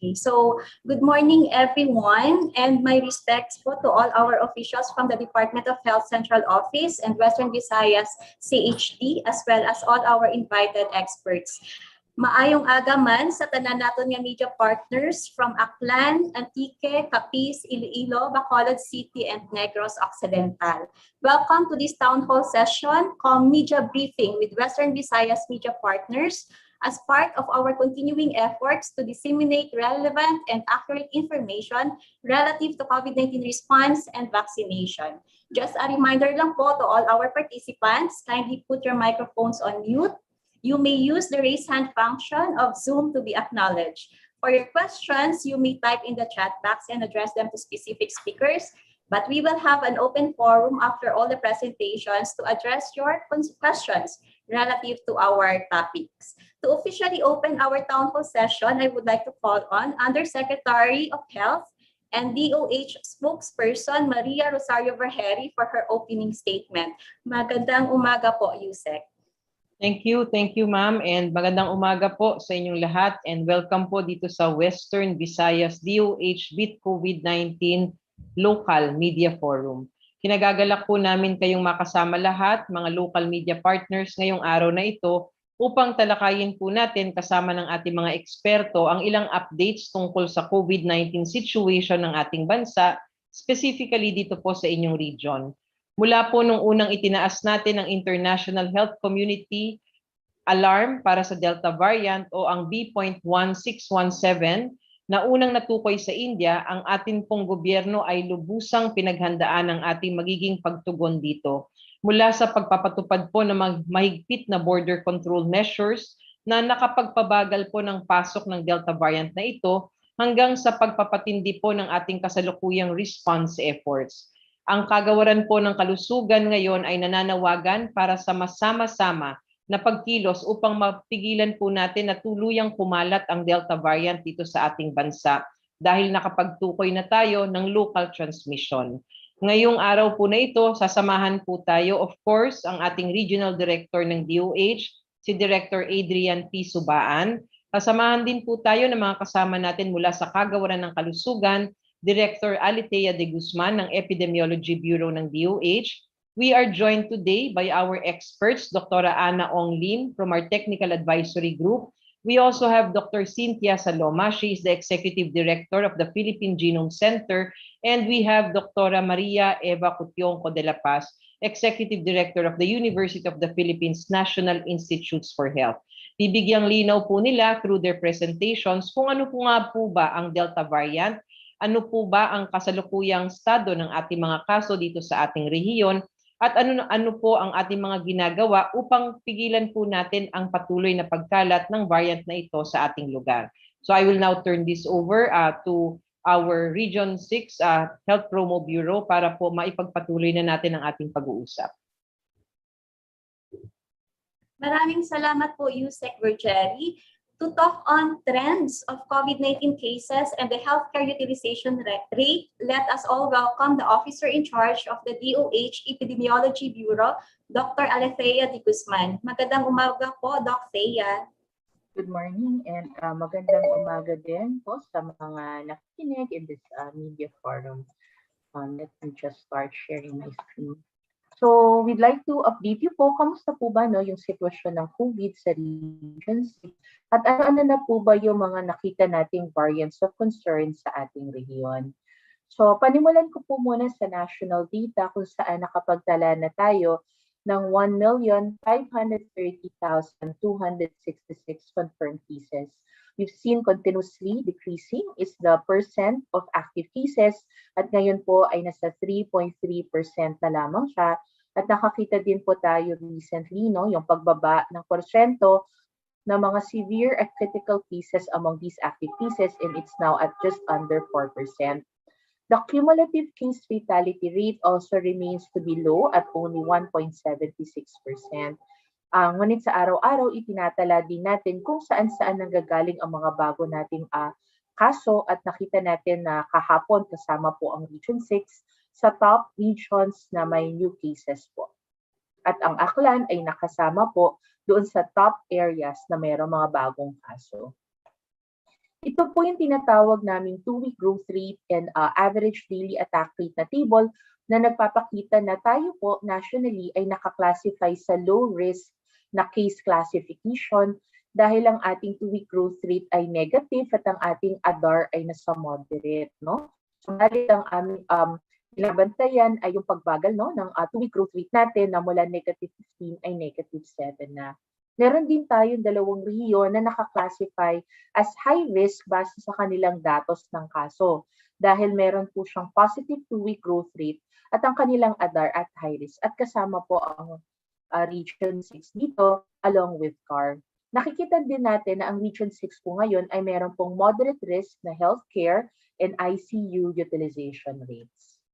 Okay, so good morning everyone, and my respects po to all our officials from the Department of Health Central Office and Western Visayas CHD, as well as all our invited experts. Maayong aga man sa tanan naton nga media partners from Aklan, Antique, Capiz, Iloilo, Bacolod City, and Negros Occidental. Welcome to this town hall session called Media Briefing with Western Visayas media partners as part of our continuing efforts to disseminate relevant and accurate information relative to COVID-19 response and vaccination. Just a reminder lang po to all our participants, kindly put your microphones on mute. You may use the raise hand function of Zoom to be acknowledged. For your questions, you may type in the chat box and address them to specific speakers, but we will have an open forum after all the presentations to address your questions relative to our topics. To officially open our town hall session, I would like to call on Undersecretary of Health and DOH spokesperson Maria Rosario Vergeri for her opening statement. Magandang umaga po, Yusek. Thank you ma'am, and magandang umaga po sa inyong lahat, and welcome po dito sa Western Visayas DOH Beat COVID-19 Local Media Forum. Kinagagalak po namin kayong makasama lahat, mga local media partners ngayong araw na ito upang talakayin po natin kasama ng ating mga eksperto ang ilang updates tungkol sa COVID-19 situation ng ating bansa, specifically dito po sa inyong region. Mula po nung unang itinaas natin ang International Health Community Alarm para sa Delta variant o ang B.1617 na unang natukoy sa India, ang ating pong gobyerno ay lubusang pinaghandaan ang ating magiging pagtugon dito. Mula sa pagpapatupad po ng mahigpit na border control measures na nakapagpabagal po ng pasok ng Delta variant na ito hanggang sa pagpapatindi po ng ating kasalukuyang response efforts. Ang kagawaran po ng kalusugan ngayon ay nananawagan para sa masama-sama na pagkilos upang mapigilan po natin na tuluyang kumalat ang Delta variant dito sa ating bansa dahil nakapagtukoy na tayo ng local transmission. Ngayong araw po na ito, sasamahan po tayo, of course, ang ating Regional Director ng DOH, si Director Adrian P. Subaan. Kasamahan din po tayo ng mga kasama natin mula sa kagawaran ng kalusugan, Director Alitea de Guzman ng Epidemiology Bureau ng DOH. We are joined today by our experts, Dr. Ana Ong Lim from our Technical Advisory Group. We also have Dr. Cynthia Saloma. She is the Executive Director of the Philippine Genome Center. And we have Dr. Maria Eva Cutionco de la Paz, Executive Director of the University of the Philippines National Institutes for Health. Bibigyang linaw po nila through their presentations kung ano po nga po ba ang Delta variant, ano po ba ang kasalukuyang estado ng ating mga kaso dito sa ating rehiyon, at ano po ang ating mga ginagawa upang pigilan po natin ang patuloy na pagkalat ng variant na ito sa ating lugar. So I will now turn this over to our Region 6 Health Promo Bureau para po maipagpatuloy na natin ang ating pag-uusap. Maraming salamat po, Yusek Vergeri. To talk on trends of COVID-19 cases and the healthcare utilization rate, let us all welcome the officer in charge of the DOH Epidemiology Bureau, Dr. Alitea de Guzman. Magandang umaga po, Doc Thea. Good morning and magandang umaga din po sa mga nakikinig in this media forum. Let me just start sharing my screen. So we'd like to update you po, kamusta po ba yung sitwasyon ng COVID sa Region 6 at ano na po ba yung mga nakita nating variants of concern sa ating rehiyon. So panimulan ko po muna sa national data kung saan nakapagtala na tayo ng 1,530,266 confirmed cases. We've seen continuously decreasing is the percent of active cases at ngayon po ay nasa 3.3% na lamang siya. At nakakita din po tayo recently yung pagbaba ng porsyento ng mga severe and critical cases among these active cases, and it's now at just under 4%. The cumulative case fatality rate also remains to be low at only 1.76%. Ngunit sa araw-araw, itinatala din natin kung saan-saan nanggagaling ang mga bago nating kaso at nakita natin na kahapon kasama po ang Region 6 sa top regions na may new cases po. At ang Aklan ay nakasama po doon sa top areas na mayroong mga bagong kaso. Ito po yung tinatawag naming 2-week growth rate and average daily attack rate na table na nagpapakita na tayo po nationally ay nakaklasify sa low risk na case classification dahil ang ating 2-week growth rate ay negative at ang ating ADAR ay nasa moderate, no? Subalit ang aming binabantayan ay yung pagbagal, no, ng 2-week growth rate natin na mula negative 15 ay negative 7 na. Meron din tayong 2 rehiyon na nakaklasify as high risk base sa kanilang datos ng kaso dahil meron po siyang positive 2-week growth rate at ang kanilang ADAR at high risk at kasama po ang Region 6 dito along with CAR. Nakikita din natin na ang Region 6 po ngayon ay meron pong moderate risk na healthcare and ICU utilization rates.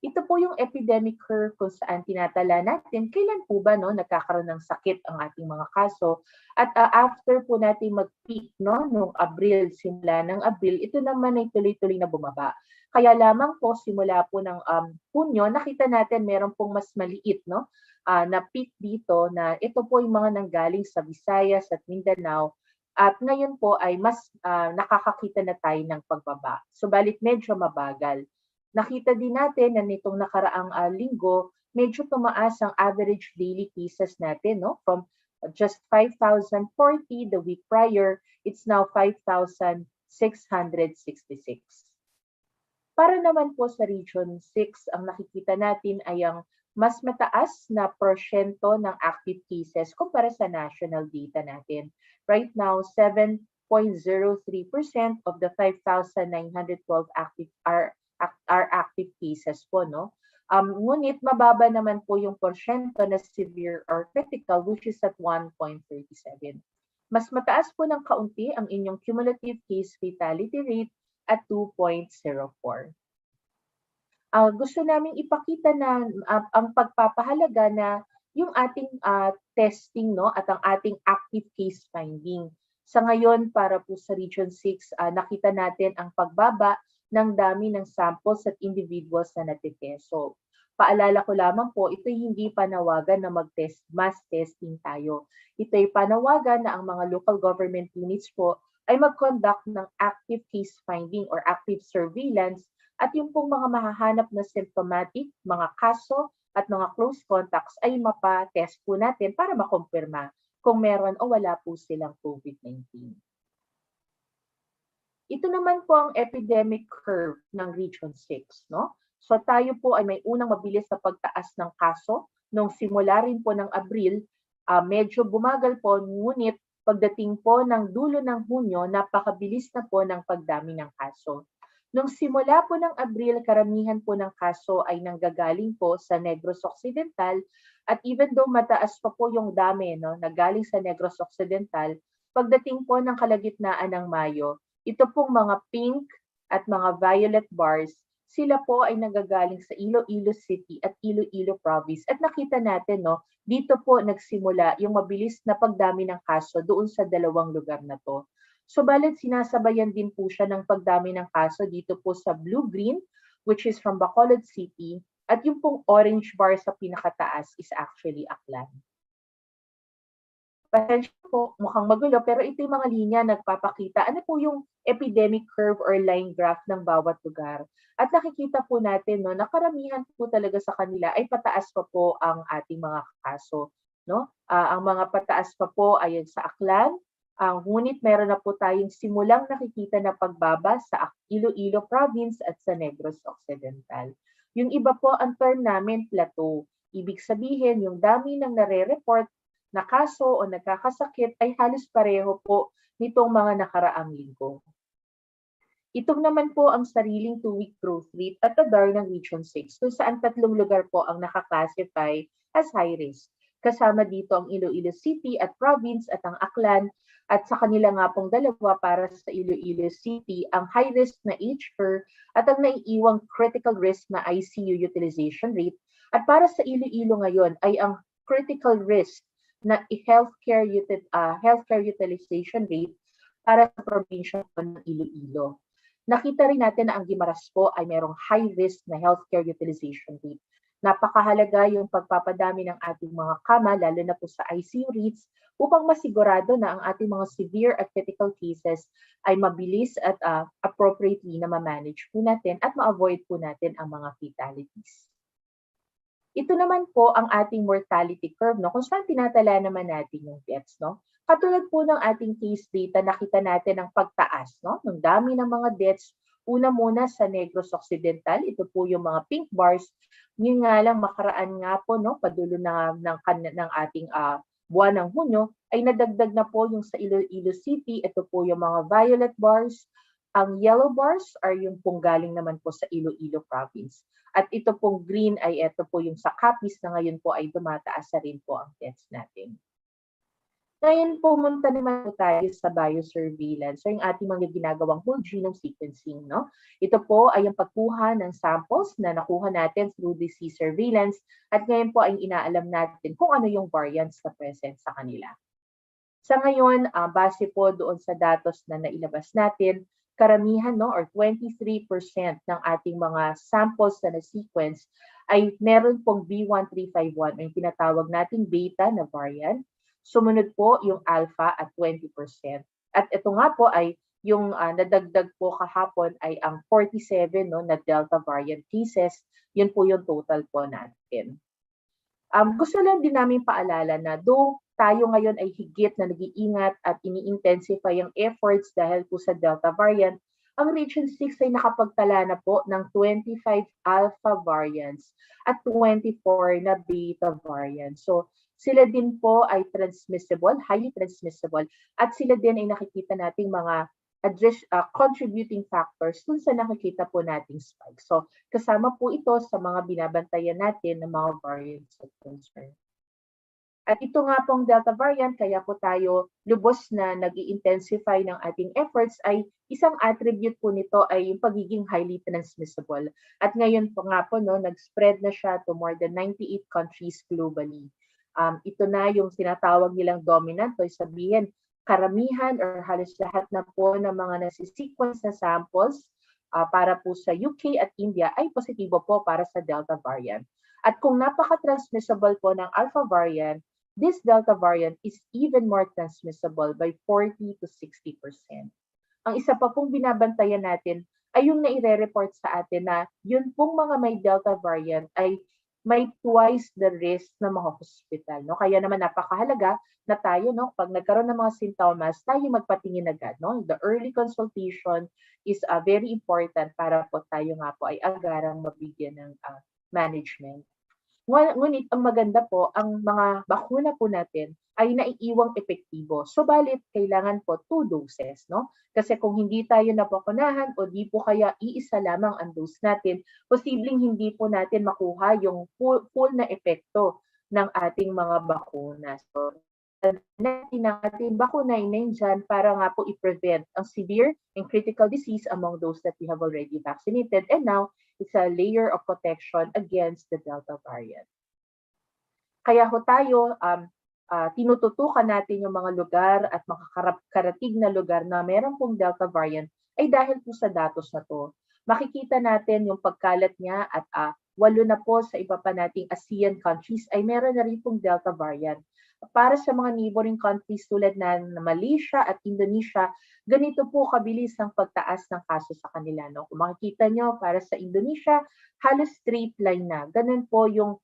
Ito po yung epidemic curve kung saan tinatala natin kailan po ba nagkakaroon ng sakit ang ating mga kaso at after po natin mag-peak noong Abril, simula ng Abril, ito naman ay tuloy-tuloy na bumaba. Kaya lamang po simula po ng Hunyo, nakita natin meron pong mas maliit na peak dito na ito po yung mga nanggaling sa Visayas at Mindanao at ngayon po ay mas nakakakita na tayo ng pagbaba. Subalit medyo mabagal. Nakita din natin na nitong nakaraang linggo, medyo tumaas ang average daily cases natin, no? From just 5,040 the week prior, it's now 5,666. Para naman po sa Region 6, ang nakikita natin ay ang mas mataas na porsyento ng active cases kumpara sa national data natin. Right now, 7.03% of the 5,912 active are active cases po, no? Ngunit mababa naman po yung porsyento na severe or critical, which is at 1.37. Mas mataas po ng kaunti ang inyong cumulative case fatality rate at 2.04. Gusto naming ipakita na ang pagpapahalaga na yung ating testing, no, at ang ating active case finding. Sa ngayon, para po sa Region 6, nakita natin ang pagbaba ng dami ng samples at individuals na natitest. So, paalala ko lamang po, ito'y hindi panawagan na mag-test, mass testing tayo. Ito'y panawagan na ang mga local government units po ay mag-conduct ng active case finding or active surveillance at yung pong mga mahahanap na symptomatic, mga kaso at mga close contacts ay mapa-test po natin para makumpirma kung meron o wala po silang COVID-19. Ito naman po ang epidemic curve ng Region 6, no? So tayo po ay may unang mabilis na pagtaas ng kaso nung simula rin po ng Abril, medyo bumagal po, ngunit pagdating po ng dulo ng Hunyo, napakabilis na po ng pagdami ng kaso. Nung simula po ng Abril, karamihan po ng kaso ay nanggagaling po sa Negros Occidental at even though mataas pa po yung dami nagaling sa Negros Occidental, pagdating po ng kalagitnaan ng Mayo, ito pong mga pink at mga violet bars, sila po ay nagagaling sa Iloilo City at Iloilo Province. At nakita natin, dito po nagsimula yung mabilis na pagdami ng kaso doon sa dalawang lugar na to. Subalit sinasabayan din po siya ng pagdami ng kaso dito po sa blue-green, which is from Bacolod City, at yung pong orange bar sa pinakataas is actually Aklan. Pasensya po, mukhang magulo, pero ito yung mga linya nagpapakita ano po yung epidemic curve or line graph ng bawat lugar. At nakikita po natin na karamihan po talaga sa kanila ay pataas pa po ang ating mga kaso. Ang mga pataas pa po ay sa Aklan, ngunit meron na po tayong simulang nakikita na pagbaba sa Iloilo Province at sa Negros Occidental. Yung iba po, ang term namin plateau. Ibig sabihin, yung dami ng nare-report na kaso o nagkakasakit ay halos pareho po nitong mga nakaraang linggo. Ito naman po ang sariling 2-week growth rate at ADAR ng Region 6 kung saan 3 lugar po ang nakaklasify as high risk. Kasama dito ang Iloilo City at Province at ang Aklan at sa kanila nga pong dalawa para sa Iloilo City ang high risk na H-curve at ang naiiwang critical risk na ICU utilization rate at para sa Iloilo ngayon ay ang critical risk na healthcare utilization rate para sa probinsya ng Iloilo. Nakita rin natin na ang Guimaras po ay merong high risk na healthcare utilization rate. Napakahalaga yung pagpapadami ng ating mga kama, lalo na po sa ICU rates, upang masigurado na ang ating mga severe at critical cases ay mabilis at appropriately na ma-manage po natin at ma-avoid po natin ang mga fatalities. Ito naman po ang ating mortality curve, no? Kung saan tinatala naman natin yung deaths, no? Katulad po ng ating case data, nakita natin ang pagtaas, no? Ng dami ng mga deaths. Una muna sa Negros Occidental, ito po yung mga pink bars. Yun nga lang, makaraan nga po, no? Padulo ng ating buwan ng Hunyo, ay nadagdag na po yung sa Iloilo City. Ito po yung mga violet bars. Ang yellow bars are yung pong galing naman po sa Iloilo Province. At ito pong green ay ito po yung sa Capiz na ngayon po ay tumataas na rin po ang deaths natin. Ngayon pumunta naman po tayo sa biosurveillance, so yung ating mga ginagawang whole genome sequencing. No? Ito po ay yung pagkuha ng samples na nakuha natin through disease surveillance at ngayon po ay inaalam natin kung ano yung variants na present sa kanila. Sa ngayon, base po doon sa datos na nailabas natin, karamihan, no, or 23% ng ating mga samples na na-sequence ay meron pong B1351 o yung tinatawag nating beta na variant. Sumunod po yung alpha at 20%. At ito nga po ay yung nadagdag po kahapon ay ang 47, no, na delta variant cases. Yun po yung total po natin. Gusto lang din namin paalala na though tayo ngayon ay higit na nag-iingat at ini-intensify ang efforts dahil po sa Delta variant, ang Region 6 ay nakapagtala na po ng 25 alpha variants at 24 na beta variants. So sila din po ay transmissible, highly transmissible, at sila din ay nakikita nating mga contributing factors dun sa nakikita po nating spike. So kasama po ito sa mga binabantayan natin ng mga variants of concern. At ito nga pong Delta variant, kaya po tayo lubos na nag-i-intensify ng ating efforts ay isang attribute po nito ay yung pagiging highly transmissible. At ngayon po nga po, no, nag-spread na siya to more than 98 countries globally. Ito na yung sinatawag nilang dominant, o sabihin, karamihan or halos lahat na po ng mga nasi-sequence na samples para po sa UK at India ay positibo po para sa Delta variant. At kung napaka-transmissible po ng Alpha variant, this Delta variant is even more transmissible by 40 to 60%. Ang isa pa pong binabantayan natin ay yung naire-report sa atin na yun pong mga may Delta variant ay may twice the risk na mga hospital. No? Kaya naman napakahalaga na tayo, no, pag nagkaroon ng mga sintomas, tayo magpatingin agad. No? The early consultation is very important para po tayo nga po ay agarang mabigyan ng management. Ngunit ang maganda po, ang mga bakuna po natin ay naiiwang epektibo. Subalit, kailangan po 2 doses. No? Kasi kung hindi tayo nabakunahan o di po kaya iisa lamang ang dose natin, posibleng hindi po natin makuha yung full na epekto ng ating mga bakuna. So, natin ang ating bakuna ay nandyan para nga po i-prevent ang severe and critical disease among those that we have already vaccinated. And now, it's a layer of protection against the Delta variant. Kaya ho tayo, tinututukan natin yung mga lugar at makakaratig na lugar na meron pong Delta variant ay dahil po sa datos na to. Makikita natin yung pagkalat niya at 8 na po sa iba pa nating ASEAN countries ay meron na rin pong Delta variant. Para sa mga neighboring countries tulad na Malaysia at Indonesia, ganito po kabilis ang pagtaas ng kaso sa kanila. No? Kung makikita nyo, para sa Indonesia, halos straight line na. Ganun po yung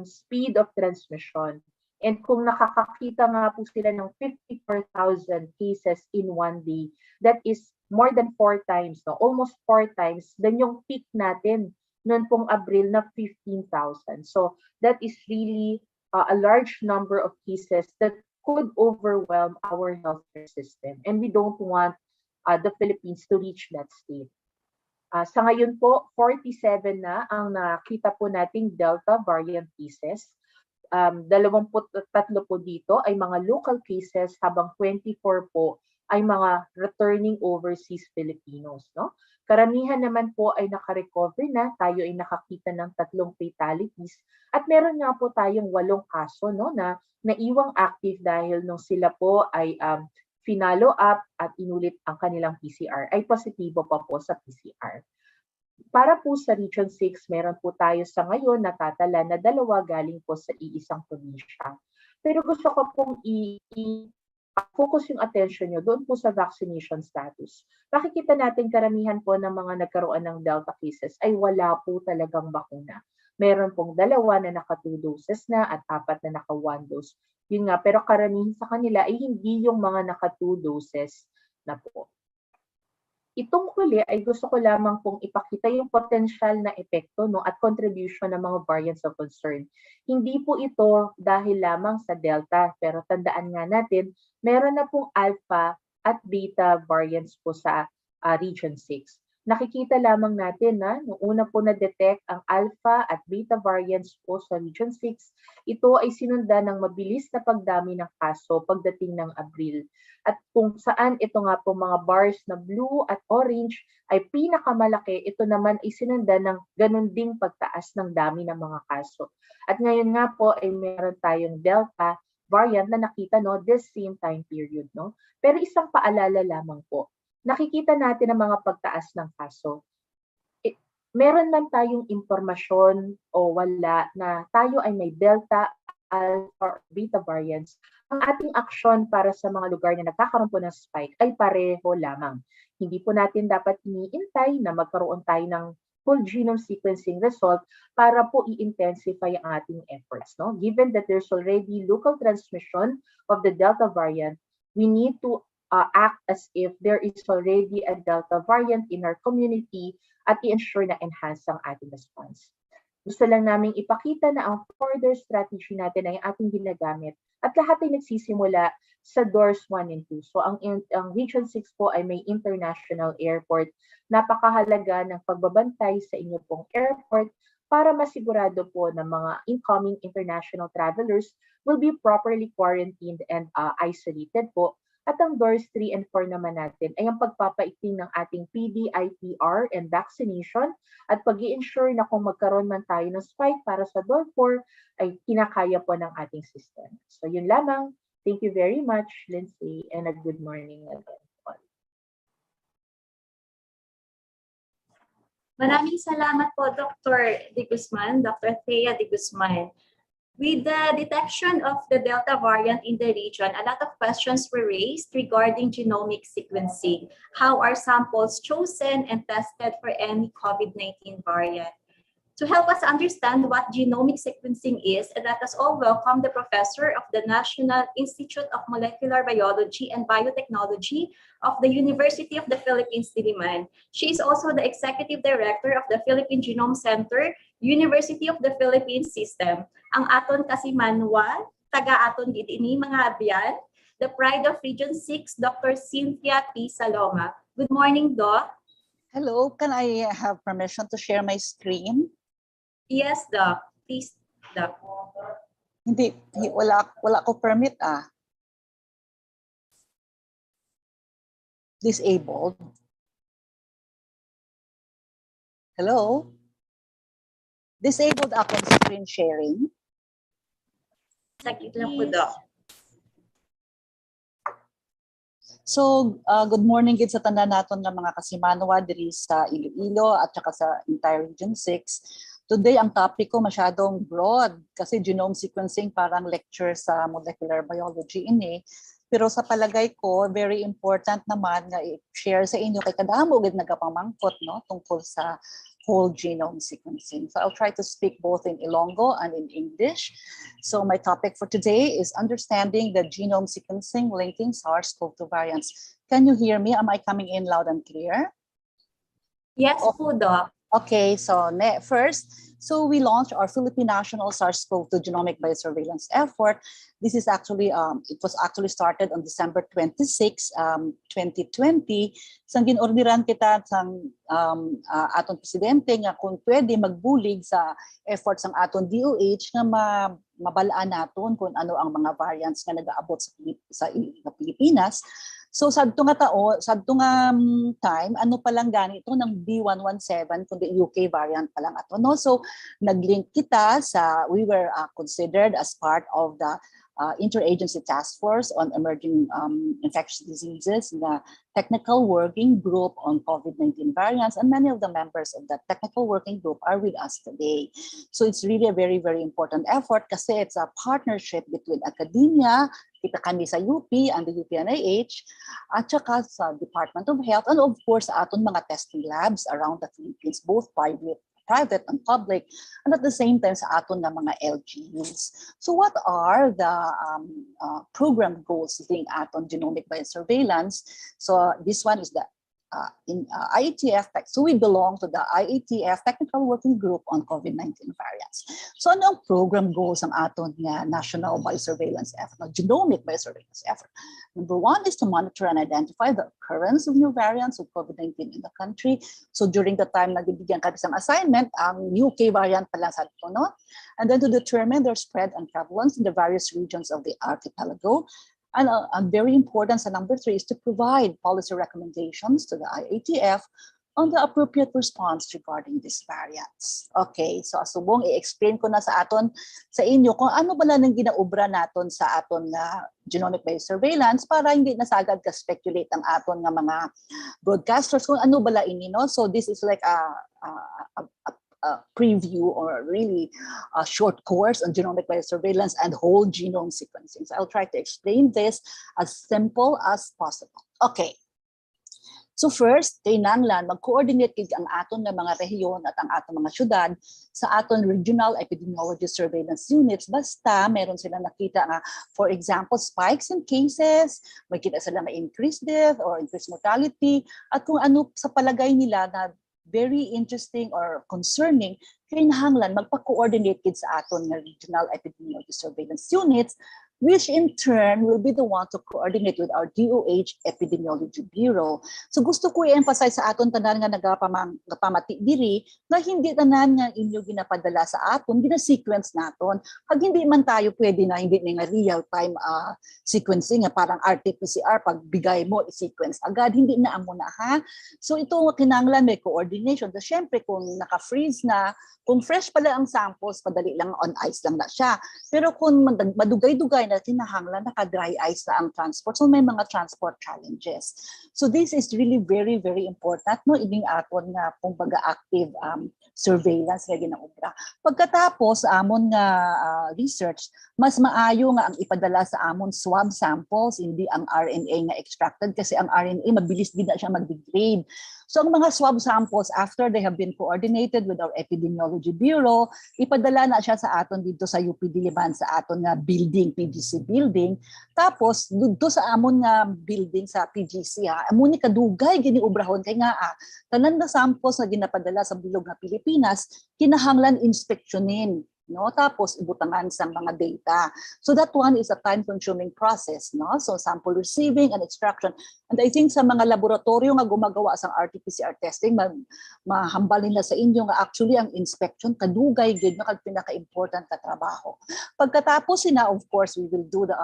speed of transmission. And kung nakakakita nga po sila ng 54,000 cases in one day, that is more than 4 times, no? Almost 4 times, then yung peak natin noon pong Abril na 15,000. So that is really a large number of cases that could overwhelm our healthcare system. And we don't want the Philippines to reach that state. Sa ngayon po, 47 na ang nakita po nating Delta variant cases. 23 po dito ay mga local cases habang 24 po ay mga returning overseas Filipinos. No? Karamihan naman po ay nakarecover na, tayo ay nakakita ng 3 fatalities at meron nga po tayong 8 kaso, no, na naiwang active dahil nung sila po ay finalo up at inulit ang kanilang PCR ay positibo pa po sa PCR. Para po sa Region 6, meron po tayo sa ngayon natatala na 2 galing po sa iisang probinsya. Pero gusto ko pong focus yung attention nyo doon po sa vaccination status. Makikita natin karamihan po ng mga nagkaroon ng Delta cases ay wala po talagang bakuna. Meron pong 2 na naka 2 doses na at 4 na naka 1 dose. Yun nga, pero karamihan sa kanila ay hindi yung mga naka 2 doses na po. Itong huli ay gusto ko lamang pong ipakita yung potential na epekto at contribution ng mga variants of concern. Hindi po ito dahil lamang sa Delta, pero tandaan nga natin, meron na pong Alpha at Beta variants po sa Region 6. Nakikita lamang natin na nung una po na-detect ang Alpha at Beta variants po sa Region 6, ito ay sinundan ng mabilis na pagdami ng kaso pagdating ng Abril. At kung saan ito nga po mga bars na blue at orange ay pinakamalaki, ito naman ay sinundan ng ganun ding pagtaas ng dami ng mga kaso. At ngayon nga po ay meron tayong Delta variant na nakita this same time period. Pero isang paalala lamang po, nakikita natin ang mga pagtaas ng kaso. Meron man tayong impormasyon o wala na tayo ay may Delta, Alpha, or Beta variants, ang ating aksyon para sa mga lugar na nagkakaroon po ng spike ay pareho lamang. Hindi po natin dapat iniintay na magkaroon tayo ng full genome sequencing result para po i-intensify ang ating efforts. Given that there's already local transmission of the Delta variant, we need to act as if there is already a Delta variant in our community at i-ensure na enhance ang ating response. Gusto lang naming ipakita na ang further strategy natin ay ating ginagamit at lahat ay nagsisimula sa doors 1 and 2. So ang Region 6 po ay may international airport. Napakahalaga ng pagbabantay sa inyo pong airport para masigurado po na mga incoming international travelers will be properly quarantined and isolated po. At ang doors 3 and 4 naman natin ay ang pagpapaigting ng ating PDIPR and vaccination at pag-i-ensure na kung magkaroon man tayo ng spike para sa door 4 ay kinakaya po ng ating system. So yun lamang. Thank you very much, Lindsay, and a good morning again. Maraming salamat po, Dr. De Guzman, Dr. Thea De Guzman. With the detection of the Delta variant in the region, a lot of questions were raised regarding genomic sequencing. How are samples chosen and tested for any COVID-19 variant? To help us understand what genomic sequencing is, let us all welcome the professor of the National Institute of Molecular Biology and Biotechnology of the University of the Philippines, Diliman. She is also the executive director of the Philippine Genome Center, University of the Philippines System. Ang aton kasi manual, taga-aton ini mga abyan, the pride of Region 6, Dr. Cynthia P. Saloma. Good morning, Doc. Hello, can I have permission to share my screen? Yes, Doc. Please, Doc. Hindi, wala ko permit Disabled. Hello? Disabled ako sa screen sharing. Sakit lang po, Doc. So, good morning gid sa tanda naton nga mga kasimanwa diri sa Iloilo at saka sa entire Region 6. Today, ang topic ko masyadong broad kasi genome sequencing parang lecture sa molecular biology ini. Pero sa palagay ko, very important naman nga i-share sa inyo kay kadamo gid nagapamangkot tungkol sa whole genome sequencing. So I'll try to speak both in Ilonggo and in English. So my topic for today is understanding the genome sequencing linking SARS-CoV-2 variants. Can you hear me? Am I coming in loud and clear? Yes po, Doc. Okay, so first, we launched our Philippine National SARS-CoV-2 Genomic Biosurveillance effort. This is actually, it was actually started on December 26, 2020. Sang ginordiran kita sang aton presidente nga kung pwede magbulig sa efforts ng aton DOH nga mabalaan naton kung ano ang mga variants nga nag-aabot sa Pilipinas. So sadto nga time, ano pa lang ganito ng B117 kundi UK variant pa lang ato. So naglink kita we were considered as part of the Interagency Task Force on Emerging Infectious Diseases, the Technical Working Group on COVID-19 variants, and many of the members of that technical working group are with us today. So it's really a very, very important effort kasi it's a partnership between academia, kita kami sa UP and the UPNIH, at saka sa Department of Health, and of course sa aton mga testing labs around the Philippines, both private and public, and at the same time sa aton na mga LGUs. So what are the program goals being aton genomic biosurveillance? So this one is the IATF, so we belong to the IATF Technical Working Group on COVID-19 variants. So ano ang program goals ng aton nga national biosurveillance effort, genomic biosurveillance effort? Number one is to monitor and identify the occurrence of new variants of COVID-19 in the country. So during the time na bibigyan kami ng assignment, ang UK variant pala sa ito, no? And then to determine their spread and prevalence in the various regions of the archipelago. And very important, sa number 3 is to provide policy recommendations to the IATF on the appropriate response regarding these variants. Okay, so asubong i-explain ko na sa inyo kung ano bala nang ginaubra naton sa aton na genomic biosurveillance para hindi nasagad ka speculate ang aton nga mga broadcasters kung ano bala ini, no? So this is like a preview or really a short course on genomic biosurveillance and whole genome sequencing. So I'll try to explain this as simple as possible. Okay. So first, kinahanglan mag-coordinate kid ang aton na mga rehiyon at ang aton mga syudad sa aton regional epidemiology surveillance units basta meron sila nakita nga, for example, spikes in cases, may kita sila na increased death or increased mortality, at kung ano sa palagay nila na very interesting or concerning, kinahanglan magpa-coordinate kid sa aton nga regional epidemiology surveillance units, which in turn will be the one to coordinate with our DOH Epidemiology Bureau. So gusto ko i-emphasize sa aton tanan nga nagapamati diri na hindi tanan nga inyo ginapadala sa aton, gina-sequence naton. Pag hindi man tayo pwede na, hindi nga real-time sequencing, parang RT-PCR, pag bigay mo, i-sequence agad, hindi na amo na ha. So ito kinahanglan may coordination. So, syempre kung naka-freeze na, kung fresh pala ang samples, padali lang on ice lang na siya. Pero kung madugay-dugay na kinahanglan, naka-dry ice na ang transport. So may mga transport challenges. So this is really very, very important, no? Ining aton na kumbaga active surveillance nga ginaubra. Pagkatapos amon nga research, mas maayo nga ang ipadala sa amon swab samples, hindi ang RNA nga extracted kasi ang RNA mabilis din na siya mag-degrade. So ang mga swab samples, after they have been coordinated with our Epidemiology Bureau, ipadala na siya sa aton dito sa UP Diliman, sa aton nga building, PGC building. Tapos dito sa amon nga building sa PGC, amon ni kadugay giniubrahon kay nga tanan na samples na ginapadala sa bilog nga Pilipinas, kinahanglan inspeksyonin, no? Tapos ibutangan sa mga data. So that one is a time-consuming process, no? So sample receiving and extraction. And I think sa mga laboratorio nga gumagawa sa RT-PCR testing, mahambal nila sa inyo nga actually ang inspection kadugay gid na pinaka-important ka trabaho. Pagkatapos of course, we will do the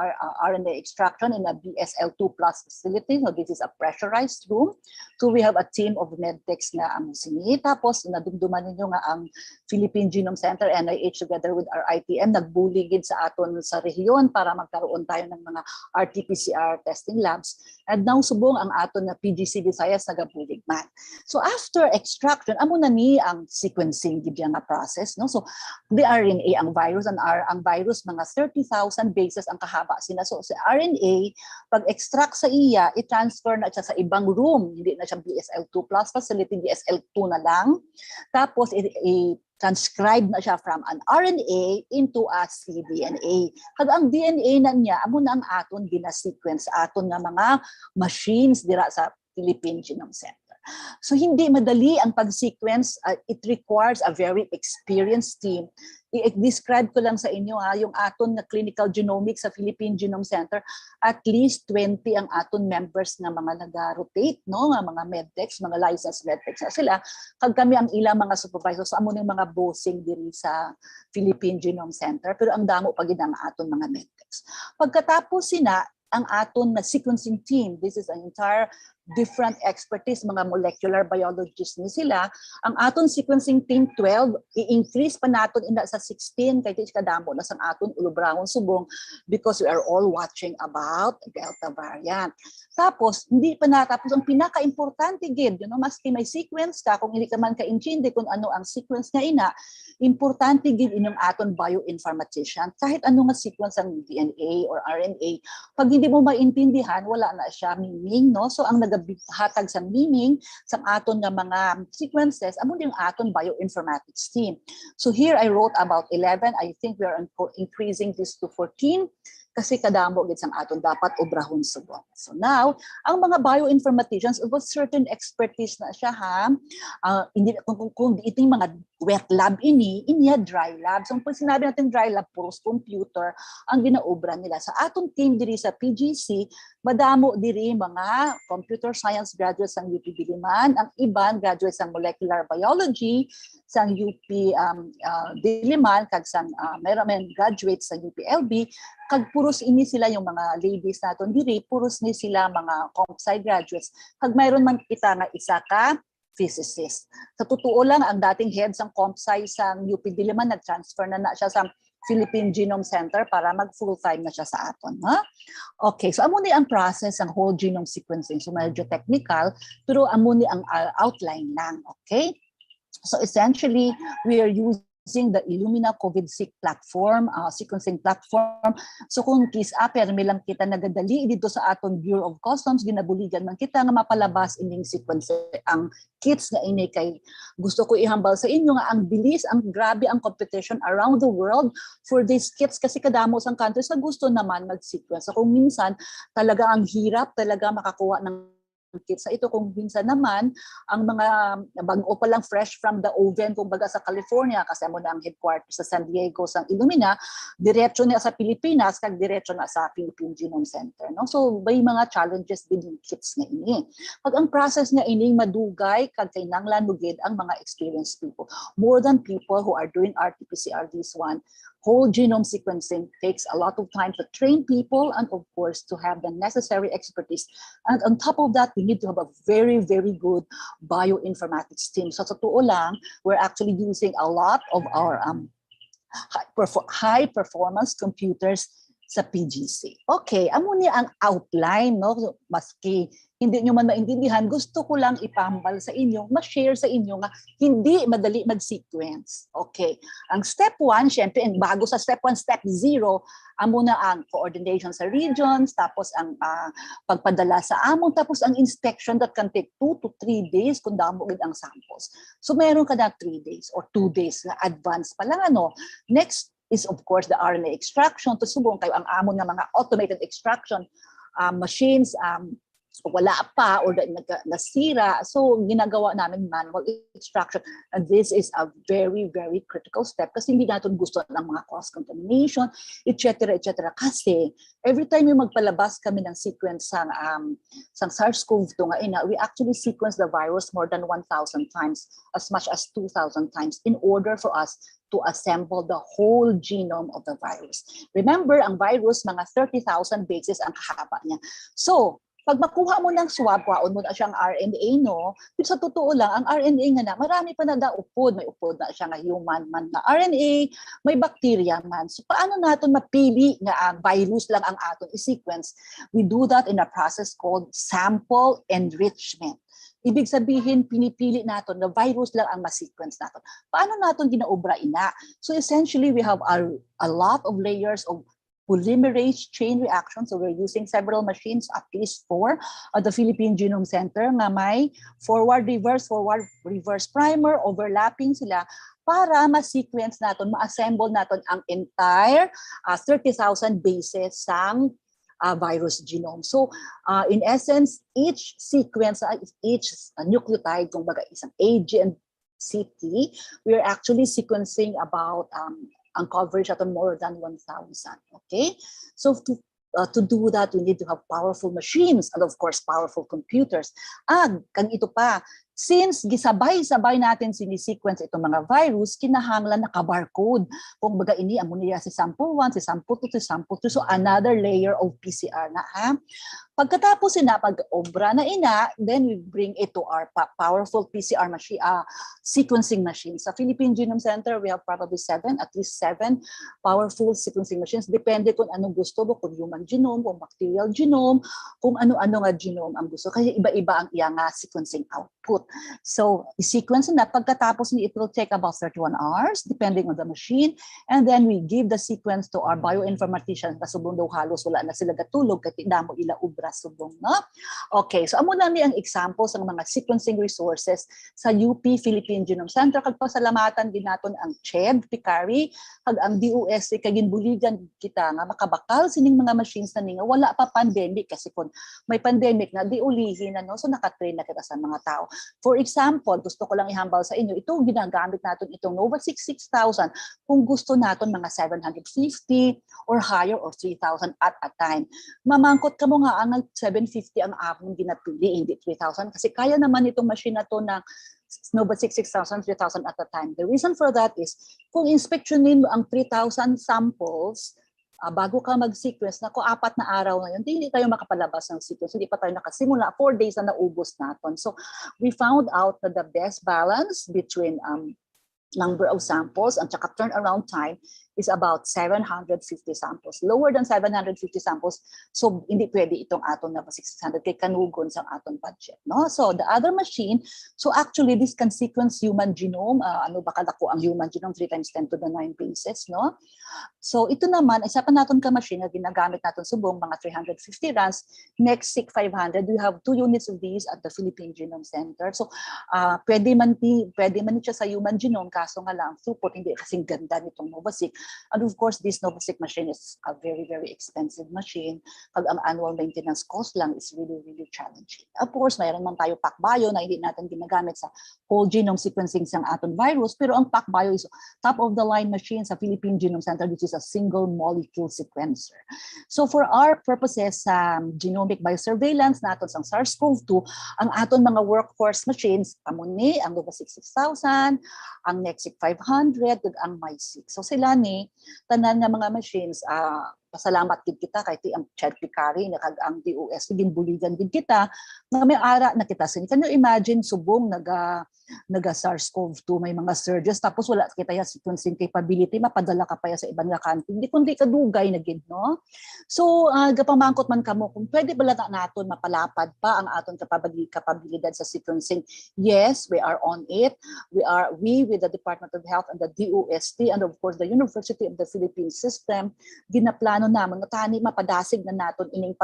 RNA extraction in a BSL-2 plus facility. So this is a pressurized room. So we have a team of medtechs na ang sini. Tapos nadumduman ninyo nga ang Philippine Genome Center, NIH, together with our ITM, nagbuligid sa aton sa rehiyon para magkaroon tayo ng mga RT-PCR testing labs. And now subong ang aton na PGC Visayas nagabulig man. So after extraction, amo na ni ang sequencing gid nga process, no? So the RNA ang virus, ang virus mga 30,000 bases ang kahaba sina. So sa RNA, pag extract sa iya, i-transfer na siya sa ibang room, hindi na siya BSL-2 plus facility, BSL-2 na lang. Tapos transcribe na siya from an RNA into a cDNA. Kag ang DNA na niya, amo na ang aton gina-sequence aton nga mga machines dira sa Philippine Genome Center. So hindi madali ang pag-sequence. It requires a very experienced team. I-describe ko lang sa inyo yung aton na clinical genomics sa Philippine Genome Center, at least 20 ang aton members na mga nag-rotate, no? Mga medtechs, mga licensed medtechs na sila. Kag kami ang ilang mga supervisors, amo ng mga bossing diri sa Philippine Genome Center, pero ang damo pa gid ang aton mga medtechs. Pagkatapos ang aton na sequencing team, this is an entire different expertise, mga molecular biologists ni sila. Ang aton sequencing team 12, i-increase pa naton ina sa 16 kay ti kadamo na sang aton ulubrahon subong because we are all watching about Delta variant. Tapos hindi pa natapos ang pinaka-importante gid, maski may sequence ka kung hindi ka man ka-intindi kung ano ang sequence nga ina, importante gid inyong aton bioinformatician kahit ano nga sequence ang DNA or RNA, pag hindi mo maintindihan wala na siya meaning, no? So ang nagahatag sa meaning sa aton nga mga sequences amo yung aton bioinformatics team. So here I wrote about 11. I think we are increasing this to 14 kasi kadamo gid sang aton dapat obrahon subong. So now, ang mga bioinformaticians of a certain expertise na siya ha. Hindi kung ito yung mga wet lab inya dry lab. So pag sinabi natin dry lab, puros computer ang ginaobra nila. Sa aton team diri sa PGC, madamo diri mga computer science graduates sang UP Diliman, ang iban graduates sang molecular biology sang UP Diliman, kag sang mayroon graduates sa UPLB, kag puros ini sila yung mga ladies naton diri, puros ni sila mga comp sci graduates, kag mayroon man kita nga isa ka physicist. Sa totoo lang, ang dating head sang comp sci sang UP Diliman nag-transfer na siya sa Philippine Genome Center para mag full-time na siya sa aton. Ha? Okay, so amo ni ang process ang whole genome sequencing. So medyo technical, pero amo ni ang outline lang. Okay? So essentially, we are using the Illumina COVID-Seq platform, sequencing platform. So kung case permi lang kita nagadali dito sa aton Bureau of Customs, ginabuligan man kita nga mapalabas ining sequence ang kits nga ini kay gusto ko ihambal sa inyo nga ang bilis, ang grabe ang competition around the world for these kits kasi kadamo sang countries na gusto naman mag-sequence. So kung minsan talaga ang hirap talaga makakuha ng kits sa ito kung minsan naman ang mga bago pa lang fresh from the oven kumbaga sa California kasi mo na ang headquarters sa San Diego sa Illumina, diretso na sa Pilipinas kag diretso na sa Philippine Genome Center, no? So may mga challenges din yung kits nga ini. Pag ang process nga ini madugay kag kinahanglan mugid ang mga experienced people, more than people who are doing RT-PCR. This one whole genome sequencing takes a lot of time to train people and of course to have the necessary expertise. And on top of that, we need to have a very, very good bioinformatics team. So sa totoo lang, we're actually using a lot of our high performance computers sa PGC. Okay, amo ni ang outline, no? Maski hindi nyo man maintindihan, gusto ko lang ipambal sa inyo, ma-share sa inyo nga hindi madali mag-sequence. Okay. Ang step 1, syempre, bago sa step 1, step 0, amo na ang coordination sa regions, tapos ang pagpadala sa amon, tapos ang inspection that can take 2 to 3 days kung damo gid ang samples. So meron ka na 3 days or 2 days na advance pa lang ano. Next is of course the RNA extraction. To subong kayo ang amon nga mga automated extraction machines, wala pa or nasira. So ginagawa namin manual extraction. And this is a very, very critical step kasi hindi natin gusto ng mga cross-contamination, etc. etc. Kasi every time yung magpalabas kami ng sequence sang SARS-CoV-2 nga ina, we actually sequence the virus more than 1,000 times, as much as 2,000 times in order for us to assemble the whole genome of the virus. Remember, ang virus, mga 30,000 bases ang kahaba niya. So, pag makuha mo ng swab, kwaon mo na siyang RNA, no? Pero sa totoo lang, ang RNA nga na, marami pa na upod. May upod na siya nga human man na RNA, may bacteria man. So paano natin mapili nga ang virus lang ang aton i-sequence? We do that in a process called sample enrichment. Ibig sabihin, pinipili natin na virus lang ang ma-sequence natin. Paano natin ginaobra ina? So essentially, we have a lot of layers of polymerase chain reaction. So we're using several machines, at least 4, at the Philippine Genome Center na may forward, reverse primer, overlapping sila para ma-sequence natin, ma-assemble natin ang entire 30,000 bases sang virus genome. So in essence, each sequence, each nucleotide, kung baga isang A, G, and CT, we are actually sequencing about ang coverage at more than 1,000. Okay? So to do that, we need to have powerful machines and of course, powerful computers. Kang ito pa, Since gisabay-sabay natin sinisequence itong mga virus, kinahanglan naka-barcode. Kung baga ini, amo niya si sample 1, si sample 2, si sample 2. So another layer of PCR na ha. Pagkatapos pag-obra na ina, then we bring it to our powerful PCR machine, sequencing machines. Sa Philippine Genome Center, we have probably at least seven powerful sequencing machines. Depende kung anong gusto mo, kung human genome, kung bacterial genome, kung ano-ano nga genome ang gusto. Kaya iba-iba ang iyang sequencing output. So, i-sequence na. Pagkatapos it will take about 31 hours, depending on the machine. And then we give the sequence to our bioinformatician. Kasubong daw halos wala na sila gatulog, kaya damo ila ubra subong, no? Okay, so amo nami ang examples ng mga sequencing resources sa UP Philippine Genome Center. Kag pasalamatan din naton ang CHED, PICARI, kag ang DOST, kag ginbuligan kita nga makabakal sining mga machines na nga wala pa pandemic, kasi kung may pandemic na di ulihin na, no? So nakatrain na kita sa mga tao. For example, gusto ko lang ihambal sa inyo, ito ginagamit natin itong Nova 66000 kung gusto naton mga 750 or higher or 3,000 at a time. Mamangkot ka mo nga ang 750 ang akong ginapili, hindi 3,000, kasi kaya naman itong machine na to ng Nova 66000, 3,000 at a time. The reason for that is, kung inspeksyonin mo ang 3,000 samples, bago ka mag-sequence, na 4 na araw na yun, hindi tayo makapalabas ng sequence. Hindi pa tayo nakasimula. 4 days na naubos natin. So, we found out that the best balance between number of samples and saka turnaround time is about 750 samples. Lower than 750 samples, so hindi pwede itong aton na 600 kay kanugon sa aton budget, no? So the other machine, so actually this can sequence human genome. Ano ba kadako ang human genome? 3 times 10 to the 9 bases, no? So ito naman, isa pa naton ka machine na ginagamit naton subong mga 350 runs. Next SIC 500, we have 2 units of these at the Philippine Genome Center. So pwede man siya sa human genome, kaso nga lang throughput hindi kasing ganda nitong NovaSeq. And of course, this NovaSeq machine is a very, very expensive machine. Pag ang annual maintenance cost lang is really, really challenging. Of course, mayroon man tayo PacBio na hindi natin ginagamit sa whole genome sequencing sa aton virus, pero ang PacBio is top-of-the-line machine sa Philippine Genome Center, which is a single molecule sequencer. So for our purposes sa genomic biosurveillance naton sa SARS-CoV-2, ang aton mga workhorse machines, amuni, ang Nova 66000, ang NextSeq 500, ug ang MySeq. So sila ni tanan nga mga machines, pasalamat gid kita kay ti ang CHED, PICARI, kag ang DOS ginbuligan gid kita nga may ara na kita. So can you imagine subong naga SARS-CoV-2, may mga surges, tapos wala kita ya sequencing capability, mapadala ka pa ya sa ibang nga country, hindi kundi kadugay na gid, no? So gapamangkot man kamo kung pwede bala naton mapalapad pa ang aton kapabilidad sa sequencing. Yes, we are on it. We with the Department of Health and the DOST and of course the University of the Philippines system, ginaplano namon nga tani mapadasig na naton ining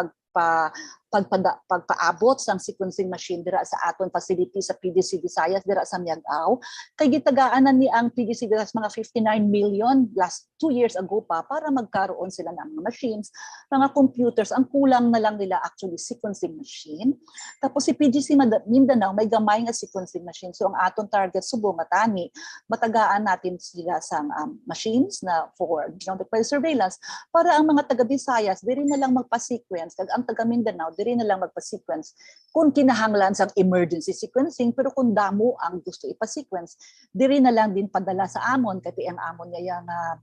pagpaabot sang sequencing machine dira sa aton facility sa PDC Visayas dira sa Miagao. Kay gitagaanan ni ang PDC Visayas mga 59 million last 2 years ago pa para magkaroon sila ng mga machines, mga computers. Ang kulang na lang nila actually sequencing machine. Tapos si PDC Mindanao may gamay nga sequencing machine. So ang aton target subong matani matagaan natin sila sang machines na for genomic surveillance para ang mga taga Visayas diri na lang magpa-sequence, kag ang taga Mindanao diri na lang magpa-sequence kung kinahanglan sa emergency sequencing, pero kung damo ang gusto ipa-sequence diri na lang din padala sa amon kay ang amon niya nga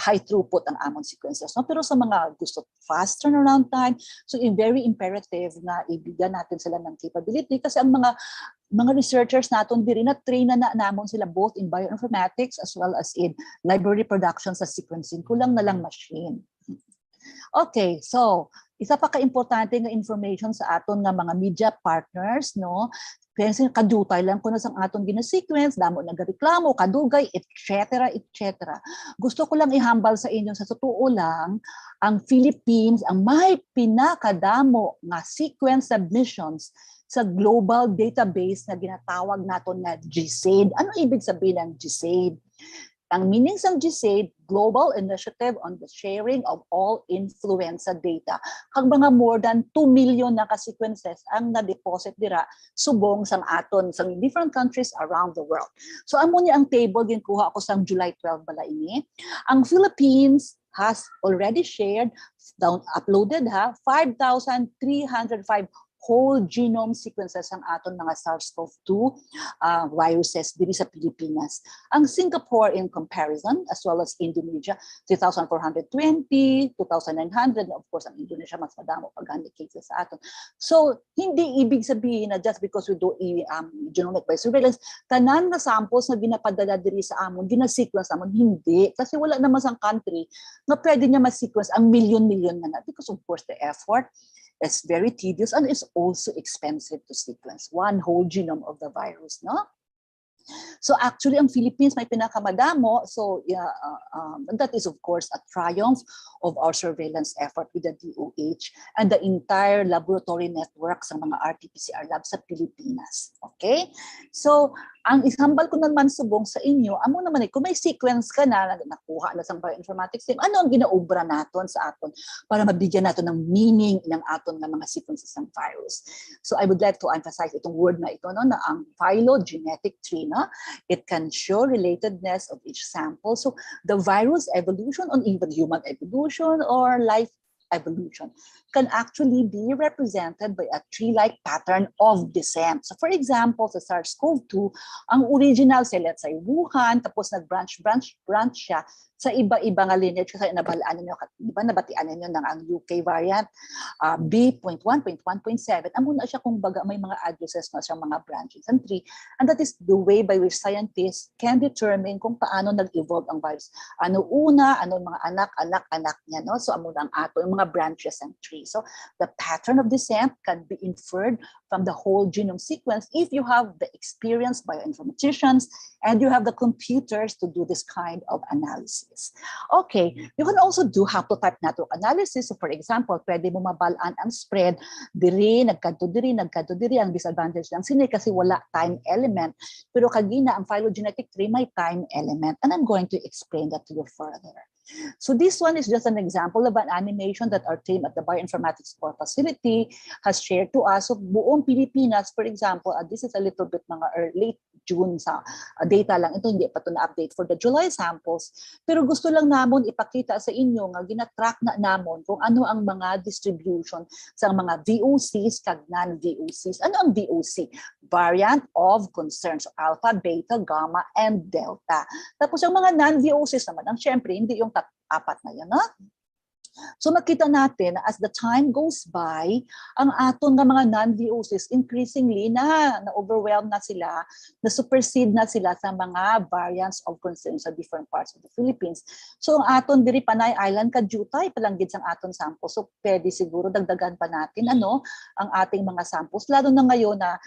high throughput ang amon sequencers, no? Pero sa mga gusto fast turnaround time, so very imperative na ibigyan natin sila ng capability kasi ang mga researchers naton diri na train na namon sila both in bioinformatics as well as in library production sa sequencing, kulang na lang machine. Okay, so isa pa ka-importante nga information sa aton nga mga media partners, no? Kasi kadutay lang ko na sang aton gina-sequence, damo nagareklamo, kadugay, etc., etc. Gusto ko lang ihambal sa inyo sa totoo lang, ang Philippines ang may pinakadamo nga sequence submissions sa global database na ginatawag naton na GSAID. Ano ibig sabihin ng GSAID? Ang meaning ng GSAID, Global Initiative on the Sharing of All Influenza Data. Kag mga more than 2 million na ka-sequences ang na-deposit dira subong sang aton sang different countries around the world. So amo ni ang table ginkuha ko sang July 12 bala ini. Ang Philippines has already shared, uploaded 5,305 whole genome sequences ang aton mga SARS-CoV-2 viruses diri sa Pilipinas. Ang Singapore in comparison, as well as Indonesia, 3,420, 2,900, of course ang Indonesia mas madamo pag cases sa aton. So hindi ibig sabihin na just because we do genomic by surveillance, tanan na samples na ginapadala diri sa amon, gina-sequence amon, hindi. Kasi wala naman sa country na pwede niya ma-sequence ang million-million na because of course the effort is very tedious and is also expensive to sequence one whole genome of the virus, no? So actually, ang Philippines may pinakamadamo. So that is of course a triumph of our surveillance effort with the DOH and the entire laboratory network sa mga RT-PCR labs sa Pilipinas. Okay? So ang isambal ko naman subong sa inyo, amo naman kung may sequence ka na, nakuha na sa bioinformatics team, ano ang ginaobra naton sa aton para mabigyan natin ng meaning ng aton ng mga sequences ng virus. So I would like to emphasize itong word na ito, no, na ang phylogenetic tree. No? It can show relatedness of each sample. So the virus evolution or even human evolution or life evolution can actually be represented by a tree-like pattern of descent. So for example, sa SARS-CoV-2, ang original say let's say Wuhan, tapos nag-branch siya sa iba-iba nga lineage kasi nabalaan niyo, di ba nabatian niyo ng ang UK variant B.1.1.7. Amo na siya kung baga may mga addresses na siya mga branches and tree, and that is the way by which scientists can determine kung paano nag-evolve ang virus. Ano una, ano mga anak niya, no? So amo ang ato yung mga branches and tree. So the pattern of descent can be inferred from the whole genome sequence if you have the experienced bioinformaticians and you have the computers to do this kind of analysis. Okay, you can also do haplotype network analysis. So for example, pwede mo mabalaan ang spread diri, nagkadto diri, ang disadvantage lang sini kasi wala time element. Pero kagina ang phylogenetic tree may time element, and I'm going to explain that to you further. So this one is just an example of an animation that our team at the Bioinformatics Core Facility has shared to us. So buong Pilipinas, for example, this is a little bit mga late June sa data lang. Ito hindi pa ito na-update for the July samples. Pero gusto lang namon ipakita sa inyo nga ginatrack na namon kung ano ang mga distribution sa mga VOCs kag non-VOCs. Ano ang VOC? Variant of concern. So alpha, beta, gamma, and delta. Tapos yung mga non-VOCs naman, ang syempre hindi yung apat na yan. Ha? So makita natin as the time goes by, ang aton nga mga non-VOCs increasingly na-overwhelm na sila, na-supersede na sila sa mga variants of concern sa different parts of the Philippines. So ang aton diri Panay Island kadjutay palanggid sang aton sample. So pwede siguro dagdagan pa natin ang ating mga samples lalo na ngayon na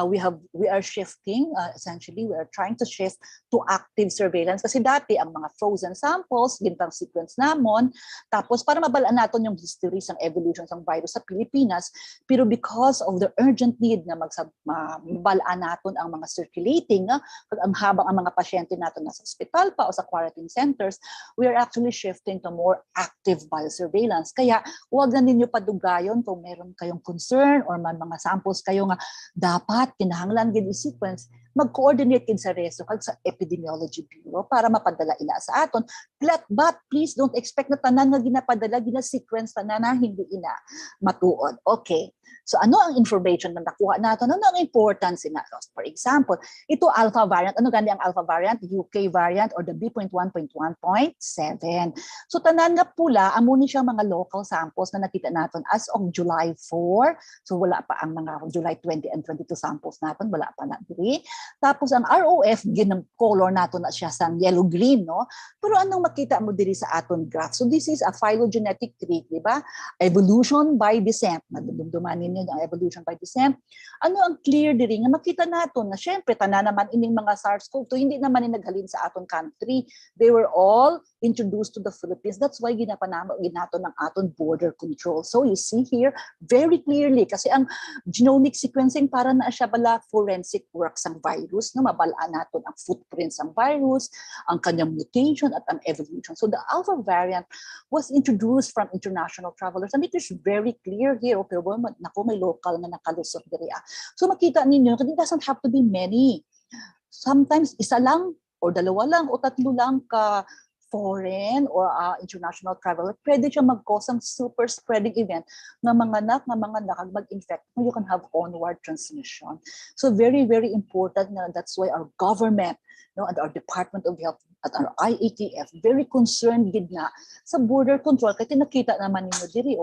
we are shifting, essentially we are trying to shift to active surveillance kasi dati ang mga frozen samples gintang sequence namon tapos para mabalaan naton yung history sang evolution sang virus sa Pilipinas, pero because of the urgent need na mabalaan naton ang mga circulating ang habang ang mga pasyente naton nasa ospital pa o sa quarantine centers, we are actually shifting to more active biosurveillance. Kaya huwag na ninyo padugayon kung meron kayong concern or mga samples kayo nga dapat kinahanglan gid i-sequence, mag-coordinate gid sa RESO kag sa Epidemiology Bureau para mapadala ina sa aton. But please don't expect na tanan nga ginapadala gina-sequence tanan na hindi ina matuod. Okay. So ano ang information na nakuha natin? Ano ang importance na? For example, ito alpha variant. Ano gani ang alpha variant? UK variant or the B.1.1.7. So tanan nga pula, amo ni siya mga local samples na nakita natin as of July 4. So wala pa ang mga July 20 and 22 samples natin. Wala pa na diri. Tapos ang ROF, ginang color natin na siya sa yellow-green, no? Pero anong makita mo diri sa aton graph? So this is a phylogenetic tree, di ba? Evolution by descent. Nadumdumanin niyo ang evolution by descent. Ano ang clear diri nga makita naton na syempre tanan naman ining mga SARS-CoV-2 hindi naman ni naghalin sa aton country. They were all introduced to the Philippines. That's why ginapanamo ginaton ng aton border control. So you see here very clearly kasi ang genomic sequencing para na siya bala forensic works ang virus, no, mabalaan natin ang footprints ng virus, ang kanyang mutation at ang evolution. So the alpha variant was introduced from international travelers and it is very clear here. Pero naku, may local na nakalusot diri. So makita ninyo, it doesn't have to be many. Sometimes isa lang o dalawa lang o tatlo lang ka foreign or international travel, pwede siya mag-cause ng super spreading event na mga mag-infect, you can have onward transmission. So very, very important na that's why our government, and our Department of Health at our IATF, very concerned gid na sa border control. Kaya nakita naman ninyo diri,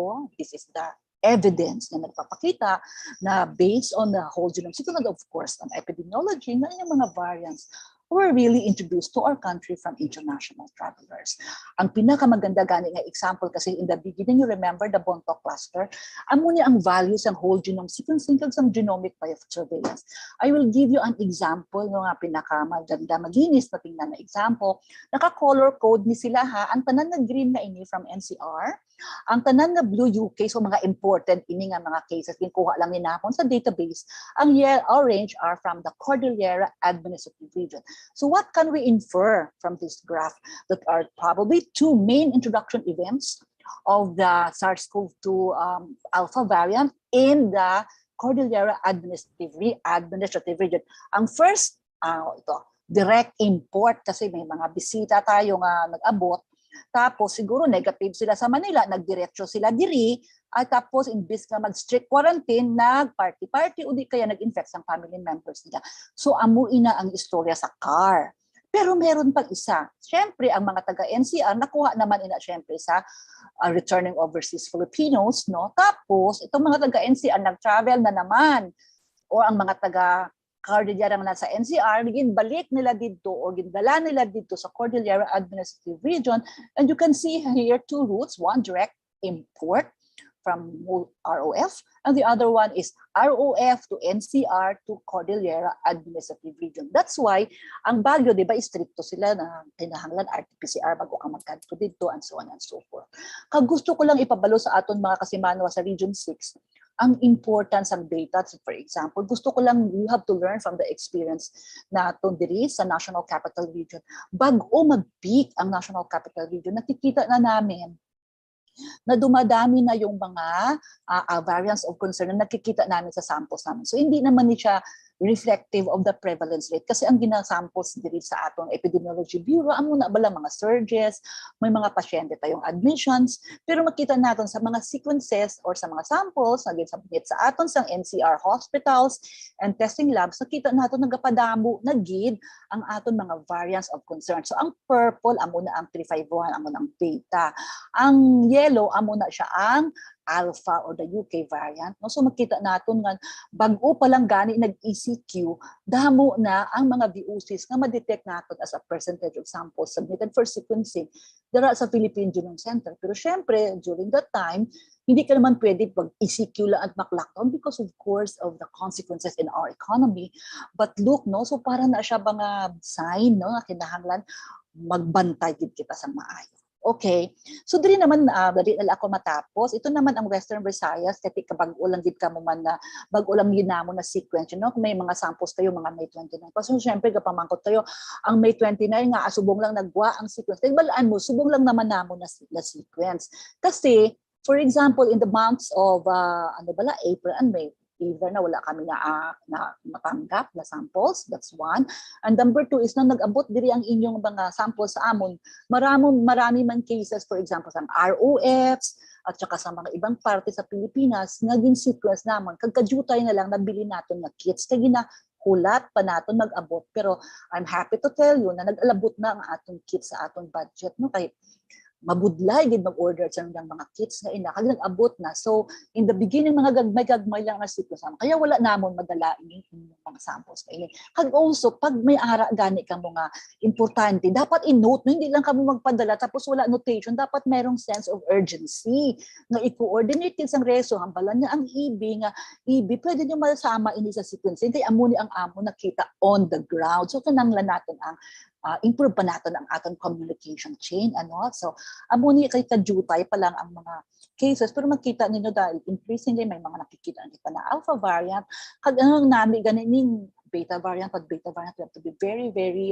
this is the evidence na nagpapakita na based on the whole genome sequence, and of course, on epidemiology, na yung mga variants were really introduced to our country from international travelers. Ang pinakamaganda gani nga example kasi in the beginning, you remember the Bontoc cluster, amo niya ang values ng whole genome sequencing kag sang genomic surveillance. I will give you an example no nga pinakamaganda maginis na tingnan na example. Naka-color code ni sila ha, ang tanan na green na ini from NCR, ang tanan na blue UK, so mga imported ini nga mga cases ginkuha lang ni napon sa database. Ang orange are from the Cordillera Administrative Region. So what can we infer from this graph? That are probably two main introduction events of the SARS-CoV-2 alpha variant in the Cordillera Administrative Region. Ang first, direct import kasi may mga bisita tayo nga nag-abot. Tapos siguro negative sila sa Manila, nagdiretso sila diri, at tapos imbis na mag-strict quarantine, nag-party-party o di kaya nag-infect sa family members nila. So amuin na ang istorya sa car. Pero meron pang isa. Siyempre, ang mga taga-NCR, nakuha naman ina siyempre sa returning overseas Filipinos, no? Tapos, itong mga taga-NCR nag-travel na naman. O ang mga Cordillera nga nasa NCR, balik nila dito o gindala nila dito sa Cordillera Administrative Region. And you can see here two routes, one direct import from ROF, and the other one is ROF to NCR to Cordillera Administrative Region. That's why ang Baguio, di ba, stricto sila na kinahanglan RT-PCR bago ka magkanto dito and so on and so forth. Kag gusto ko lang ipabalo sa aton mga kasimanwa sa Region 6, ang importance ng data. So for example, gusto ko lang, you have to learn from the experience na diri sa National Capital Region. Bago mag-peak ang National Capital Region, nakikita na namin na dumadami na yung mga variants of concern na nakikita namin sa samples namin. So hindi naman siya reflective of the prevalence rate kasi ang ginasamples diri sa atong Epidemiology Bureau, amo na bala mga surges, may mga pasyente tayong admissions, pero makita natin sa mga sequences or sa mga samples na ginasubmit sa aton sa NCR hospitals and testing labs, nakita natin nagapadamo na gid ang aton mga variants of concern. So ang purple amo na ang 351, amo na ang beta. Ang yellow amo na siya ang alpha or the UK variant. No? So makita natin nga, bago pa lang gani nag-ECQ, damo na ang mga VOCs nga ma-detect natin as a percentage of samples submitted for sequencing dara sa Philippine Genome Center. Pero syempre, during that time, hindi ka naman pwede pag-ECQ lang at mag-lockdown because of course of the consequences in our economy. But look, no, so para na siya mga sign, no, na kinahanglan magbantay gid kita sa maayo. Okay. So diri naman dali na ako matapos. Ito naman ang Western Visayas kasi kabag-o lang gid ka mo man na bag-o lang ginamo na sequence, you know, kung may mga samples tayo mga May 29. Kasi syempre kapamangkot tayo ang May 29 nga subong lang nagwa ang sequence. Kaya balaan mo subong lang naman namo na sequence. Kasi for example in the months of April and May, either na wala kami na matanggap na samples, that's one. And number two is na nag-abot diri ang inyong mga samples sa amon, marami man cases, for example, sa ROFs, at saka sa mga ibang parte sa Pilipinas, naging sequence naman, kagkajutay na lang, nabili natin na kits, kaya hulat pa natin mag-abot. Pero I'm happy to tell you na nag-alabot na ang atong kits sa atong budget. No? Kaya mabudlay gid mag-order sa mga kits nga ina kag nag-abot na. So in the beginning mga gagmay lang nga sequence kaya wala namon madala ini mga samples kay kag also pag may ara gani ka mga importante dapat i-note no, hindi lang kamo magpadala tapos wala notation, dapat merong sense of urgency nga i-coordinate kin sang reso hambalan niya ang EB pwede niyo masama ini sa sequencing kay amo ni ang amo nakita on the ground. So kananglan naton ang improve pa natin ang atong communication chain. So, amo ni kay kadjutay pa lang ang mga cases, pero makita ninyo dahil increasingly may mga nakikita nito na alpha variant, kag ang nami ganing beta variant, but beta variant we have to be very, very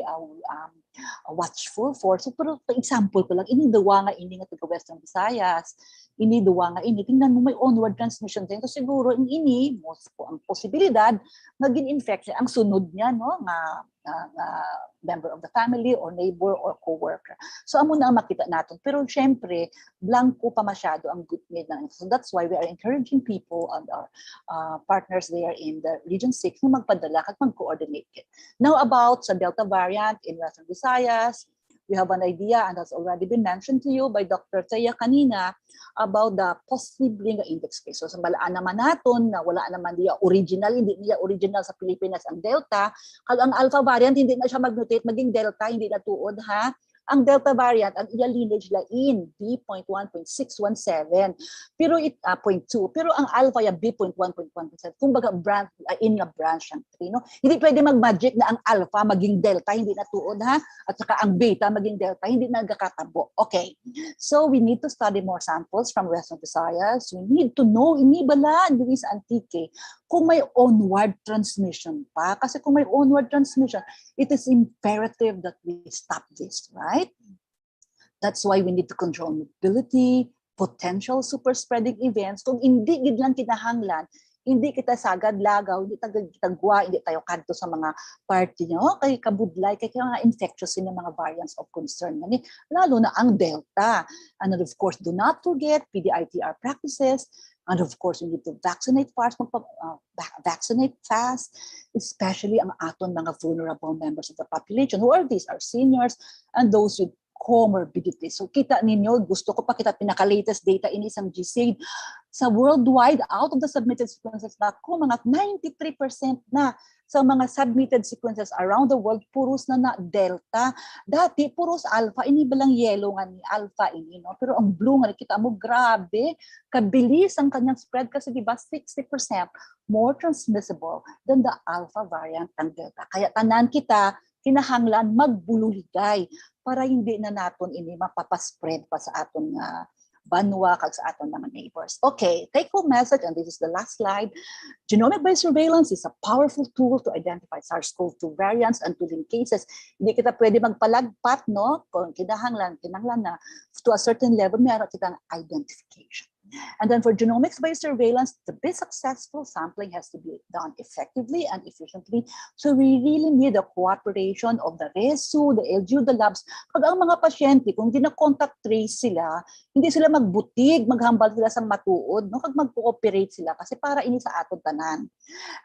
watchful for. So, pero example ko lang, ini duwa nga ini nga taga Western Visayas, ini duwa nga ini, tingnan mo may onward transmission din. So, siguro ini, most po ang posibilidad, naging infection, ang sunod niya, no, nga member of the family or neighbor or co-worker. So amo na ang makita natin. Pero syempre, blanco pa masyado ang good need ng. So that's why we are encouraging people and our partners there in the Region 6 na magpadala at mag-coordinate. Now about sa Delta variant in Western Visayas, we have an idea, and that's already been mentioned to you by Dr. Taya kanina, about the possibly nga index case. So malaan naman natin na wala naman niya original, hindi niya original sa Pilipinas ang Delta. Kag ang Alpha variant, hindi na siya mag-mutate, maging Delta, hindi na tuod ha. Ang Delta variant, ang iya lineage la in B.1.617, pero 0.2. Pero ang Alpha ya B.1.1%. Kumbaga branch, in na branch ang 3. No? Hindi pwede mag-magic na ang Alpha maging Delta, hindi na tuod ha. At saka ang Beta maging Delta, hindi na nagkakatabo. Okay. So we need to study more samples from Western Visayas. We need to know, ini bala, diri sa Antique, kung may onward transmission pa. Kasi kung may onward transmission, it is imperative that we stop this, right? That's why we need to control mobility, potential super spreading events. Kung hindi gid lang kinahanglan, hindi kita sagad lagaw, hindi tagwa, hindi tayo kadto sa mga party nyo, kay kabudlay, kay mga infectious in mga variants of concern. Lalo na ang Delta. And of course, do not forget PDITR practices. And of course, we need to vaccinate fast, vaccinate fast, especially ang aton mga vulnerable members of the population. Who are these? Our seniors and those with comorbidities. So kita ninyo, gusto ko pa kita pinaka-latest data in isang GSAID. Sa worldwide, out of the submitted sequences, mga 93% na sa mga submitted sequences around the world, puros na Delta. Dati, puros Alpha, ini ba lang yellow nga ni Alpha ini, no? Pero ang blue nga, kita mo, grabe, kabilis ang kanyang spread kasi diba 60% more transmissible than the Alpha variant ng Delta. Kaya tanan kita, kinahanglan magbululigay para hindi na naton ini mapapaspread pa sa aton banwa kag sa aton mga neighbors. Okay, take home message, and this is the last slide. Genomic-based surveillance is a powerful tool to identify SARS-CoV-2 variants and to link cases. Hindi kita pwede magpalagpat, no? Kung kinahanglan na to a certain level, mayroon kitang identification. And then for genomics-based surveillance, to be successful, sampling has to be done effectively and efficiently. So we really need the cooperation of the RESU, the LGU, the labs. Pag ang mga pasyente, kung hindi na-contact trace sila, hindi sila magbutig, maghambal sila sa matuod, no? Kag mag-cooperate sila kasi para ini sa aton tanan.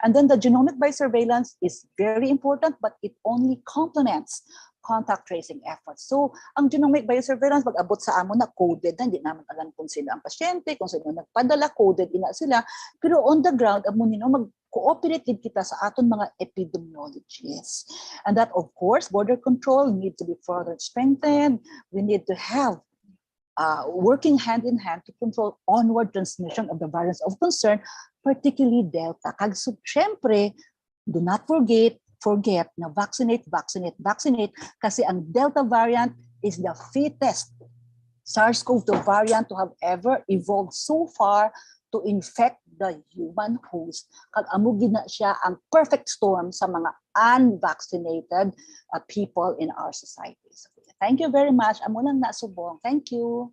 And then the genomic-based surveillance is very important, but it only complements contact tracing efforts. So, ang genomic biosurveillance, pag-abot sa amo na coded na, hindi naman alam kung sino ang pasyente, kung sino nagpadala, coded ina sila. Pero on the ground, amo nino mag-cooperate kita sa aton mga epidemiologists. And that, of course, border control need to be further strengthened. We need to have working hand in hand to control onward transmission of the variants of concern, particularly Delta. Kag syempre, do not forget na vaccinate kasi ang Delta variant is the fittest SARS-CoV-2 variant to have ever evolved so far to infect the human host. Kag amo gina siya ang perfect storm sa mga unvaccinated people in our society. So, thank you very much. Amo lang nasubong. Thank you.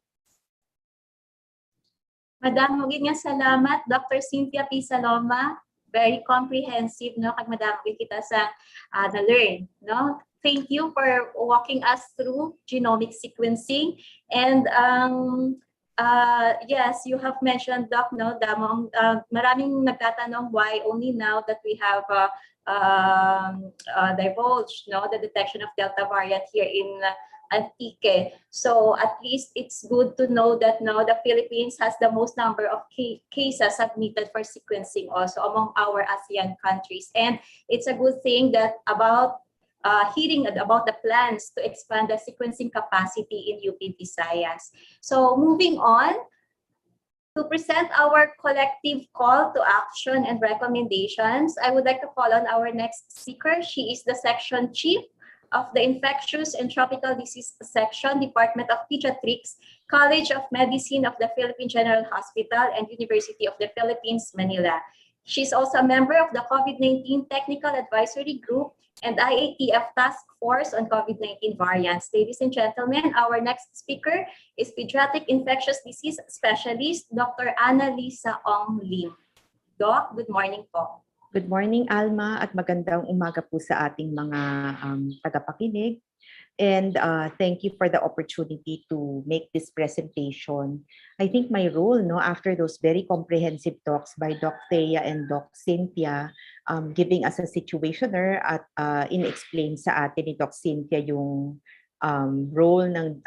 Madam, maging nga salamat, Dr. Cynthia P. Saloma. Very comprehensive, no? Kag madam kita sa na-learn, no? Thank you for walking us through genomic sequencing. And yes, you have mentioned, Doc, no? Maraming nagtatanong why only now that we have divulged, no, the detection of Delta variant here in Antique. So at least it's good to know that now the Philippines has the most number of cases submitted for sequencing also among our ASEAN countries. And it's a good thing that about hearing about the plans to expand the sequencing capacity in UP Visayas. So moving on, to present our collective call to action and recommendations, I would like to call on our next speaker. She is the Section Chief of the Infectious and Tropical Disease Section, Department of Pediatrics, College of Medicine of the Philippine General Hospital and University of the Philippines, Manila. She's also a member of the COVID-19 Technical Advisory Group and IATF Task Force on COVID-19 Variants. Ladies and gentlemen, our next speaker is Pediatric Infectious Disease Specialist, Dr. Annalisa Ong Lim. Doc, good morning po. Good morning, Alma, at magandang umaga po sa ating mga tagapakinig. And thank you for the opportunity to make this presentation. I think my role, no, after those very comprehensive talks by Doc Thea and Doc Cynthia, giving us a situationer at in-explain sa atin ni Doc Cynthia yung role ng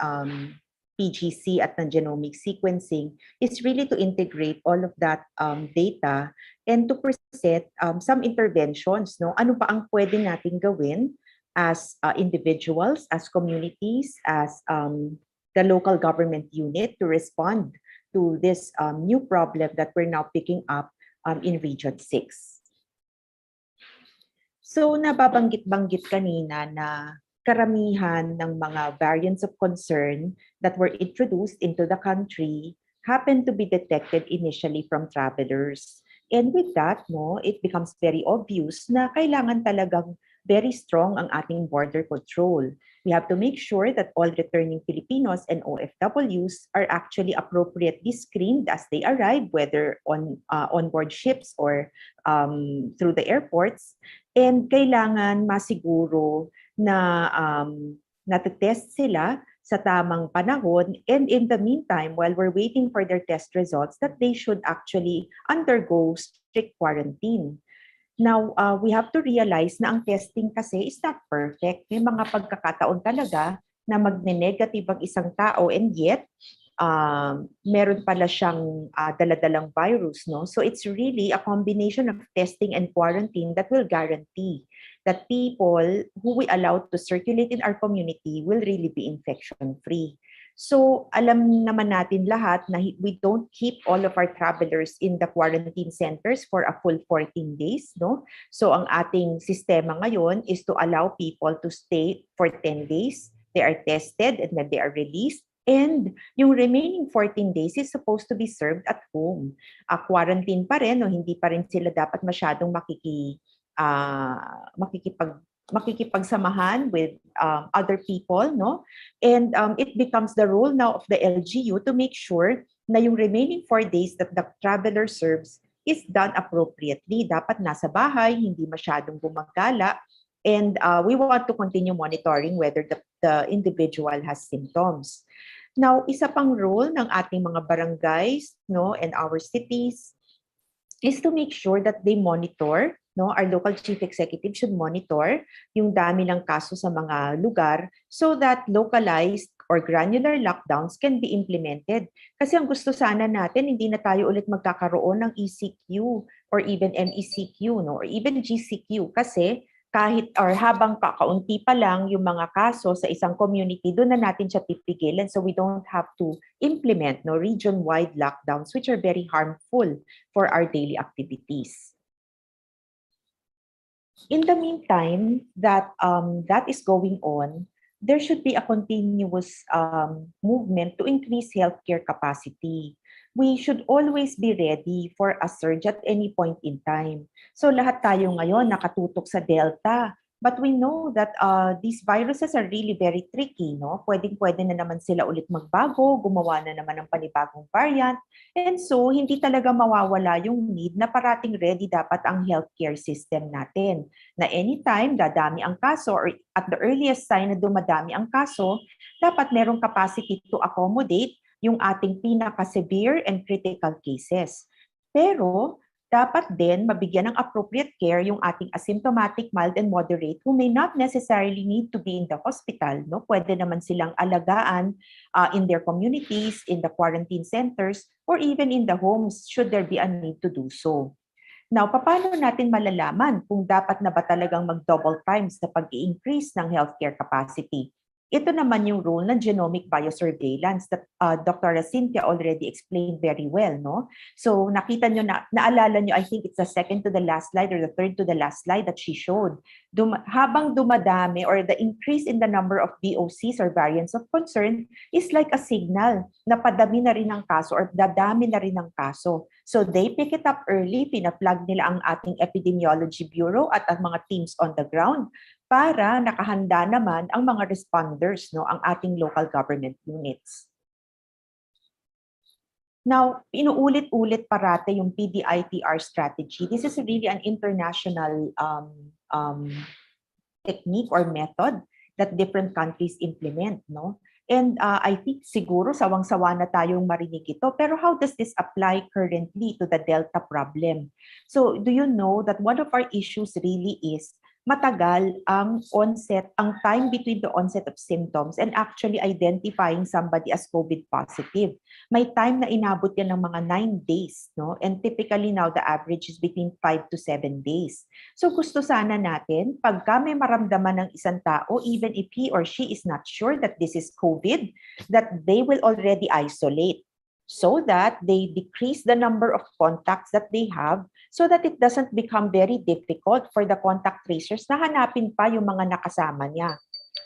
PGC at ng genomic sequencing is really to integrate all of that data and to present some interventions. No? Ano ba ang pwede natin gawin as individuals, as communities, as the local government unit to respond to this new problem that we're now picking up in Region 6. So nababanggit-banggit kanina na karamihan ng mga variants of concern that were introduced into the country happen to be detected initially from travelers. And with that, no, it becomes very obvious na kailangan talagang very strong ang ating border control. We have to make sure that all returning Filipinos and OFWs are actually appropriately screened as they arrive, whether on board ships or through the airports. And kailangan masiguro na natetest sila sa tamang panahon, and in the meantime, while we're waiting for their test results, that they should actually undergo strict quarantine. Now, we have to realize na ang testing kasi is not perfect. May mga pagkakataon talaga na magne-negative ang isang tao, and yet meron pala siyang daladalang virus. No? So it's really a combination of testing and quarantine that will guarantee that people who we allow to circulate in our community will really be infection-free. So alam naman natin lahat na we don't keep all of our travelers in the quarantine centers for a full 14 days. No? So ang ating sistema ngayon is to allow people to stay for 10 days. They are tested and then they are released. And yung remaining 14 days is supposed to be served at home. Quarantine pa rin, no? Hindi pa rin sila dapat masyadong makikipagsamahan with other people, no? And it becomes the role now of the LGU to make sure na yung remaining 4 days that the traveler serves is done appropriately. Dapat nasa bahay, hindi masyadong gumagala. And we want to continue monitoring whether the individual has symptoms. Now, isa pang role ng ating mga barangays, no, and our cities is to make sure that they monitor, no, our local chief executive should monitor yung dami ng kaso sa mga lugar so that localized or granular lockdowns can be implemented. Kasi ang gusto sana natin, hindi na tayo ulit magkakaroon ng ECQ or even MECQ, no, or even GCQ, kasi kahit or habang kakaunti pa lang yung mga kaso sa isang community, doon na natin siya pipigilan, so we don't have to implement, no, region-wide lockdowns which are very harmful for our daily activities. In the meantime, that is going on, there should be a continuous movement to increase healthcare capacity. We should always be ready for a surge at any point in time. So lahat tayo ngayon nakatutok sa Delta. But we know that these viruses are really very tricky, no? Pwedeng-pwede na naman sila ulit magbago, gumawa na naman ng panibagong variant. And so, hindi talaga mawawala yung need na parating ready dapat ang healthcare system natin. Na anytime dadami ang kaso or at the earliest sign na dumadami ang kaso, dapat merong capacity to accommodate yung ating pinaka-severe and critical cases. Pero, dapat din mabigyan ng appropriate care yung ating asymptomatic, mild, and moderate who may not necessarily need to be in the hospital. No? Pwede naman silang alagaan in their communities, in the quarantine centers, or even in the homes should there be a need to do so. Now, paano natin malalaman kung dapat na ba talagang mag-double time sa pag-i-increase ng healthcare capacity? Ito naman yung role ng genomic biosurveillance that Dr. Cynthia already explained very well, no? So nakita nyo, naalala nyo, I think it's the second to the last slide or the third to the last slide that she showed. Habang dumadami or the increase in the number of VOCs or variants of concern is like a signal na padami na rin ang kaso or dadami na rin ang kaso. So they pick it up early, pina-plug nila ang ating Epidemiology Bureau at ang mga teams on the ground para nakahanda naman ang mga responders, no, ang ating local government units. Now, inuulit-ulit parate yung PDITR strategy. This is really an international technique or method that different countries implement, no? And I think siguro sawang-sawa na tayong marinig ito. Pero how does this apply currently to the Delta problem? So do you know that one of our issues really is matagal ang time between the onset of symptoms and actually identifying somebody as COVID positive. May time na inabot yan ng mga 9 days, no? And typically now the average is between 5 to 7 days. So gusto sana natin, pagka may maramdaman ng isang tao, even if he or she is not sure that this is COVID, that they will already isolate so that they decrease the number of contacts that they have so that it doesn't become very difficult for the contact tracers na hanapin pa yung mga nakasama niya.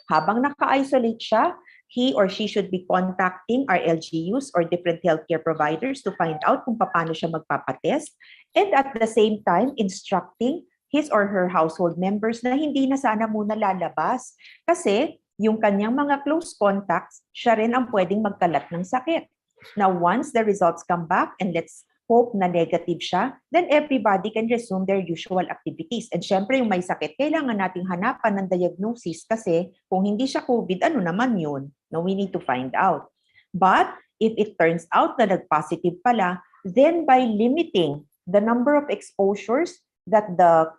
Habang naka-isolate siya, he or she should be contacting our LGUs or different healthcare providers to find out kung paano siya magpapatest, and at the same time instructing his or her household members na hindi na sana muna lalabas kasi yung kanyang mga close contacts, siya rin ang pwedeng magkalat ng sakit. Now, once the results come back, and let's hope na negative siya, then everybody can resume their usual activities. And syempre, yung may sakit, kailangan nating hanapan ng diagnosis kasi kung hindi siya COVID, ano naman yun? No, we need to find out. But if it turns out na nag-positive pala, then by limiting the number of exposures that the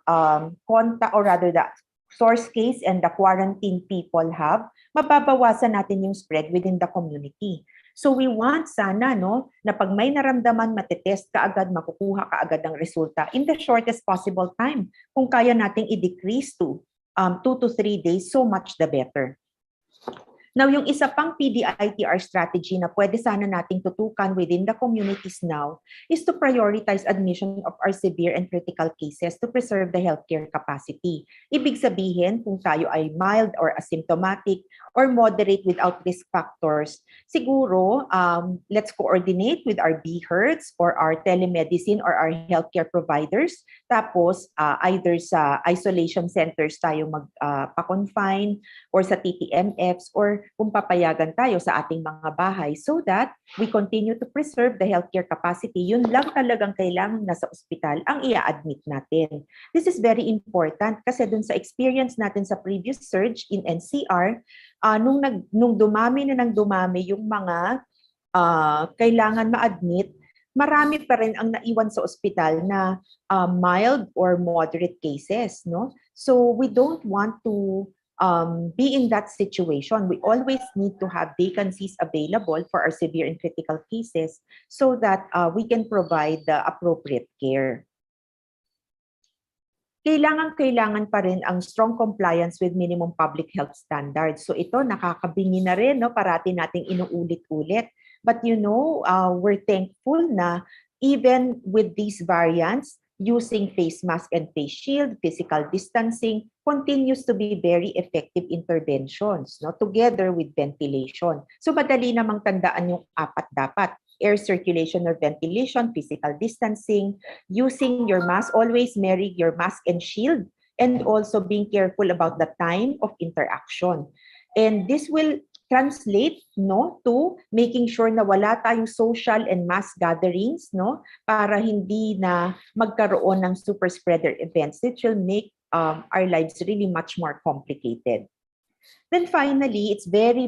contact or rather the source case and the quarantine people have, mababawasan natin yung spread within the community. So we want sana no na pag may naramdaman, matetest kaagad, makukuha kaagad ang resulta in the shortest possible time. Kung kaya nating i-decrease to 2 to 3 days, so much the better. Now, yung isa pang PDITR strategy na pwede sana nating tutukan within the communities now is to prioritize admission of our severe and critical cases to preserve the healthcare capacity. Ibig sabihin, kung tayo ay mild or asymptomatic or moderate without risk factors, siguro let's coordinate with our BHERTs or our telemedicine or our healthcare providers. Tapos, either sa isolation centers tayo magpa-confine or sa TTMFs or kung papayagan tayo sa ating mga bahay so that we continue to preserve the healthcare capacity. Yun lang talagang kailangan nasa ospital ang i-admit natin. This is very important kasi dun sa experience natin sa previous surge in NCR, nung dumami na ng dumami yung mga kailangan ma-admit, marami pa rin ang naiwan sa ospital na mild or moderate cases, no? So we don't want to be in that situation. We always need to have vacancies available for our severe and critical cases so that we can provide the appropriate care. Kailangan pa rin ang strong compliance with minimum public health standards. So ito, nakakabingi na rin, no? Parati nating inuulit-ulit. But you know, we're thankful na even with these variants, using face mask and face shield, physical distancing, continues to be very effective interventions, no? Together with ventilation. So madali namang tandaan yung apat dapat. Air circulation or ventilation, physical distancing, using your mask, always marry your mask and shield, and also being careful about the time of interaction. And this will translate no to making sure na wala tayong social and mass gatherings no para hindi na magkaroon ng super spreader events which will make our lives really much more complicated. Then finally, it's very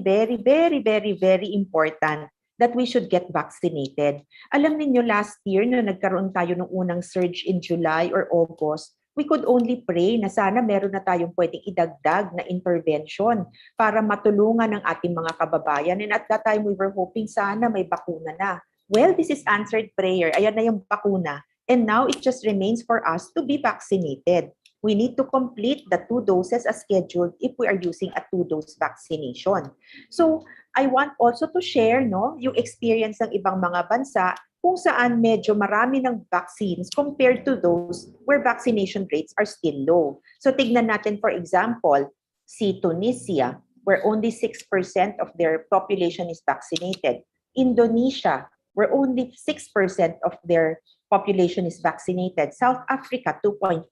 important that we should get vaccinated. Alam niyo last year na nagkaroon tayo ng unang surge in July or August, we could only pray na sana meron na tayong pwedeng idagdag na intervention para matulungan ang ating mga kababayan. And at that time, we were hoping sana may bakuna na. Well, this is answered prayer. Ayan na yung bakuna. And now, it just remains for us to be vaccinated. We need to complete the 2 doses as scheduled if we are using a 2-dose vaccination. So, I want also to share no, yung experience ng ibang mga bansa kung saan medyo marami ng vaccines compared to those where vaccination rates are still low. So tignan natin for example, si Tunisia, where only 6% of their population is vaccinated. Indonesia, where only 6% of their population is vaccinated. South Africa, 2.5%.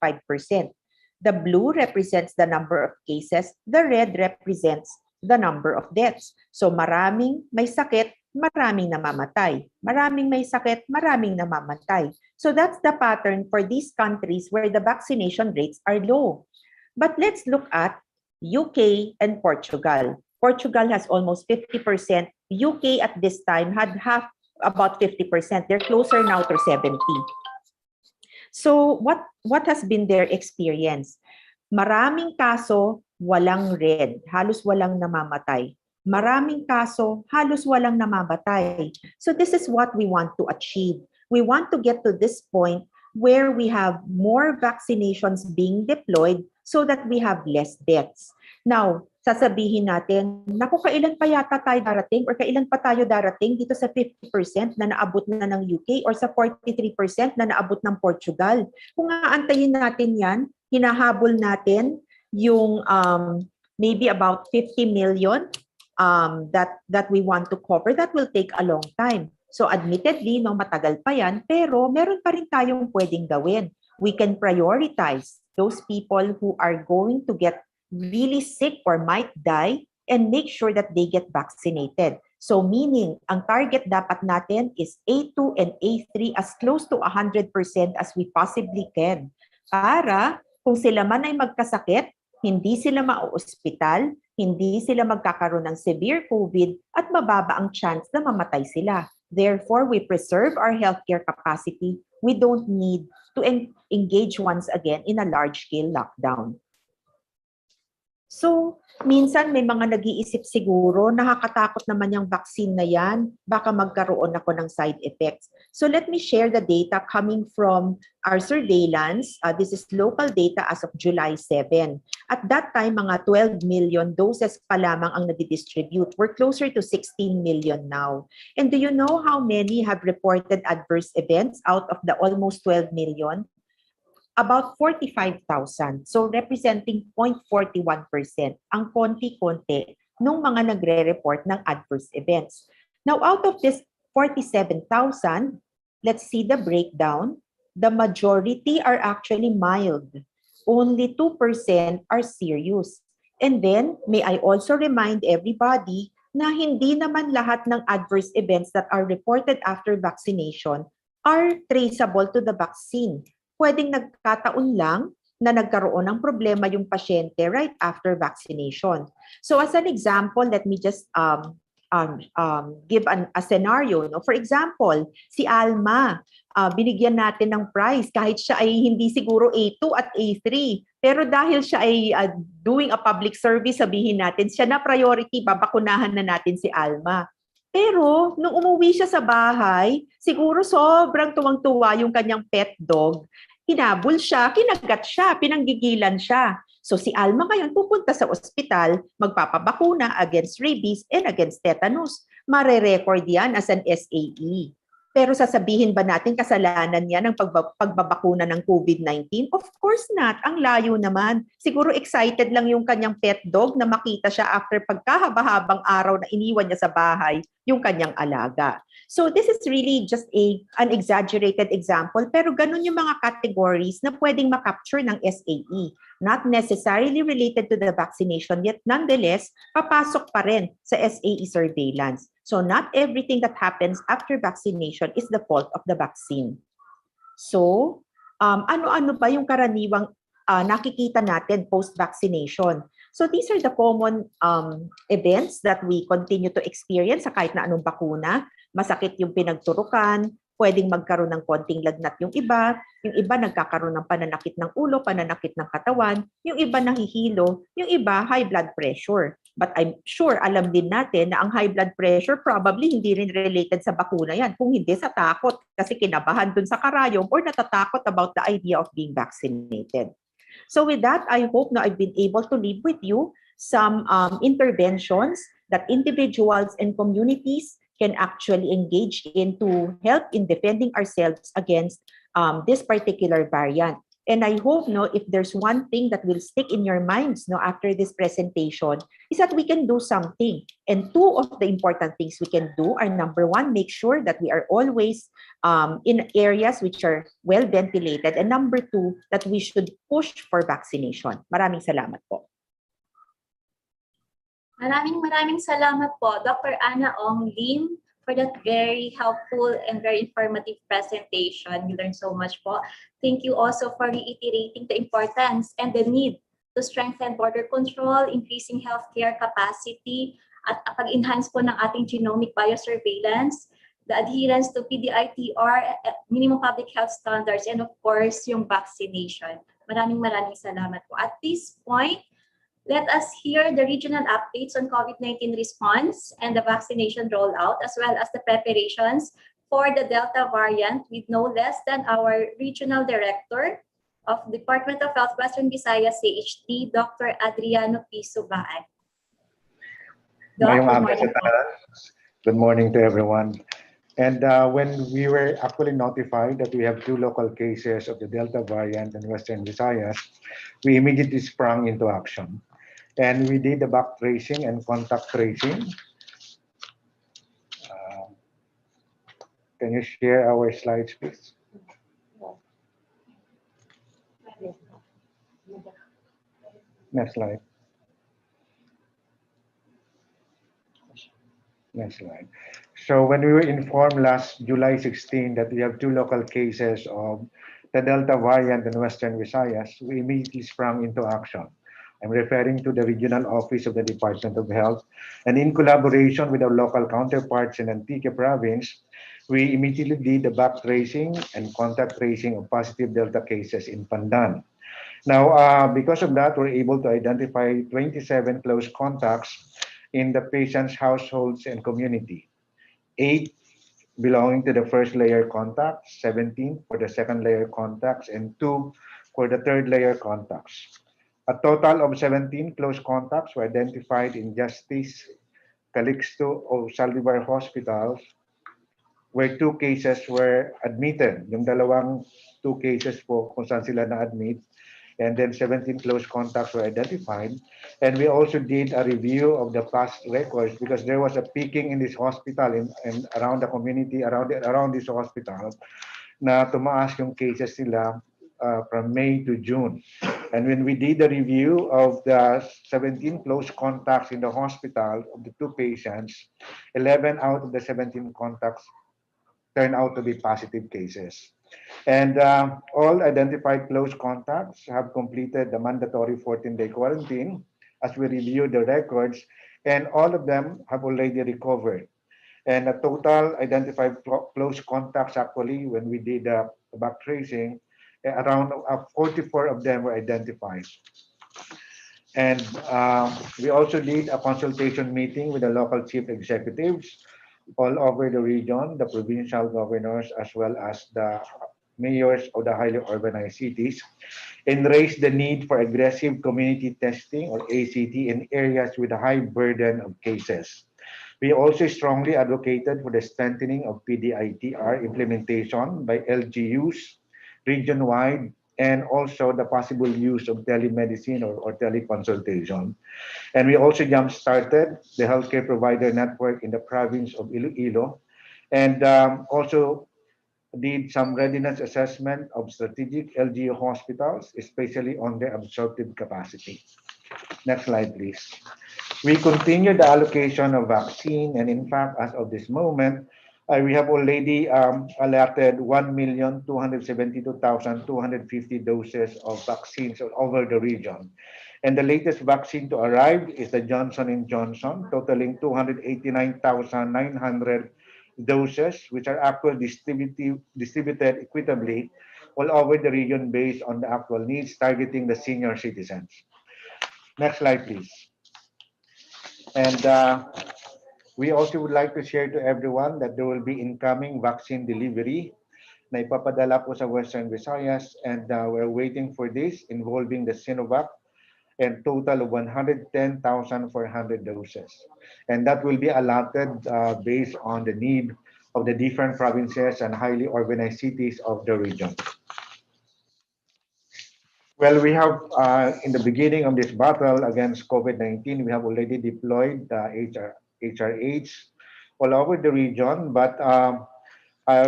The blue represents the number of cases. The red represents the number of deaths. So maraming may sakit, maraming namamatay. Maraming may sakit, maraming namamatay. So that's the pattern for these countries where the vaccination rates are low. But let's look at UK and Portugal. Portugal has almost 50%. UK at this time had about 50%. They're closer now to 70%. So what has been their experience? Maraming kaso, walang red. Halos walang namamatay. Maraming kaso, halos walang namamatay. So this is what we want to achieve. We want to get to this point where we have more vaccinations being deployed so that we have less deaths. Now, sasabihin natin, naku, kailan pa yata tayo darating or kailan pa tayo darating dito sa 50% na naabot na ng UK or sa 43% na naabot ng Portugal. Kung aantayin natin yan, hinahabol natin yung maybe about 50 million that we want to cover, that will take a long time. So admittedly, no, matagal pa yan, pero meron pa rin tayong pwedeng gawin. We can prioritize those people who are going to get really sick or might die and make sure that they get vaccinated. So meaning, ang target dapat natin is A2 and A3 as close to 100% as we possibly can. Para kung sila man ay magkasakit, hindi sila mauospital, hindi sila magkakaroon ng severe COVID at mababa ang chance na mamatay sila. Therefore, we preserve our healthcare capacity. We don't need to engage once again in a large-scale lockdown. So, minsan may mga nag-iisip siguro, nakakatakot naman yung vaccine na yan, baka magkaroon ako ng side effects. So let me share the data coming from our surveillance. This is local data as of July 7. At that time, mga 12 million doses pa lamang ang nadidistribute. We're closer to 16 million now. And do you know how many have reported adverse events out of the almost 12 million? About 45,000. So representing 0.41%. Ang konti-konti nung mga nagre-report ng adverse events. Now, out of this 47,000, let's see the breakdown. The majority are actually mild. Only 2% are serious. And then, may I also remind everybody na hindi naman lahat ng adverse events that are reported after vaccination are traceable to the vaccine. Pwedeng nagkataon lang na nagkaroon ng problema yung pasyente right after vaccination. So as an example, let me just give a scenario. No? For example, si Alma, binigyan natin ng prize kahit siya ay hindi siguro A2 at A3. Pero dahil siya ay doing a public service, sabihin natin, siya na priority, babakunahan na natin si Alma. Pero, nung umuwi siya sa bahay, siguro sobrang tuwang-tuwa yung kanyang pet dog. Hinabol siya, kinagat siya, pinanggigilan siya. So si Alma ngayon pupunta sa ospital, magpapabakuna against rabies and against tetanus. Mare-record yan as an SAE. Pero sasabihin ba natin kasalanan niya ng pagbabakuna ng COVID-19? Of course not. Ang layo naman. Siguro excited lang yung kanyang pet dog na makita siya after pagkahaba-habang araw na iniwan niya sa bahay yung kanyang alaga. So this is really just an exaggerated example, pero ganun yung mga categories na pwedeng makapture ng SAE. Not necessarily related to the vaccination, yet nonetheless, papasok pa rin sa SAE surveillance. So not everything that happens after vaccination is the fault of the vaccine. So, ano-ano ba yung karaniwang nakikita natin post-vaccination? So these are the common events that we continue to experience sa kahit na anong bakuna. Masakit yung pinagturukan, pwedeng magkaroon ng konting lagnat yung iba nagkakaroon ng pananakit ng ulo, pananakit ng katawan, yung iba nahihilo, yung iba high blood pressure. But I'm sure alam din natin na ang high blood pressure probably hindi rin related sa bakuna yan, kung hindi sa takot kasi kinabahan dun sa karayom or natatakot about the idea of being vaccinated. So with that, I hope na I've been able to leave with you some interventions that individuals and communities can actually engage in to help in defending ourselves against this particular variant. And I hope, if there's one thing that will stick in your minds, after this presentation, is that we can do something. And two of the important things we can do are, number one, make sure that we are always in areas which are well ventilated. And number two, that we should push for vaccination. Maraming salamat po. Maraming salamat po, Dr. Ana Ong Lim, for that very helpful and very informative presentation. We learned so much po. Thank you also for reiterating the importance and the need to strengthen border control, increasing healthcare capacity, at pag-enhance po ng ating genomic biosurveillance, the adherence to PDITR, minimum public health standards, and of course, yung vaccination. Maraming salamat po. At this point, let us hear the regional updates on COVID-19 response and the vaccination rollout, as well as the preparations for the Delta variant with no less than our Regional Director of Department of Health, Western Visayas, CHT, Dr. Adriano P. Subaan. Good morning to everyone. And when we were actually notified that we have 2 local cases of the Delta variant in Western Visayas, we immediately sprung into action. And we did the back tracing and contact tracing. Can you share our slides, please? Next slide. Next slide. So when we were informed last July 16 that we have 2 local cases of the Delta variant in Western Visayas, we immediately sprung into action. I'm referring to the regional office of the Department of Health, and in collaboration with our local counterparts in Antique Province, we immediately did the back tracing and contact tracing of positive Delta cases in Pandan. Now, because of that, we're able to identify 27 close contacts in the patient's households and community. 8 belonging to the first layer contacts, 17 for the second layer contacts, and 2 for the third layer contacts. A total of 17 close contacts were identified in Justice Calixto o Saldivar hospitals, where 2 cases were admitted. Yung dalawang 2 cases po kung saan sila na-admit, and then 17 close contacts were identified. And we also did a review of the past records because there was a peaking in this hospital and around the community, around this hospital, na tumaas yung cases nila from May to June. And when we did the review of the 17 close contacts in the hospital of the 2 patients, 11 out of the 17 contacts turned out to be positive cases. And all identified close contacts have completed the mandatory 14-day quarantine as we review the records, and all of them have already recovered. And the total identified close contacts, actually, when we did the back tracing, around 44 of them were identified. And we also did a consultation meeting with the local chief executives all over the region, the provincial governors, as well as the mayors of the highly urbanized cities, and raised the need for aggressive community testing or ACT in areas with a high burden of cases. We also strongly advocated for the strengthening of PDITR implementation by LGUs region-wide, and also the possible use of telemedicine or teleconsultation. And we also jump-started the healthcare provider network in the province of Iloilo, and also did some readiness assessment of strategic LGU hospitals, especially on their absorptive capacity. Next slide, please. We continue the allocation of vaccine, and in fact, as of this moment, we have already allotted 1,272,250 doses of vaccines all over the region. And the latest vaccine to arrive is the Johnson & Johnson, totaling 289,900 doses, which are actually distributed equitably all over the region based on the actual needs, targeting the senior citizens. Next slide, please. And we also would like to share to everyone that there will be incoming vaccine delivery na ipapadala po sa Western Visayas, and we're waiting for this involving the Sinovac and total of 110,400 doses. And that will be allotted based on the need of the different provinces and highly urbanized cities of the region. Well, we have, in the beginning of this battle against COVID-19, we have already deployed HRH all over the region, but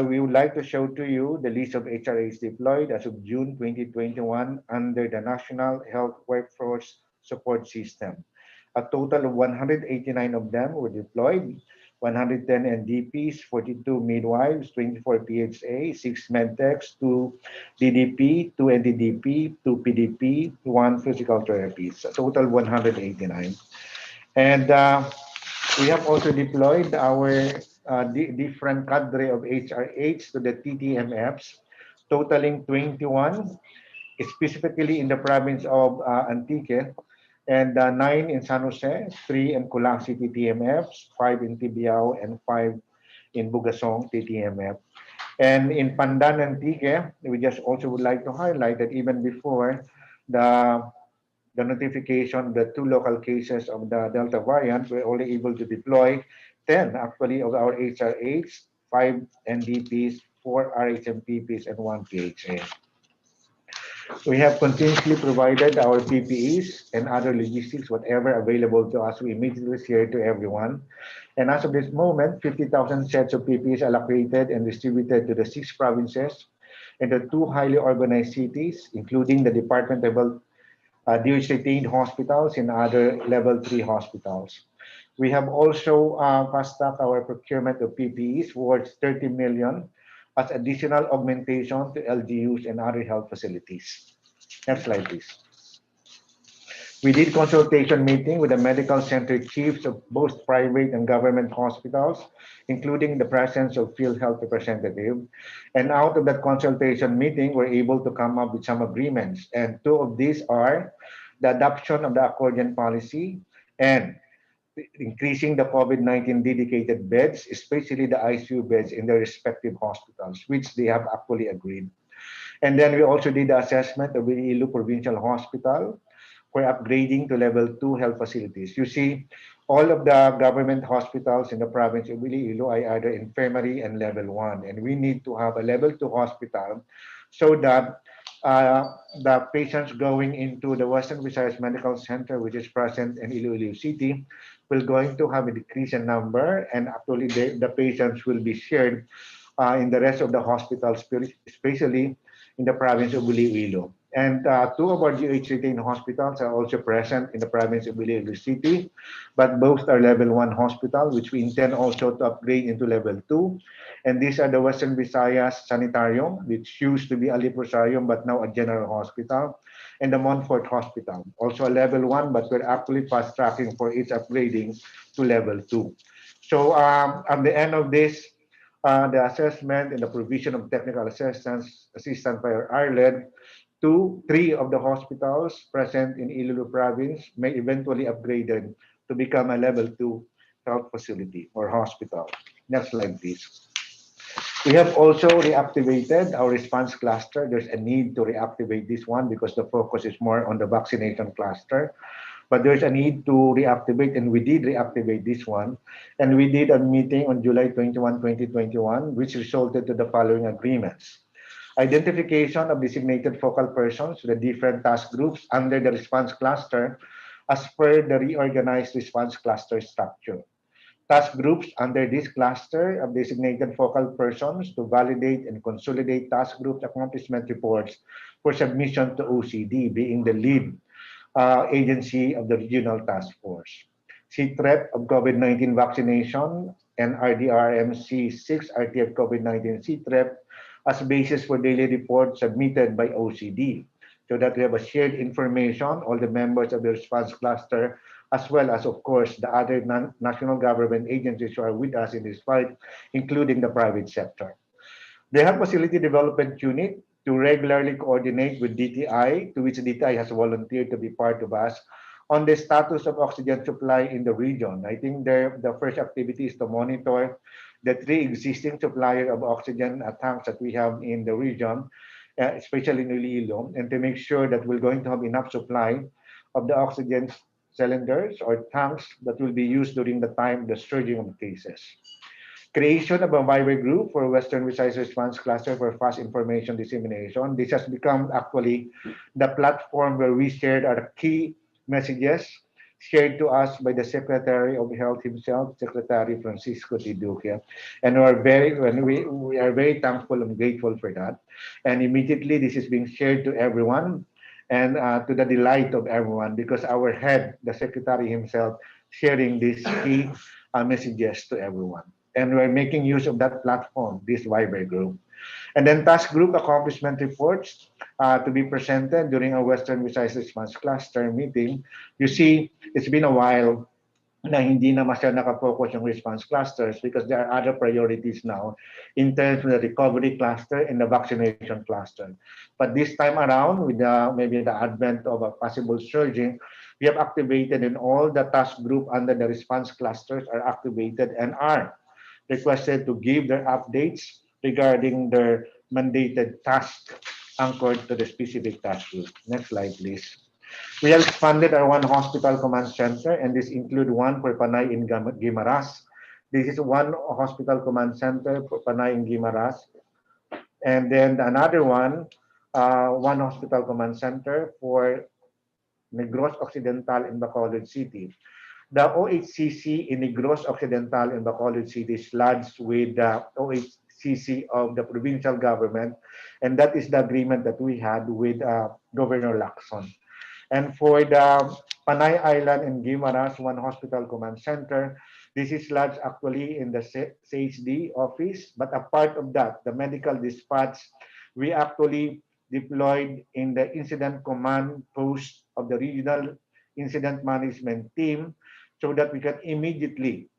we would like to show to you the list of HRH deployed as of June 2021 under the National Health Workforce Support System. A total of 189 of them were deployed, 110 NDPs, 42 midwives, 24 PHA, 6 medtechs, 2 DDP, 2 NDDP, 2 PDP, 1 physical therapist, a total 189. And we have also deployed our different cadre of HRH to the TTMFs, totaling 21, specifically in the province of Antique, and 9 in San Jose, 3 in Kulang City TMFs, 5 in Tibiao, and 5 in Bugasong TTMF. And in Pandan Antique, we just also would like to highlight that even before the notification, the 2 local cases of the Delta variant, we're only able to deploy 10 actually of our HRH, 5 NDPs, 4 RHMPPs, and 1 PHA. We have continuously provided our PPEs and other logistics, whatever available to us, we immediately share to everyone. And as of this moment, 50,000 sets of PPEs allocated and distributed to the 6 provinces and the 2 highly organized cities, including the Department of Health DOH-retained hospitals and other level 3 hospitals. We have also fast-tracked our procurement of PPEs worth 30 million as additional augmentation to LGUs and other health facilities. Next slide, please. We did consultation meeting with the medical center chiefs of both private and government hospitals, including the presence of field health representative. And out of that consultation meeting, we're able to come up with some agreements. And 2 of these are the adoption of the accordion policy and increasing the COVID-19 dedicated beds, especially the ICU beds in their respective hospitals, which they have actually agreed. And then we also did the assessment of the Iloilo Provincial Hospital for upgrading to level 2 health facilities. You see, all of the government hospitals in the province of Iloilo are either infirmary and level 1, and we need to have a level 2 hospital so that the patients going into the Western Visayas Medical Center, which is present in Iloilo City, will going to have a decrease in number, and actually the patients will be shared in the rest of the hospitals, especially in the province of Iloilo. And 2 of our DOH-retained hospitals are also present in the province of Iloilo City, but both are level 1 hospital, which we intend also to upgrade into level 2. And these are the Western Visayas Sanitarium, which used to be a leprosarium, but now a general hospital, and the Montfort Hospital, also a level 1, but we're actually fast-tracking for its upgrading to level 2. So at the end of this, the assessment and the provision of technical assistance by Ireland, 3 of the hospitals present in Iloilo province may eventually upgraded to become a level 2 health facility or hospital. Next slide, please. We have also reactivated our response cluster. There's a need to reactivate this one because the focus is more on the vaccination cluster. But there's a need to reactivate, and we did reactivate this one. And we did a meeting on July 21, 2021, which resulted to the following agreements. Identification of designated focal persons to the different task groups under the response cluster as per the reorganized response cluster structure. Task groups under this cluster of designated focal persons to validate and consolidate task group accomplishment reports for submission to OCD, being the lead agency of the regional task force. CTREP of COVID-19 vaccination and RDRMC6 RTF COVID-19 CTREP as basis for daily reports submitted by OCD, so that we have a shared information, all the members of the response cluster, as well as, of course, the other national government agencies who are with us in this fight, including the private sector. The Health Facility Development Unit to regularly coordinate with DTI, to which DTI has volunteered to be part of us, on the status of oxygen supply in the region. I think the first activity is to monitor the 3 existing suppliers of oxygen tanks that we have in the region, especially in Iloilo, and to make sure that we're going to have enough supply of the oxygen cylinders or tanks that will be used during the time the surging of cases. Creation of a Viber group for Western Visayas Response Cluster for fast information dissemination. This has become actually the platform where we shared our key messages shared to us by the Secretary of Health himself, Secretary Francisco T. Duque. And we are very thankful and grateful for that. And immediately this is being shared to everyone and to the delight of everyone, because our head, the Secretary himself, sharing this key messages to everyone. And we're making use of that platform, this Viber group. And then task group accomplishment reports to be presented during our Western Visayas Response Cluster meeting. You see, it's been a while na hindi na masyadong nakafocus yung response clusters because there are other priorities now in terms of the recovery cluster and the vaccination cluster. But this time around, with maybe the advent of a possible surging, we have activated in all the task group under the response clusters are activated and are requested to give their updates regarding their mandated task anchored to the specific task group. Next slide, please. We have expanded our one hospital command center, and this include one for Panay in Guimaras. This is one hospital command center for Panay in Guimaras. And then another one hospital command center for Negros Occidental in Bacolod City. The OHCC in Negros Occidental in Bacolod City is lodged with the OHCC of the provincial government, and that is the agreement that we had with Governor Lacson. And for the Panay Island in Guimaras, one hospital command center, this is lodged actually in the CHD office, but a part of that, the medical dispatch, we actually deployed in the incident command post of the regional incident management team so that we can immediately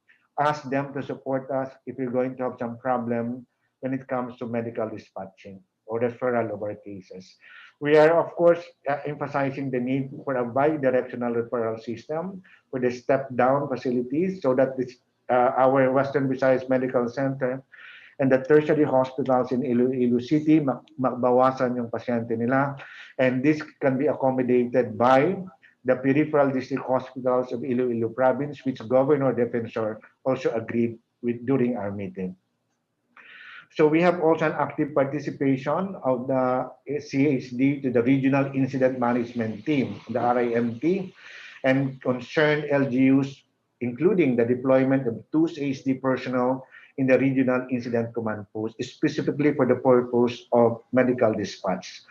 ask them to support us if we're going to have some problem when it comes to medical dispatching or referral of our cases. We are, of course, emphasizing the need for a bi-directional referral system for the step-down facilities so that our Western Visayas Medical Center and the tertiary hospitals in Iloilo City, magbawasan yung pasyente nila. And this can be accommodated by the peripheral district hospitals of Iloilo Province, which Governor Defensor also agreed with during our meeting. So we have also an active participation of the CHD to the Regional Incident Management Team, the RIMT, and concerned LGUs, including the deployment of 2 CHD personnel in the Regional Incident Command Post, specifically for the purpose of medical dispatch.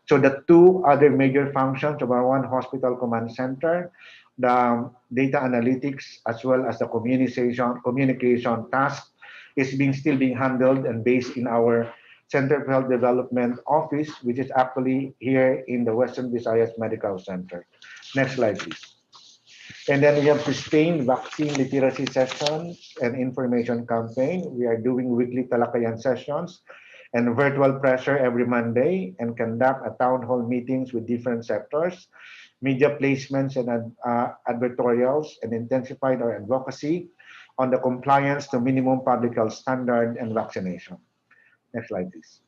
So the 2 other major functions of our one hospital command center, the data analytics as well as the communication task, is still being handled and based in our Center for Health Development Office, which is actually here in the Western Visayas Medical Center. Next slide, please. And then we have sustained vaccine literacy sessions and information campaign. We are doing weekly talakayan sessions and virtual pressure every Monday and conduct a town hall meetings with different sectors, media placements and advertorials, and intensified our advocacy on the compliance to minimum public health standard and vaccination. Next slide, please.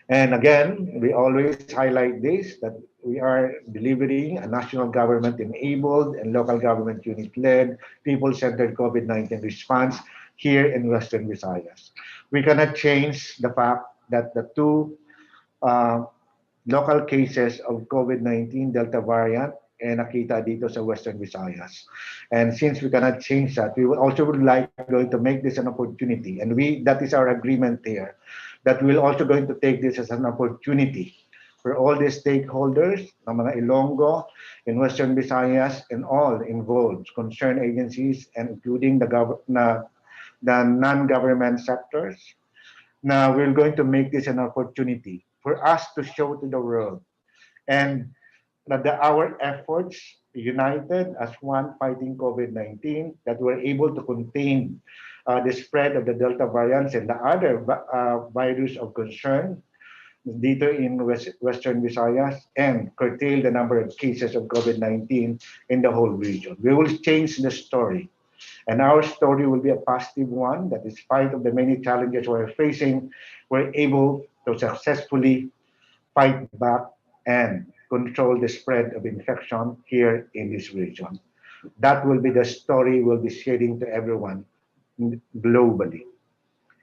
And again, we always highlight this, that we are delivering a national government-enabled and local government unit-led, people-centered COVID-19 response here in Western Visayas. We cannot change the fact that the 2 local cases of COVID-19 Delta variant nakita dito sa Western Visayas. And since we cannot change that, we also would like going to make this an opportunity. And that is our agreement here, that we're also going to take this as an opportunity for all the stakeholders, ng mga Ilonggo, in Western Visayas, and all involved, concerned agencies, and including the non-government sectors. Now, we're going to make this an opportunity for us to show to the world and that our efforts united as one fighting COVID-19, that we're able to contain the spread of the Delta variants and the other virus of concern dito in Western Visayas and curtail the number of cases of COVID-19 in the whole region. We will change the story. And our story will be a positive one, that in spite of the many challenges we're facing, we're able to successfully fight back and control the spread of infection here in this region. That will be the story we'll be sharing to everyone globally.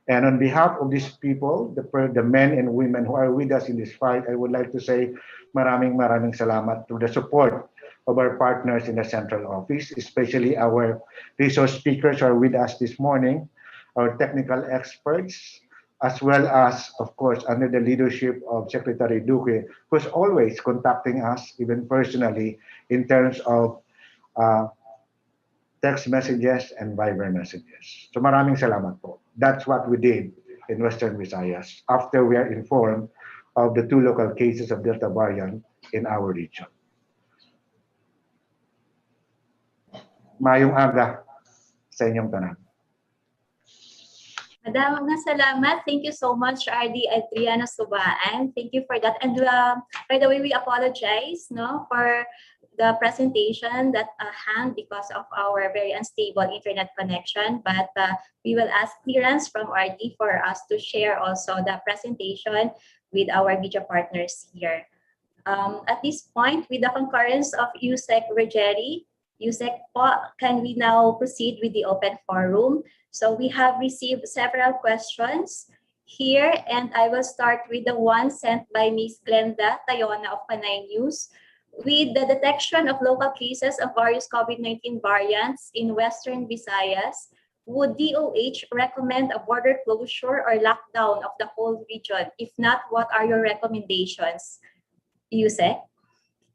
And on behalf of these people, the men and women who are with us in this fight, I would like to say maraming salamat to the support of our partners in the central office, especially our resource speakers who are with us this morning, our technical experts, as well as, of course, under the leadership of Secretary Duque, who's always contacting us, even personally, in terms of text messages, and Viber messages. So maraming salamat po. That's what we did in Western Visayas after we are informed of the 2 local cases of Delta variant in our region. Mayong aga sa inyong tanan. Madam, nga salamat. Thank you so much, RD Adriana Subaan. Thank you for that. And by the way, we apologize for the presentation that hung because of our very unstable internet connection. But we will ask clearance from RD for us to share also the presentation with our media partners here. At this point, with the concurrence of USEC Regeri, USEC po, can we now proceed with the open forum? So we have received several questions here, and I will start with the one sent by Ms. Glenda Tayona of Panay News. With the detection of local cases of various COVID-19 variants in Western Visayas, would DOH recommend a border closure or lockdown of the whole region? If not, what are your recommendations? USEC?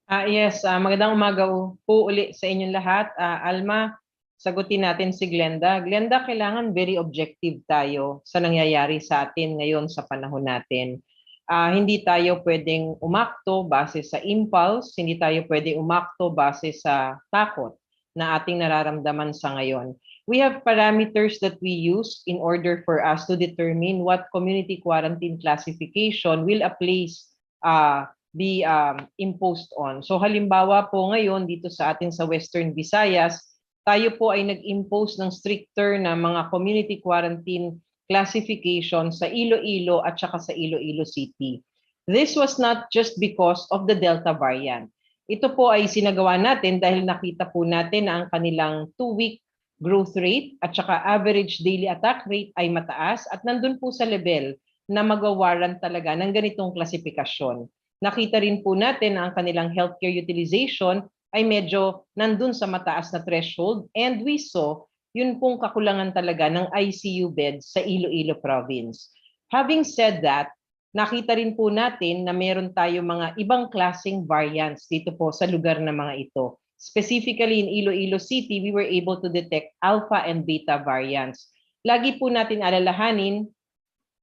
Yes, magandang umaga po uli sa inyong lahat. Alma, sagutin natin si Glenda. Glenda, kailangan very objective tayo sa nangyayari sa atin ngayon sa panahon natin. Hindi tayo pwedeng umakto base sa impulse, hindi tayo pwedeng umakto base sa takot na ating nararamdaman sa ngayon. We have parameters that we use in order for us to determine what community quarantine classification will a place be imposed on. So halimbawa po ngayon dito sa atin sa Western Visayas, tayo po ay nag-impose ng stricter na mga community quarantine classification sa Iloilo at saka sa Iloilo City. This was not just because of the Delta variant. Ito po ay sinagawa natin dahil nakita po natin na ang kanilang 2-week growth rate at saka average daily attack rate ay mataas at nandun po sa level na magawaran talaga ng ganitong klasifikasyon. Nakita rin po natin na ang kanilang healthcare utilization ay medyo nandun sa mataas na threshold, and we saw yun pong kakulangan talaga ng ICU beds sa Iloilo province. Having said that, nakita rin po natin na meron tayo mga ibang klaseng variants dito po sa lugar na mga ito. Specifically in Iloilo City, we were able to detect alpha and beta variants. Lagi po natin alalahanin,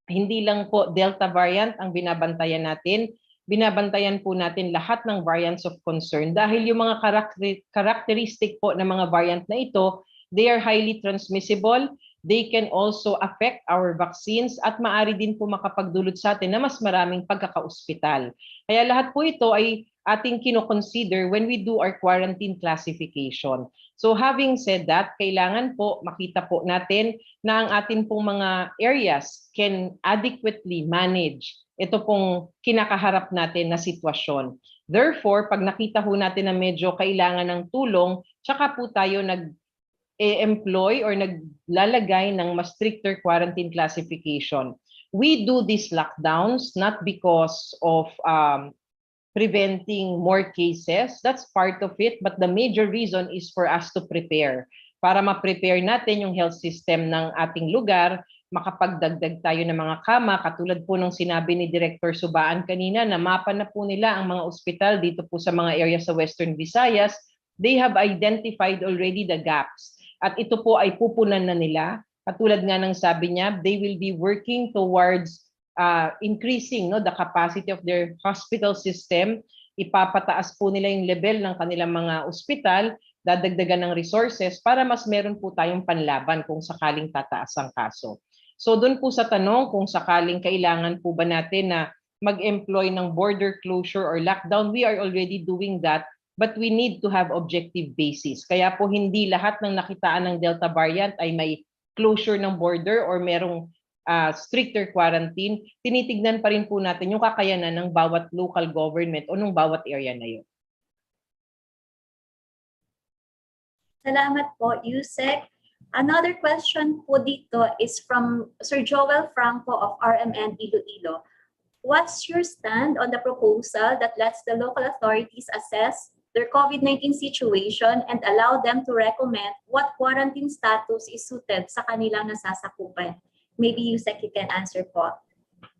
hindi lang po Delta variant ang binabantayan natin, binabantayan po natin lahat ng variants of concern dahil yung mga characteristic po ng mga variant na ito, they are highly transmissible, they can also affect our vaccines at maaari din po makapagdulot sa atin na mas maraming pagkaka-ospital. Kaya lahat po ito ay ating kino-consider when we do our quarantine classification. So having said that, kailangan po makita po natin na ang atin pong mga areas can adequately manage ito pong kinakaharap natin na sitwasyon. Therefore, pag nakita po natin na medyo kailangan ng tulong, tsaka po tayo nag-employ or naglalagay ng mas stricter quarantine classification. We do these lockdowns not because of preventing more cases. That's part of it. But the major reason is for us to prepare. Para ma-prepare natin yung health system ng ating lugar, makapagdagdag tayo ng mga kama, katulad po ng sinabi ni Director Subaan kanina, na mapa na po nila ang mga ospital dito po sa mga area sa Western Visayas. They have identified already the gaps. At ito po ay pupunan na nila. Katulad nga ng sabi niya, they will be working towards increasing the capacity of their hospital system. Ipapataas po nila yung level ng kanilang mga ospital, dadagdagan ng resources para mas meron po tayong panlaban kung sakaling tataas ang kaso. So doon po sa tanong kung sakaling kailangan po ba natin na mag-employ ng border closure or lockdown, we are already doing that, but we need to have objective basis. Kaya po hindi lahat ng nakitaan ng Delta variant ay may closure ng border or merong stricter quarantine. Tinitignan pa rin po natin yung kakayanan ng bawat local government o ng bawat area na yun. Salamat po, Yusek. Another question po dito is from Sir Joel Franco of RMN Iloilo. What's your stand on the proposal that lets the local authorities assess their COVID-19 situation and allow them to recommend what quarantine status is suited sa kanilang nasasakupan? Maybe Yusek, you can answer po.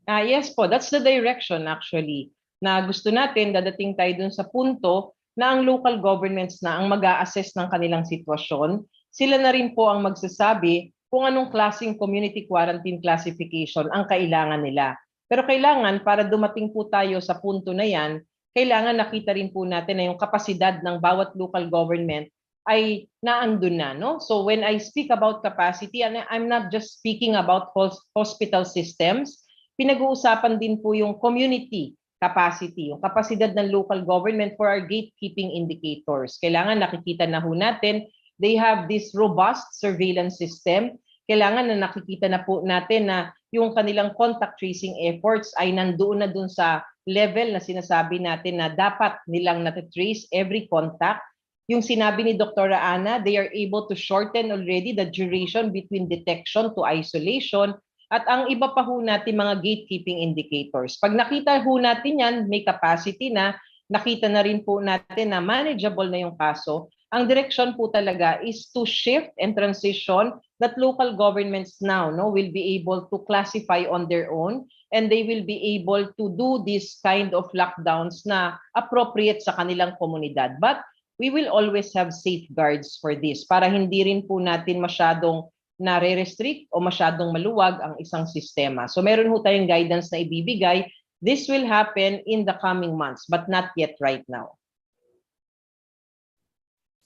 Yes po, that's the direction actually. Na gusto natin, dadating tayo dun sa punto na ang local governments na ang mag-a-assess ng kanilang sitwasyon. sila na rin po ang magsasabi kung anong klaseng community quarantine classification ang kailangan nila. Pero kailangan, para dumating po tayo sa punto na yan, kailangan nakita rin po natin na yung kapasidad ng bawat local government ay naandun na. No? So when I speak about capacity, I'm not just speaking about hospital systems, pinag-uusapan din po yung community capacity, yung kapasidad ng local government for our gatekeeping indicators. Kailangan nakikita na ho natin, they have this robust surveillance system. Kailangan na nakikita na po natin na yung kanilang contact tracing efforts ay nandoon na dun sa level na sinasabi natin na dapat nilang natitrace every contact. Yung sinabi ni Dr. Ana, they are able to shorten already the duration between detection to isolation. At ang iba pa ho natin mga gatekeeping indicators. Pag nakita ho natin yan, may capacity na, nakita na rin po natin na manageable na yung kaso, ang direction po talaga is to shift and transition that local governments now will be able to classify on their own and they will be able to do this kind of lockdowns na appropriate sa kanilang komunidad. But we will always have safeguards for this para hindi rin po natin masyadong nare-restrict o masyadong maluwag ang isang sistema. So meron ho tayong guidance na ibibigay. This will happen in the coming months, but not yet right now.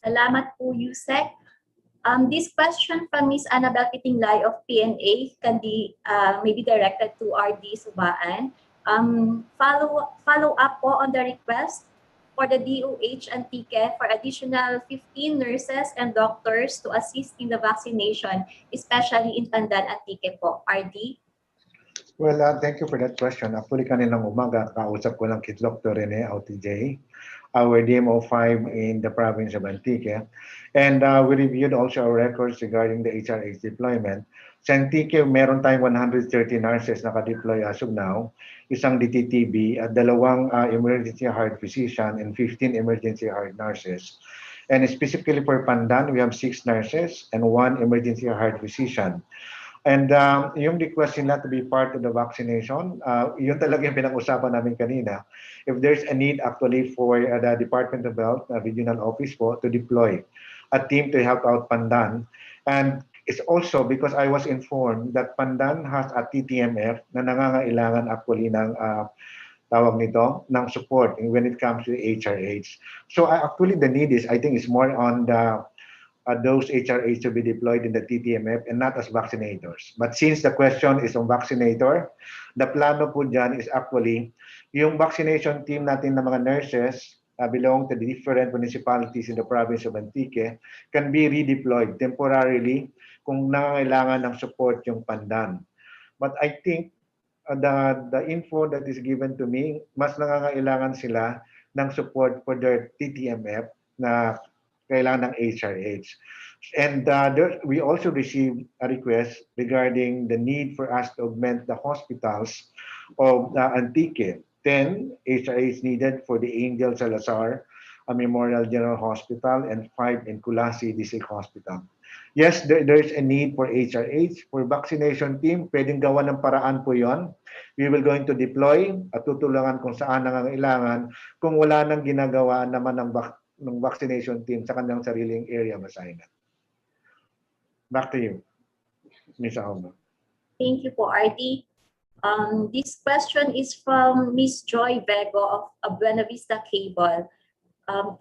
Salamat po, Yusek. This question from Ms. Annabel Pitinglay of PNA can be maybe directed to RD Subaan. Follow up po on the request for the DOH and TICE for additional 15 nurses and doctors to assist in the vaccination, especially in Pandan and TICE po. RD? Well, thank you for that question. Actually, kaninang umaga, kausap ko lang kay Dr. Rene Autijay, our DMO5 in the province of Antique. And we reviewed also our records regarding the HRH deployment. Sa Antique, meron tayong 130 nurses naka-deploy as of now, isang DTTB at dalawang emergency heart physician and 15 emergency heart nurses. And specifically for Pandan, we have 6 nurses and 1 emergency heart physician. And yung request nila to be part of the vaccination, yun talaga yung pinag-usapan namin kanina. If there's a need actually for the Department of Health, regional office po, to deploy a team to help out Pandan. And it's also because I was informed that Pandan has a TTMF na nangangailangan actually ng tawag nito, ng support when it comes to HRH. So actually the need is, I think, is more on the those HRH to be deployed in the TTMF and not as vaccinators. But since the question is on vaccinator, the plano po dyan is actually yung vaccination team natin ng mga nurses belong to the different municipalities in the province of Antique can be redeployed temporarily kung nangangailangan ng support yung Pandan. But I think the info that is given to me, mas nangangailangan sila ng support for their TTMF na kailangan ng HRH. And we also received a request regarding the need for us to augment the hospitals of Antique. 10 HRH needed for the Angel Salazar Memorial General Hospital and 5 in Kulasi District Hospital. Yes, there's a need for HRH. For vaccination team, pwedeng gawa ng paraan po yon. We will going to deploy at tutulungan kung saan nangangailangan kung wala nang ginagawa naman ng vaccination team sa kanilang sariling area of assignment. Back to you, Ms. Alma. Thank you po, RD. This question is from Ms. Joy Vego of Buena Vista Cable.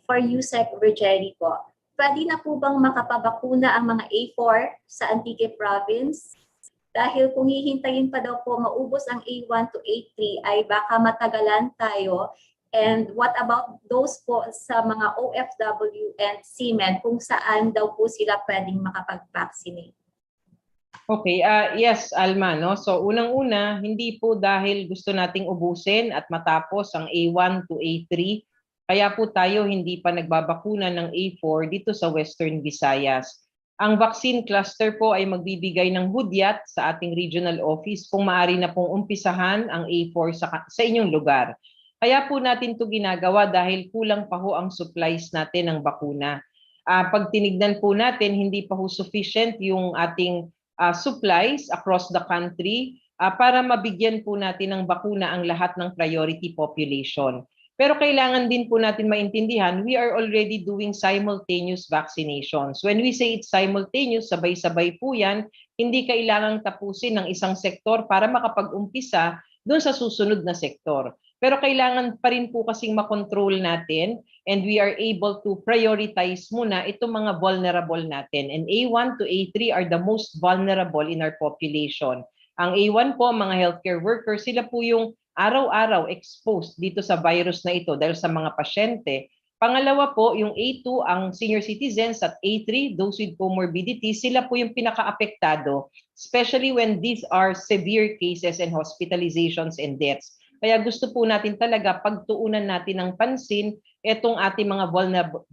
For Yusek Virgeri po. Pwede na po bang makapabakuna ang mga A4 sa Antique Province? Dahil kung hihintayin pa daw po maubos ang A1 to A3 ay baka matagalan tayo. And what about those po sa mga OFW and seamen kung saan daw po sila pwedeng makapag-vaccinate? Okay, yes, Alma, no? So unang-una, hindi po dahil gusto nating ubusin at matapos ang A1 to A3, kaya po tayo hindi pa nagbabakuna ng A4 dito sa Western Visayas. Ang vaccine cluster po ay magbibigay ng hudyat sa ating regional office kung maaari na pong umpisahan ang A4 sa inyong lugar. Kaya po natin ito ginagawa dahil kulang pa ho ang supplies natin ng bakuna. Pag tinignan po natin, hindi pa ho sufficient yung ating supplies across the country para mabigyan po natin ng bakuna ang lahat ng priority population. Pero kailangan din po natin maintindihan, we are already doing simultaneous vaccinations. When we say it's simultaneous, sabay-sabay po yan, hindi kailangang tapusin ng isang sektor para makapag-umpisa doon sa susunod na sektor. Pero kailangan pa rin po kasing makontrol natin and we are able to prioritize muna itong mga vulnerable natin. And A1 to A3 are the most vulnerable in our population. Ang A1 po, mga healthcare workers, sila po yung araw-araw exposed dito sa virus na ito dahil sa mga pasyente. Pangalawa po, yung A2, ang senior citizens, at A3, those with comorbidities, sila po yung pinaka-apektado, especially when these are severe cases and hospitalizations and deaths. Kaya gusto po natin talaga pagtuunan natin ng pansin itong ating mga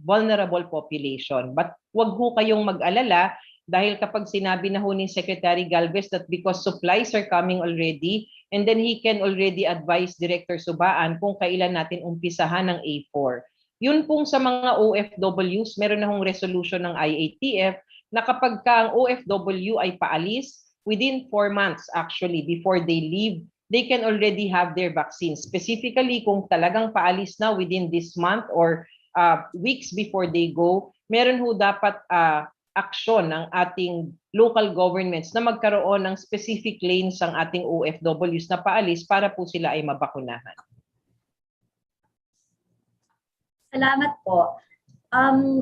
vulnerable population. But wag ho kayong mag-alala dahil kapag sinabi na ho ni Secretary Galvez that because supplies are coming already, and then he can already advise Director Subaan kung kailan natin umpisahan ng A4. Yun pong sa mga OFWs, meron na hong resolution ng IATF na kapag ka ang OFW ay paalis, within 4 months actually before they leave, they can already have their vaccine. Specifically, kung talagang paalis na within this month or weeks before they go, meron ho dapat aksyon ng ating local governments na magkaroon ng specific lanes ang ating OFWs na paalis para po sila ay mabakunahan. Salamat po.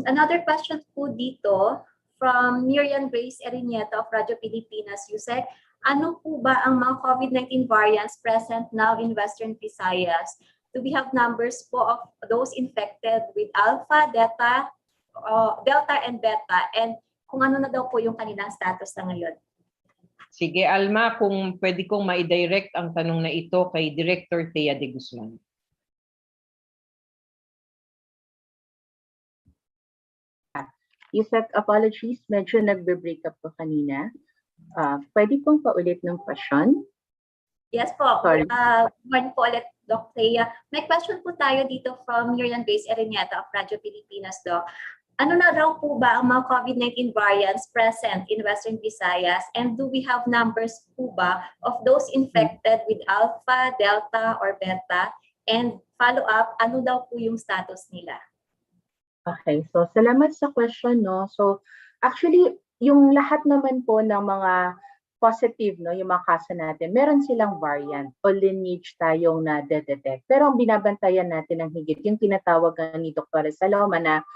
Another question po dito from Miriam Grace Erinieta of Radyo Pilipinas. You said, ano po ba ang mga COVID-19 variants present now in Western Visayas? Do we have numbers po of those infected with Alpha, Delta, and Beta, and kung ano na daw po yung kanilang status na ngayon? Sige, Alma, kung pwede kong ma-direct ang tanong na ito kay Director Thea de Guzman. Yusek, apologies, medyo nagbe-break up po kanina. Pwede pong paulit ng question? Yes po. Sorry. One po ulit, Doc Thea. May question po tayo dito from Miriam Grace Erinieta of Radyo Pilipinas, Doc. Ano na raw po ba ang mga COVID-19 variants present in Western Visayas, and do we have numbers po ba of those infected with Alpha, Delta, or Beta? And follow-up, ano daw po yung status nila? Okay, so salamat sa question, no? So actually, yung lahat naman po ng mga positive, no, yung mga kaso natin, meron silang variant o lineage tayong na-detect. Pero ang binabantayan natin ng higit, yung tinatawag ni Dr. Saloma na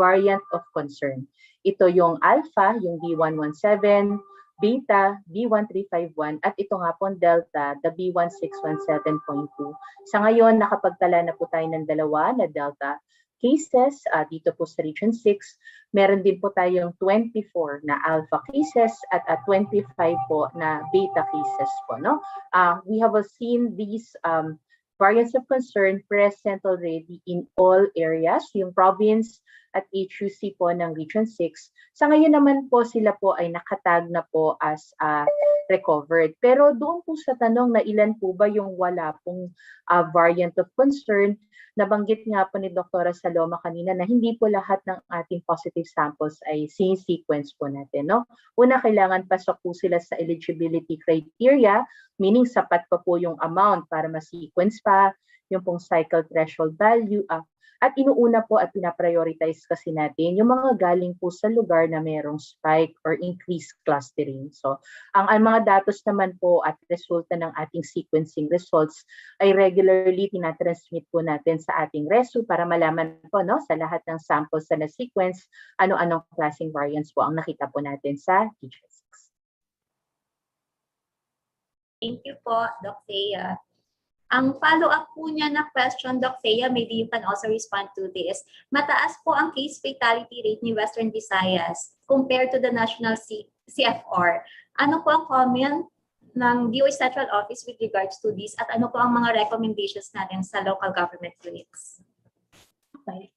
variant of concern. Ito yung alpha, yung B117, beta, B1351, at ito nga po delta, the B1617.2. Sa ngayon, nakapagtala na po tayo ng dalawa na delta cases dito po sa Region 6. Meron din po tayong 24 na alpha cases at 25 po na beta cases po. No? We have seen these variants of concern present already in all areas, yung province at HUC po ng Region 6. Sa ngayon naman po sila po ay nakatag na po as recovered. Pero doon po sa tanong na ilan po ba yung wala pong variant of concern, nabanggit nga po ni Dr. Saloma kanina na hindi po lahat ng ating positive samples ay sequence po natin. No? Una, kailangan pasok po sila sa eligibility criteria, meaning sapat pa po yung amount para ma-sequence pa, yung pong cycle threshold value, at inuuna po at pinaprioritize kasi natin yung mga galing po sa lugar na mayroong spike or increased clustering. So, ang mga datos naman po at resulta ng ating sequencing results ay regularly tinatransmit po natin sa ating resu para malaman po, no, sa lahat ng samples na na-sequence, ano-anong klaseng variants po ang nakita po natin sa Region 6. Thank you po, Doc Thea. Ang follow-up po niya na question, Doc Thea, maybe you can also respond to this. Mataas po ang case fatality rate ni Western Visayas compared to the national CFR. Ano po ang comment ng DOH Central Office with regards to this, at ano po ang mga recommendations natin sa local government units? Okay.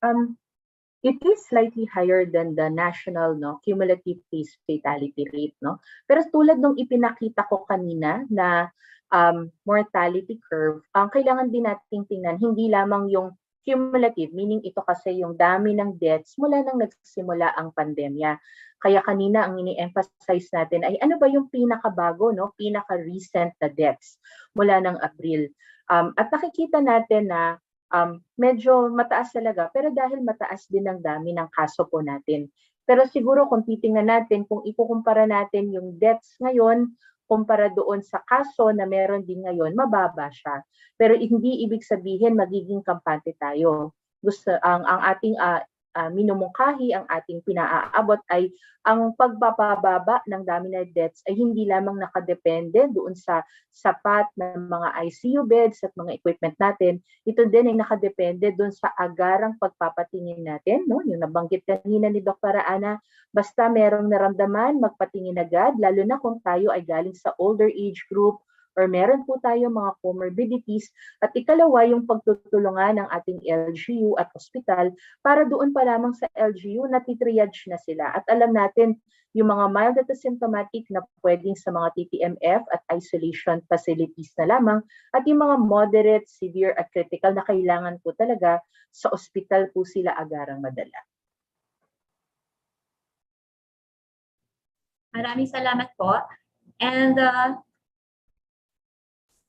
It is slightly higher than the national, no, cumulative case fatality rate, no. Pero tulad nung ipinakita ko kanina na mortality curve, ang kailangan din nating tingnan hindi lamang yung cumulative, meaning ito kasi yung dami ng deaths mula nang nagsimula ang pandemya. Kaya kanina ang ini-emphasize natin ay ano ba yung pinakabago, no, pinaka-recent na deaths mula ng April. At nakikita natin na medyo mataas talaga, pero dahil mataas din ang dami ng kaso po natin. Pero siguro kung titingnan natin, kung ikukumpara natin yung deaths ngayon, kumpara doon sa kaso na meron din ngayon, mababa siya. Pero hindi ibig sabihin magiging kampante tayo. Ang ating minumungkahi, ang ating pinaaabot ay ang pagbababa ng dami ng deaths ay hindi lamang nakadepende doon sa sapat na mga ICU beds at mga equipment natin. Ito din ay nakadepende doon sa agarang pagpapatingin natin, no? Yung nabanggit kanina ni Dr. Ana, basta merong naramdaman, magpatingin agad, lalo na kung tayo ay galing sa older age group or meron po tayo mga comorbidities. At ikalawa, yung pagtutulungan ng ating LGU at hospital para doon pa lamang sa LGU, natitriage na sila. At alam natin, yung mga mild at asymptomatic na pwedeng sa mga TTMF at isolation facilities na lamang, at yung mga moderate, severe at critical na kailangan po talaga sa ospital po sila agarang madala. Maraming salamat po. And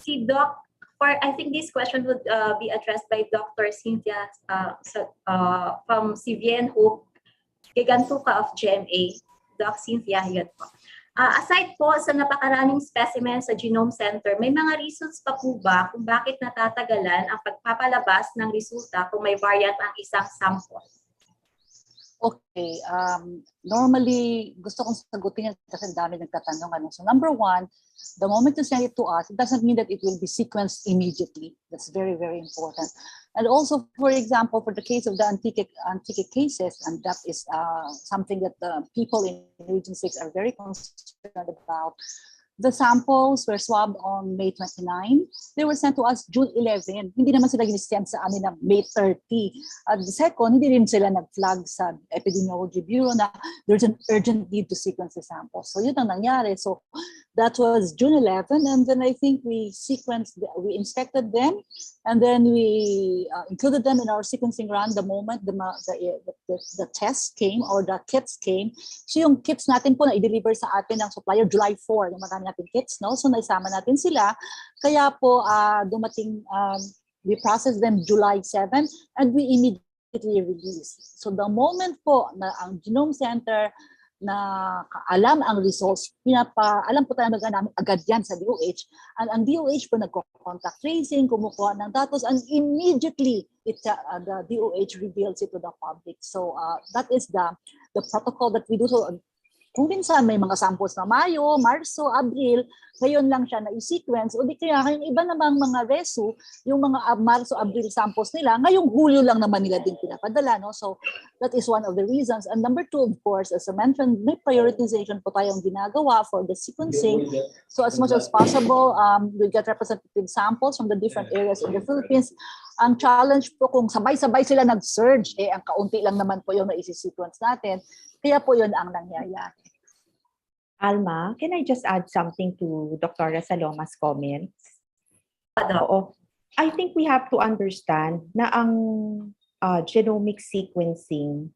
si Doc, I think this question would be addressed by Dr. Cynthia from Civien Hope Gigantuka of GMA. Doc Cynthia, yun po. Aside po sa napakaraming specimens sa Genome Center, may mga reasons pa po ba kung bakit natatagalan ang pagpapalabas ng resulta kung may variant ang isang sample? Okay, normally gusto kong sagutin yan kasi dami nagtatanong. So number one, the moment you send it to us, it doesn't mean that it will be sequenced immediately. That's very, very important. And also, for example, for the case of the Antique cases, and that is something that the people in Region 6 are very concerned about. The samples were swabbed on May 29. They were sent to us June 11. Hindi naman sila ginisend sa amin ng May 30. At the second, hindi rin sila nag-flag sa Epidemiology Bureau na there's an urgent need to sequence the samples. So yun ang nangyari. So that was June 11. And then I think we inspected them. And then we included them in our sequencing run the moment the test came or the kits came. So yung kits natin po na i-deliver sa atin ng supplier July 4, yung marami natin kits, no? So naisama natin sila. Kaya po dumating, we processed them July 7 and we immediately released. So the moment po na ang Genome Center na alam ang results, alam po tayo namin agad yan sa DOH. And ang DOH po nagko-contact tracing, kumukuha ng datos, and immediately the DOH reveals it to the public. So that is the protocol that we do. So kung minsan may mga samples na Mayo, Marso, Abril, ngayon lang siya na-sequence, o di kaya yung iba namang mga resu, yung mga Marso, Abril samples nila, ngayong Hulyo lang naman nila din pinapadala. No? So that is one of the reasons. And number two, of course, as I mentioned, may prioritization po tayong ginagawa for the sequencing. So as much as possible, we get representative samples from the different areas in the Philippines. Ang challenge po kung sabay-sabay sila nag-surge, ang kaunti lang naman po yung na-sequence natin. Kaya po yun ang nangyayari. Alma, can I just add something to Dr. Saloma's comments? Oo. I think we have to understand na ang genomic sequencing,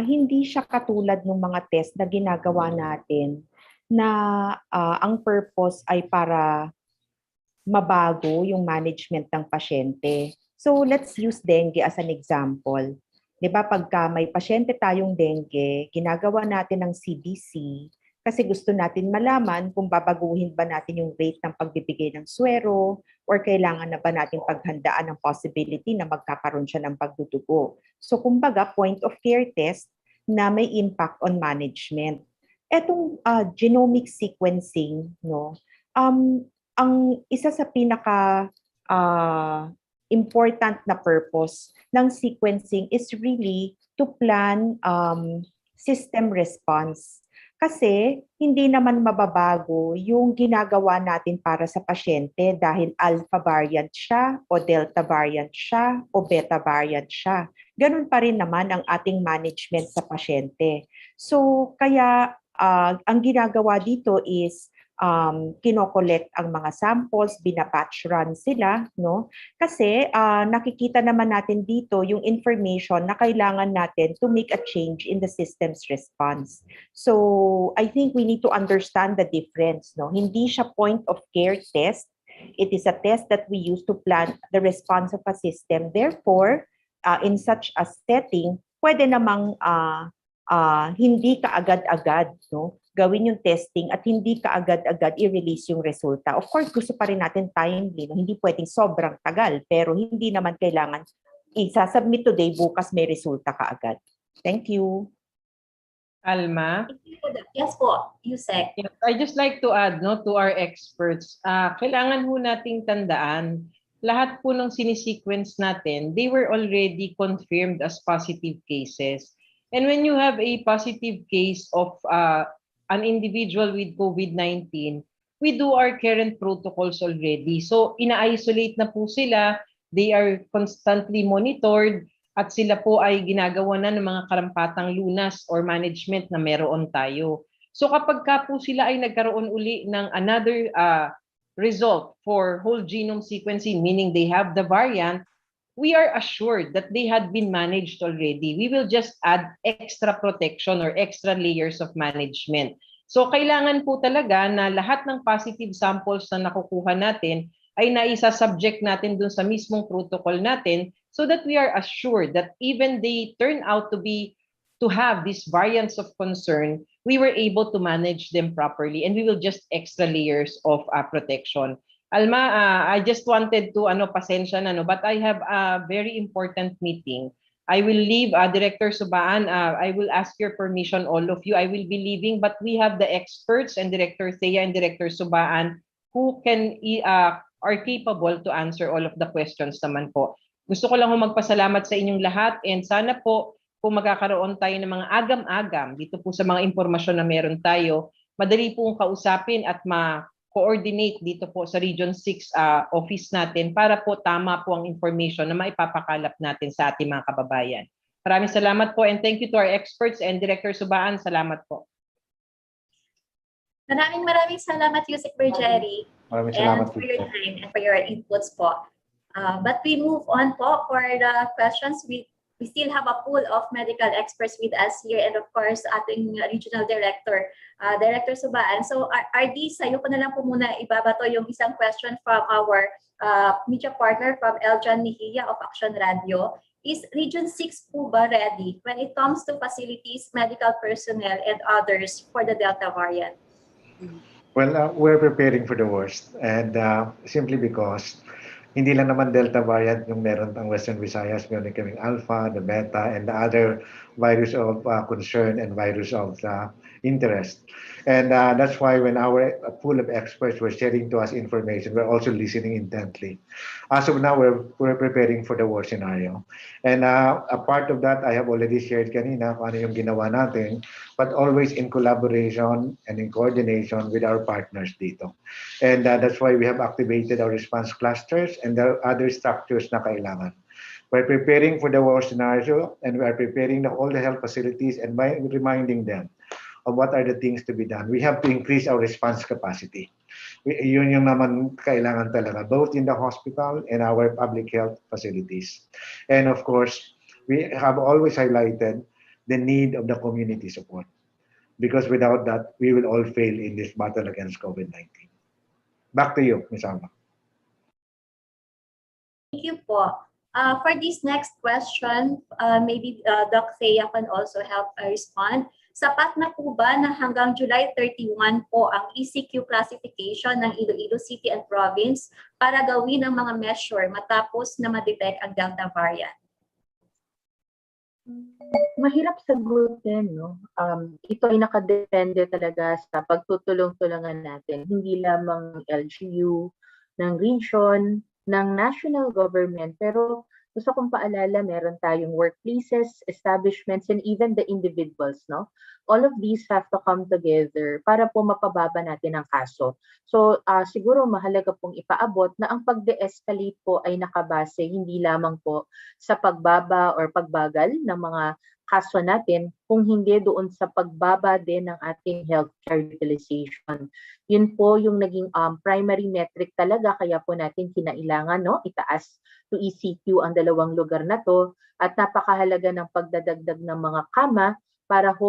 hindi siya katulad ng mga test na ginagawa natin na ang purpose ay para mabago yung management ng pasyente. So let's use dengue as an example. 'Di ba, pagka may pasyente tayong dengue, ginagawa natin ng CBC kasi gusto natin malaman kung babaguhin ba natin yung rate ng pagbibigay ng suwero or kailangan na ba natin paghandaan ng possibility na magkakaroon siya ng pagdudugo. So kumbaga, point of care test na may impact on management. Etong genomic sequencing, no, ang isa sa pinaka important na purpose ng sequencing is really to plan system response. Kasi hindi naman mababago yung ginagawa natin para sa pasyente dahil alpha variant siya o delta variant siya o beta variant siya. Ganun pa rin naman ang ating management sa pasyente. So kaya ang ginagawa dito is kinokollect ang mga samples, binabatch run sila, no? Kasi nakikita naman natin dito yung information na kailangan natin to make a change in the system's response. So I think we need to understand the difference, no? Hindi siya point of care test It is a test that we use to plan the response of a system. Therefore, in such a setting, pwede namang hindi ka agad-agad, no, gawin yung testing at hindi ka agad-agad i-release yung resulta. Of course, gusto pa rin natin timely, no? Hindi pwedeng sobrang tagal, pero hindi naman kailangan isasubmit today, bukas may resulta ka agad. Thank you. Alma? Yes po, Yusek. Yes, I just like to add, no, to our experts, kailangan ho nating tandaan, lahat po ng sinisequence natin, they were already confirmed as positive cases. And when you have a positive case of an individual with COVID-19, we do our current protocols already. So ina-isolate na po sila, they are constantly monitored, at sila po ay ginagawa na ng mga karampatang lunas or management na meron tayo. So kapag ka po sila ay nagkaroon uli ng another result for whole genome sequencing, meaning they have the variant, we are assured that they had been managed already. We will just add extra protection or extra layers of management. So kailangan po talaga na lahat ng positive samples na nakukuha natin ay naisa-subject natin dun sa mismong protocol natin so that we are assured that even they turn out to have these variants of concern, we were able to manage them properly and we will just extra layers of protection. Alma, I just wanted to pasensya na, but I have a very important meeting. I will leave, Director Subaan, I will ask your permission, all of you. I will be leaving, but we have the experts and Director Thea and Director Subaan who are capable to answer all of the questions naman po. Gusto ko lang magpasalamat sa inyong lahat and sana po kung magkakaroon tayo ng mga agam-agam dito po sa mga impormasyon na meron tayo, madali pong kausapin at ma-coordinate dito po sa Region 6 office natin para po tama po ang information na maipapakalap natin sa ating mga kababayan. Maraming salamat po and thank you to our experts and Director Subaan. Salamat po. Maraming salamat, Yusek Bergeri. Maraming salamat for your time and for your inputs po. But we move on po for the questions. We still have a pool of medical experts with us here and of course ating regional director, Director Subaan. So RD, sa'yo ko na lang po muna ibabato yung isang question from our media partner from Eljan Mejia of Action Radio. Is Region 6 po ba ready when it comes to facilities, medical personnel, and others for the Delta variant? Well, we're preparing for the worst and simply because hindi lang naman Delta variant yung meron ang Western Visayas, meron kaming Alpha, the Beta, and the other virus of concern and virus of interest. And that's why when our pool of experts were sharing to us information, we're also listening intently. As of now, we're preparing for the worst scenario. And a part of that, I have already shared kanina kung ano yung ginawa natin, but always in collaboration and in coordination with our partners dito. And that's why we have activated our response clusters and the other structures na kailangan. We're preparing for the worst scenario and we are preparing all the health facilities and by reminding them of what are the things to be done. We have to increase our response capacity. Yun yung naman kailangan talaga, both in the hospital and our public health facilities. And of course, we have always highlighted the need of the community support. Because without that, we will all fail in this battle against COVID-19. Back to you, Ms. Alma. Thank you po. For this next question, maybe Doc Thea can also help respond. Sapat na po ba na hanggang July 31 po ang ECQ classification ng Iloilo City and Province para gawin ang mga measure matapos na ma-detect ang Delta variant? Mahirap sagutin, no? Ito ay nakadepende talaga sa pagtutulong-tulungan natin, hindi lamang LGU, ng region, ng national government, pero gusto kong paalala, meron tayong workplaces, establishments, and even the individuals, no? All of these have to come together para po mapababa natin ang kaso. So, siguro mahalaga pong ipaabot na ang pag-de-escalate po ay nakabase hindi lamang po sa pagbaba or pagbagal ng mga kaso natin, kung hindi doon sa pagbaba din ng ating healthcare utilization. Yun po yung naging primary metric talaga, kaya po natin kinailangan, no, itaas to ECQ ang dalawang lugar na to at napakahalaga ng pagdadagdag ng mga kama para ho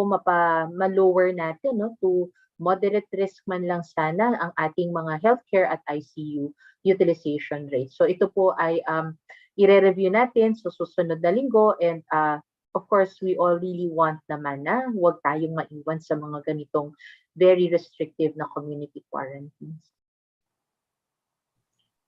ma-lower natin, no, to moderate risk man lang sana ang ating mga healthcare at ICU utilization rate. So ito po ay i-review natin sa susunod na linggo, and of course, we all really want naman na huwag tayong maiwan sa mga ganitong very restrictive na community quarantines.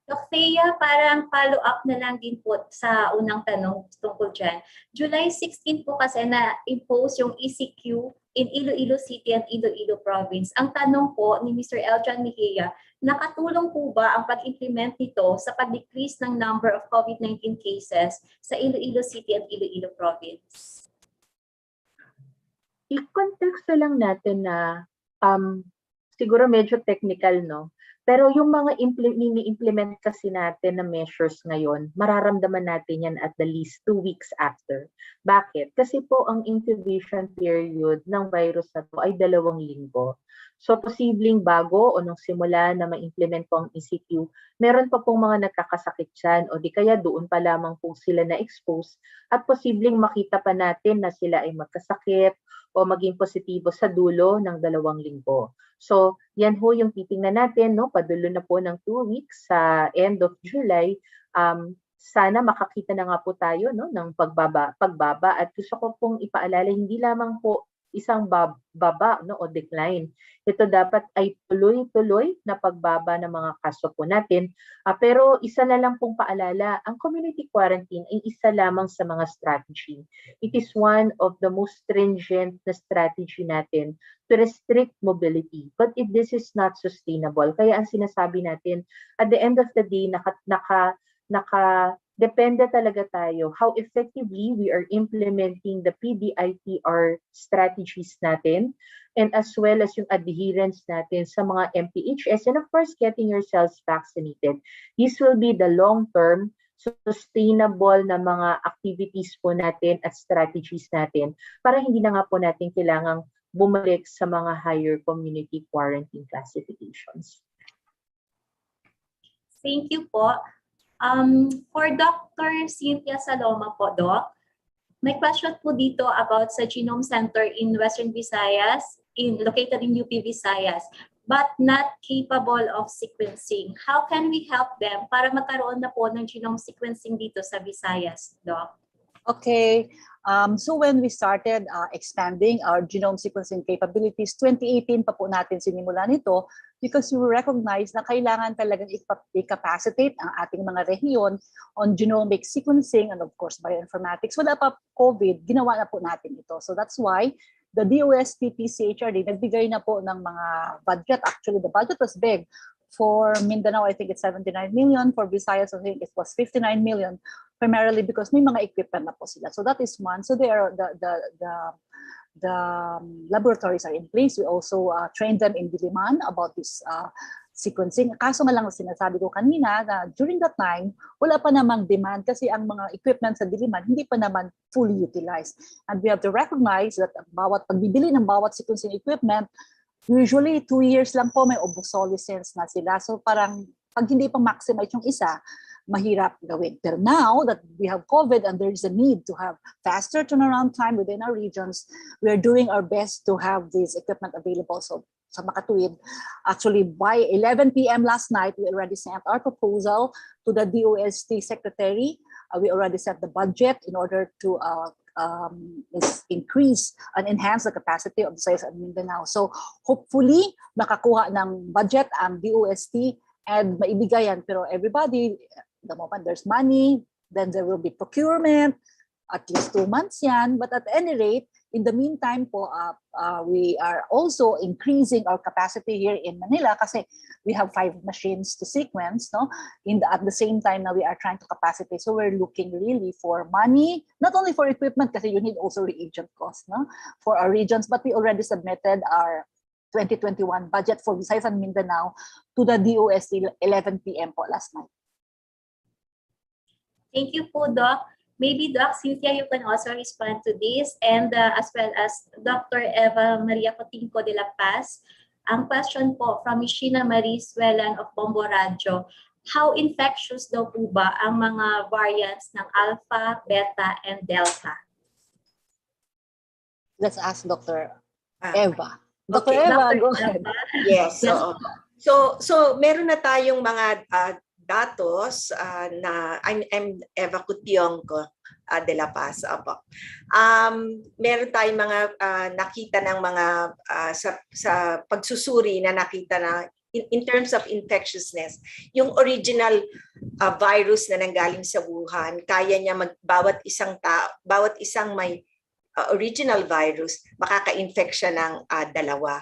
Doc Thea, parang follow-up na lang din po sa unang tanong tungkol dyan. July 16 po kasi na-impose yung ECQ in Iloilo City and Iloilo Province. Ang tanong po ni Mr. Eljan Mejia, nakatulong po ba ang pag-implement nito sa pag-decrease ng number of COVID-19 cases sa Iloilo City and Iloilo Province? I-context lang natin na siguro medyo technical, no? Pero yung mga ini-implement kasi natin na measures ngayon, mararamdaman natin yan at the least 2 weeks after. Bakit? Kasi po ang incubation period ng virus na to ay 2 linggo. So posibleng bago o nung simula na ma-implement po ang ECQ, meron pa pong mga nagkakasakit dyan o di kaya doon pa lamang po sila na-expose at posibleng makita pa natin na sila ay magkasakit o maging positibo sa dulo ng 2 linggo. So, yan ho yung titingnan natin, no? Padulo na po ng 2 weeks sa end of July. Sana makakita na nga po tayo, no, ng pagbaba. At gusto ko pong ipaalala, hindi lamang po isang baba, no, o decline. Ito dapat ay tuloy-tuloy na pagbaba ng mga kaso po natin. Pero isa na lang pong paalala, ang community quarantine ay isa lamang sa mga strategy. It is one of the most stringent na strategy natin to restrict mobility. But if this is not sustainable, kaya ang sinasabi natin, at the end of the day, depende talaga tayo how effectively we are implementing the PDITR strategies natin, and as well as yung adherence natin sa mga MPHS, and of course, getting yourselves vaccinated. This will be the long-term sustainable na mga activities po natin at strategies natin para hindi na nga po natin kailangang bumalik sa mga higher community quarantine classifications. Thank you po. For Dr. Cynthia Saloma po, Doc, may question po dito about sa Genome Center in Western Visayas, located in UP Visayas, but not capable of sequencing. How can we help them para magkaroon na po ng genome sequencing dito sa Visayas, Doc? Okay, so when we started expanding our genome sequencing capabilities, 2018 pa po natin sinimulan ito because we recognize na kailangan talagang i-capacitate ang ating mga rehiyon on genomic sequencing and of course bioinformatics. Wala pa COVID, ginawa na po natin ito. So that's why the DOST-PCHRD nagbigay na po ng mga budget. Actually, the budget was big. For Mindanao, I think it's 79 million. For Visayas, I think it was 59 million, primarily because may mga equipment na po sila. So that is one. So they are the laboratories are in place. We also trained them in Diliman about this sequencing. Kaso nga lang sinasabi ko kanina na during that time, wala pa namang demand kasi ang mga equipment sa Diliman hindi pa naman fully utilized. And we have to recognize that pagbibili ng bawat sequencing equipment, usually 2 years lang po may obsolescence na sila. So parang pag hindi pa maximize yung isa, mahirap gawin. Pero now that we have COVID and there is a need to have faster turnaround time within our regions, we are doing our best to have this equipment available. So sa Makatuwid, actually by 11 p.m. last night, we already sent our proposal to the DOST Secretary. We already set the budget in order to increase and enhance the capacity of the Visayas and Mindanao. So hopefully, makakuha ng budget ang DOST and maibigayan. Pero everybody, the moment there's money, then there will be procurement, at least 2 months yan. But at any rate, in the meantime po, we are also increasing our capacity here in Manila kasi we have 5 machines to sequence, no? At the same time na we are trying to capacitate. So we're looking really for money, not only for equipment kasi you need also reagent costs, no? For our regions, but we already submitted our 2021 budget for Visayas and Mindanao to the DOST 11 p.m. po last night. Thank you po, Doc. Maybe Doc Cynthia, you can also respond to this, and as well as Dr. Eva Maria Cotinco de la Paz. Ang question po from Sheena Marie Suelan of Bombo Radio, how infectious daw po ba ang mga variants ng Alpha, Beta, and Delta? Let's ask Dr. Ah, Eva. Dr. Okay. Eva, Dr. go ahead. Eva. Yes. Yes. So meron na tayong mga datos na I'm Eva Cutionco de La Paz. Opo. Meron tayong mga nakita ng mga sa pagsusuri na nakita na in terms of infectiousness, yung original virus na nanggaling sa Wuhan, kaya niya bawat isang may original virus, makaka-infect siya ng dalawa.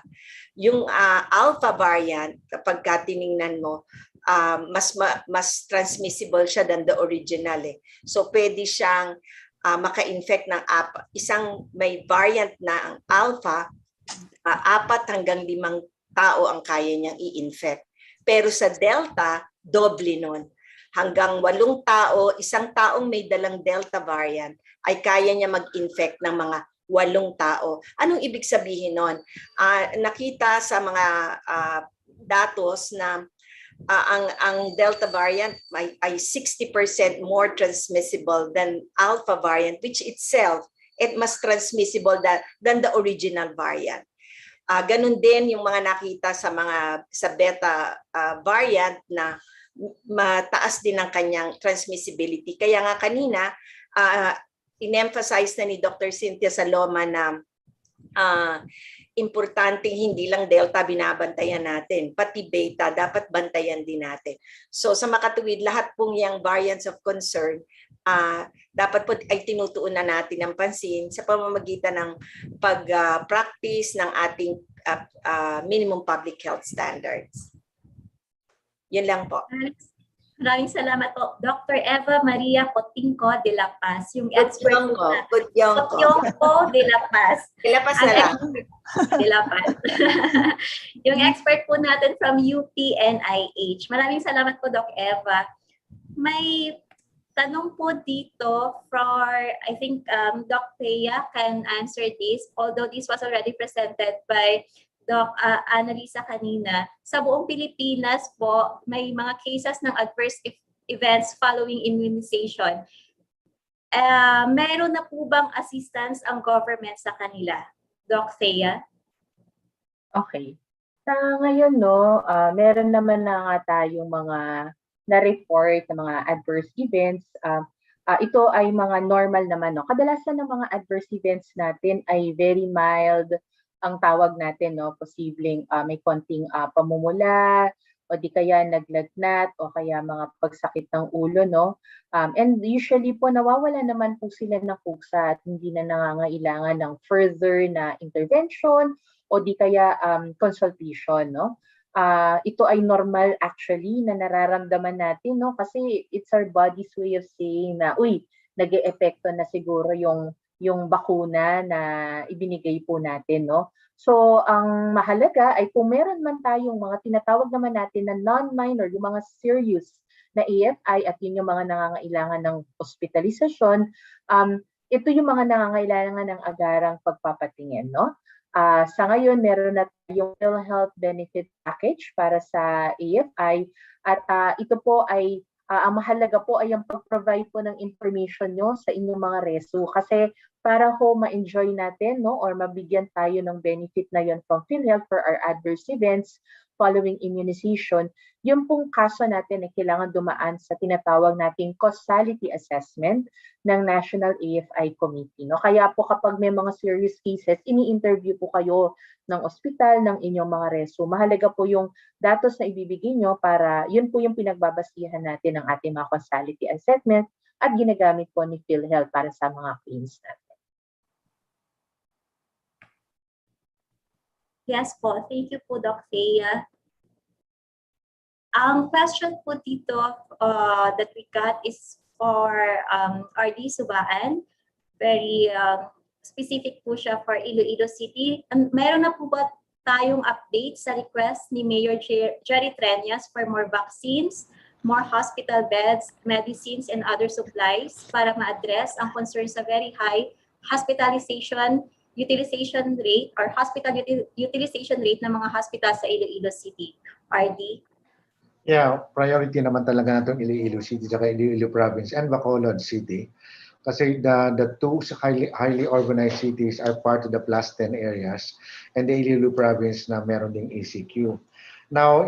Yung alpha variant, kapag tiningnan mo, mas transmissible siya than the original. So pwede siyang maka-infect ng isang may variant na ang alpha, 4 hanggang 5 tao ang kaya niyang i-infect. Pero sa delta, doble nun. Hanggang 8 tao, isang taong may dalang delta variant ay kaya niya mag-infect ng mga 8 tao. Anong ibig sabihin nun? Nakita sa mga datos na ang delta variant ay 60% more transmissible than alpha variant, which itself, it mas transmissible than the original variant. Ganun din yung mga nakita sa beta variant na mataas din ang kanyang transmissibility. Kaya nga kanina, in-emphasize na ni Dr. Cynthia Saloma na importante hindi lang delta binabantayan natin, pati beta dapat bantayan din natin. So sa makatuwid, lahat pong yung variants of concern, dapat po ay tinutuon na natin ng pansin sa pamamagitan ng pag-practice ng ating minimum public health standards. Yun lang po. Maraming salamat po, Dr. Eva Maria Cotinco de La Paz, yung expert Cotionco de La Paz. De La Paz na lang. De La Paz. Yung expert po natin from UPNIH. Maraming salamat po, Doc Eva. May tanong po dito for, I think Doc Thea can answer this, although this was already presented by Doc Annalisa kanina. Sa buong Pilipinas po, may mga cases ng adverse events following immunization. Meron na po bang assistance ang government sa kanila? Doc Thea? Okay. Sa ngayon, no, meron naman na nga tayong mga na-report na mga adverse events. Ito ay mga normal naman. No? Kadalasan ng mga adverse events natin ay very mild ang tawag natin, no? Posibleng may konting pamumula o di kaya naglagnat o kaya mga pagsakit ng ulo, no? And usually po nawawala naman po sila ng kusa at hindi na nangangailangan ng further na intervention o di kaya consultation, no? Ito ay normal actually na nararamdaman natin, no? Kasi it's our body's way of saying na, uy, nag-e-epekto na siguro yung bakuna na ibinigay po natin, no? So, ang mahalaga ay kung meron man tayong mga tinatawag naman natin na non-minor, yung mga serious na AFI at yun yung mga nangangailangan ng hospitalisasyon, ito yung mga nangangailangan ng agarang pagpapatingin, no? Sa ngayon, meron na tayong PhilHealth Benefit Package para sa AFI at ito po ay ang mahalaga po ay ang pag-provide po ng information nyo sa inyong mga reso kasi para ho ma-enjoy natin, no, or mabigyan tayo ng benefit na yon from PhilHealth for our adverse events following immunization, yung pong kaso natin ay kailangan dumaan sa tinatawag nating causality assessment ng National AFI Committee. No? Kaya po kapag may mga serious cases, ini-interview po kayo ng ospital, ng inyong mga reso. Mahalaga po yung datos na ibibigay nyo para yun po yung pinagbabasihan natin ng ating mga causality assessment at ginagamit po ni PhilHealth para sa mga claims natin. Yes po. Thank you po, Doc Thea. Ang question po dito that we got is for RD Subaan. Very specific po siya for Iloilo City. Meron na po ba tayong update sa request ni Mayor Jerry Treñas for more vaccines, more hospital beds, medicines, and other supplies para ma-address ang concern sa very high hospitalization utilization rate or hospital utilization rate ng mga hospital sa Iloilo City? RD? Yeah, priority naman talaga na itong Iloilo City at Iloilo Province and Bacolod City. Kasi the two highly urbanized cities are part of the plus 10 areas, and the Iloilo province na meron ding ECQ. Now,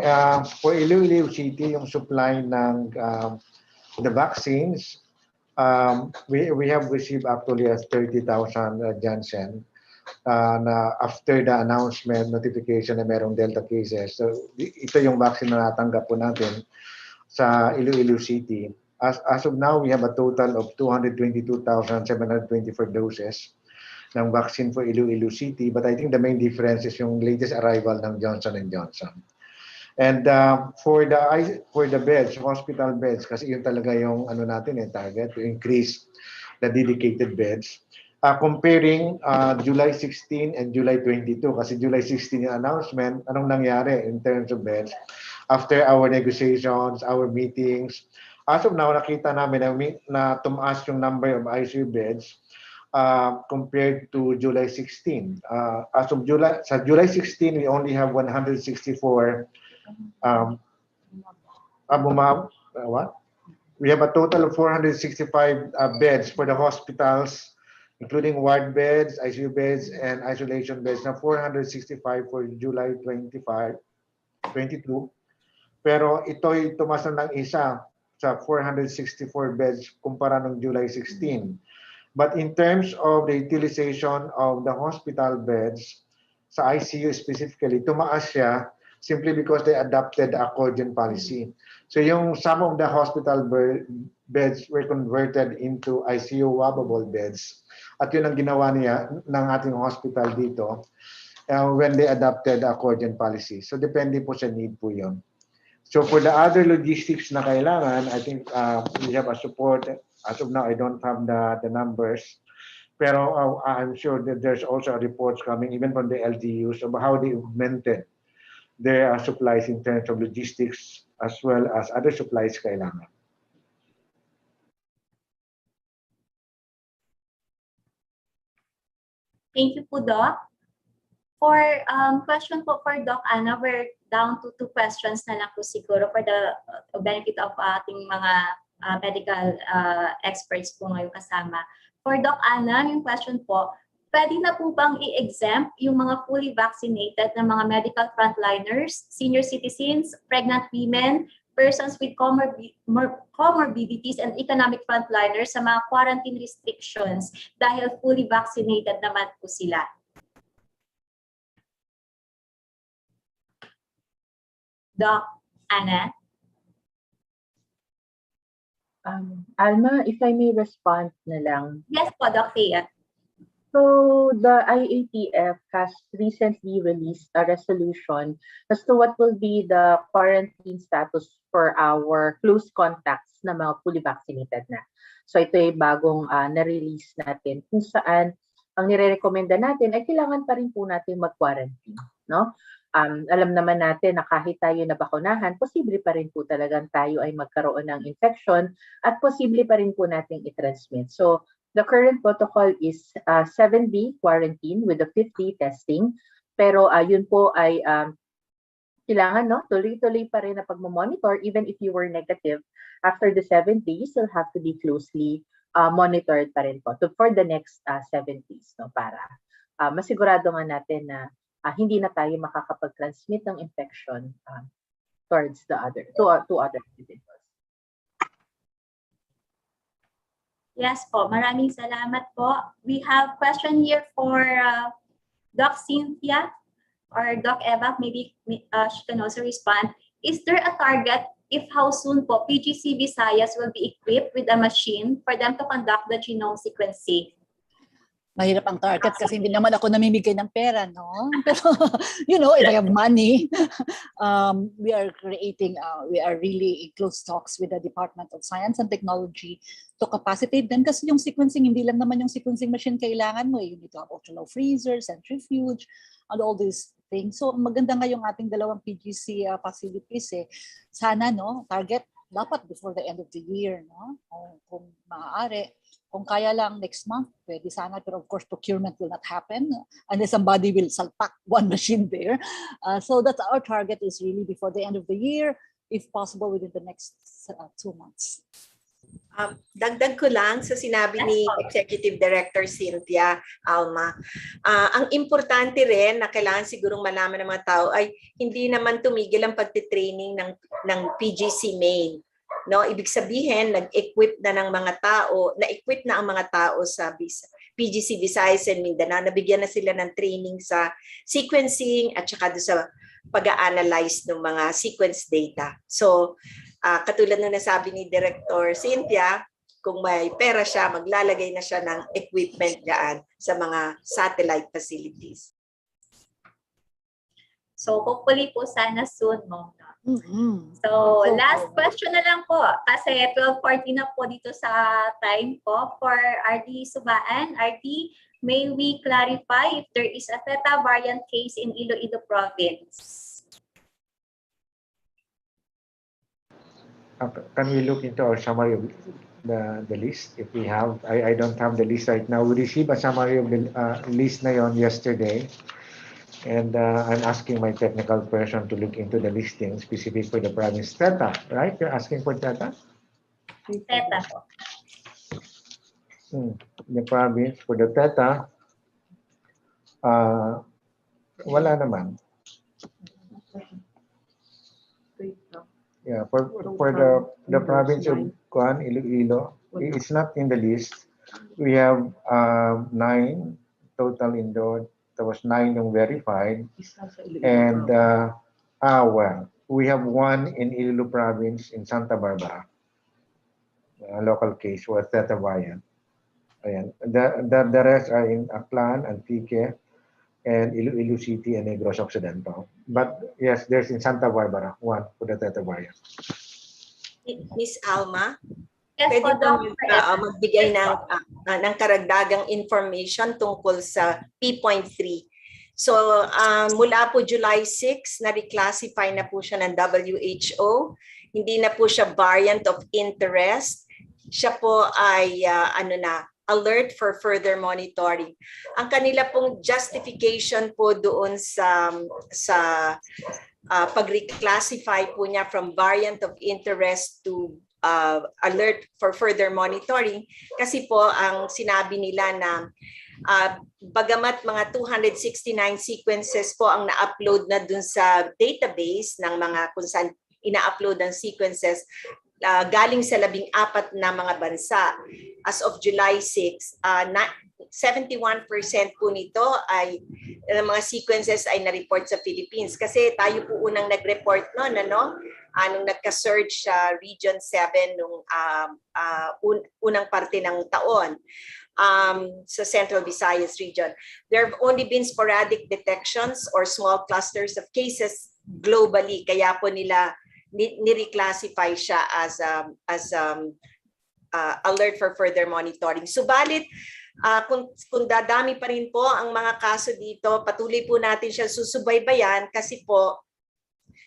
for Iloilo City, yung supply ng the vaccines, we have received actually as 30,000 Janssen na after the announcement, notification na merong Delta cases. So, ito yung vaccine na natanggap po natin sa Iloilo City. As of now, we have a total of 222,724 doses ng vaccine for Iloilo City. But I think the main difference is yung latest arrival ng Johnson & Johnson. And for the beds, hospital beds, kasi yun talaga yung ano natin target to increase the dedicated beds. Comparing July 16 and July 22, kasi July 16 yung announcement, anong nangyari in terms of beds? After our negotiations, our meetings, as of now, nakita namin na tumaas yung number of ICU beds compared to July 16. Sa July 16, we only have 164 we have a total of 465 beds for the hospitals, including ward beds, ICU beds, and isolation beds na 465 for July 22. Pero ito'y tumaas na ng isa sa 464 beds kumpara ng July 16. But in terms of the utilization of the hospital beds, sa ICU specifically, tumaas siya simply because they adopted the accordion policy. So some of the hospital beds were converted into ICU wabable beds. At yun ang ginawa niya ng ating hospital dito when they adopted the accordion policy. So depende po sa need po yun. So for the other logistics na kailangan, I think we have a support. As of now, I don't have the numbers. Pero I'm sure that there's also reports coming even from the LGUs about how they augmented their supplies in terms of logistics as well as other supplies kailangan. Thank you po, Doc. For question po for Doc Ana, we're down to 2 questions na lang po siguro for the benefit of ating mga medical experts po ngayon kasama. For Doc Ana, yung question po, pwede na po bang i-exempt yung mga fully vaccinated na mga medical frontliners, senior citizens, pregnant women, persons with comorbidities and economic frontliners sa mga quarantine restrictions dahil fully vaccinated naman po sila? Doc Ana? Alma, if I may respond na lang. Yes po, Doc Thea. So the IATF has recently released a resolution as to what will be the quarantine status for our close contacts na mga fully vaccinated na. So ito ay bagong na-release natin kung saan ang nire-recommenda natin ay kailangan pa rin po natin mag-quarantine, no? Alam naman natin na kahit tayo na bakunahan, posible pa rin po talagang tayo ay magkaroon ng infection at posible pa rin po nating i-transmit. So the current protocol is 7B quarantine with the 50 testing. Pero yun po ay kailangan, no? Tuloy-tuloy pa rin na pagmamonitor even if you were negative. After the 7 days, you'll have to be closely monitored pa rin po for the next 7 days, no? Para masigurado nga natin na hindi na tayo makakapag-transmit ng infection towards the other individuals. Yes po, maraming salamat po. We have question here for Doc Cynthia or Doc Eva, maybe she can also respond. Is there a target if how soon po PGC Visayas will be equipped with a machine for them to conduct the genome sequencing? Mahirap ang target kasi hindi naman ako namimigay ng pera, no? Pero, you know, if I have money, we are really in close talks with the Department of Science and Technology to capacitate them kasi yung sequencing, hindi lang naman yung sequencing machine kailangan mo. You need to have ultra-low freezer, centrifuge, and all these things. So, maganda nga yung ating dalawang PGC facilities eh. Sana, no, target dapat before the end of the year, no? Kung maaari. Kung kaya lang next month, pwede sana. Pero of course, procurement will not happen unless somebody will salpak one machine there. So that's our target is really before the end of the year, if possible within the next 2 months. Dagdag ko lang sa sinabi Yes ni po. Executive Director Cynthia Alma. Ang importante rin na kailangan sigurong malaman ng mga tao ay hindi naman tumigil ang pagtitraining ng PGC main. No, ibig sabihin nag-equip na ng mga tao, na-equip na ang mga tao sa PGC Visayas and Mindanao. Nabigyan na sila ng training sa sequencing at saka sa pag-a-analyze ng mga sequence data. So, katulad ng nasabi ni Director Cynthia, kung may pera siya, maglalagay na siya ng equipment dyan sa mga satellite facilities. So hopefully po sana soon, Mom. Mm-hmm. So last question na lang po kasi 12:40 na po dito sa time po for RD Subaan. RD, may we clarify if there is a Theta variant case in Iloilo province? Can we look into our summary of the list if we have? I don't have the list right now. We received a summary of the list na yon yesterday. And I'm asking my technical person to look into the listing specific for the province. Theta, right? You're asking for Theta? Theta po. The province for the Theta, wala naman. Yeah, for the province of Iloilo, it's not in the list. We have 9 total indoor. There was 9 yung verified. And well, we have 1 in Iloilo province in Santa Barbara. A local case was Theta variant. Ayan. The rest are in Aklan, Antique, and Iloilo City and Negros Occidental. But yes, there's in Santa Barbara 1 for the Theta variant. Miss Alma? Yes, Pwede po, ba Dr. magbigay ng karagdagang information tungkol sa P.3? So mula po July 6, na-reclassify na po siya ng WHO. Hindi na po siya variant of interest. Siya po ay alert for further monitoring. Ang kanila pong justification po doon sa pag-reclassify po niya from variant of interest to alert for further monitoring kasi po ang sinabi nila na bagamat mga 269 sequences po ang na-upload na dun sa database ng mga kung saan ina-upload ang sequences galing sa 14 na mga bansa. As of July 6, 71% po nito ay mga sequences ay na-report sa Philippines. Kasi tayo po unang nag-report noon, nung nagka-surge sa Region 7 nung unang parte ng taon sa Central Visayas region. There have only been sporadic detections or small clusters of cases globally. Kaya po nila ni-reclassify siya as alert for further monitoring. Subalit, kung dadami pa rin po ang mga kaso dito, patuloy po natin siya susubaybayan kasi po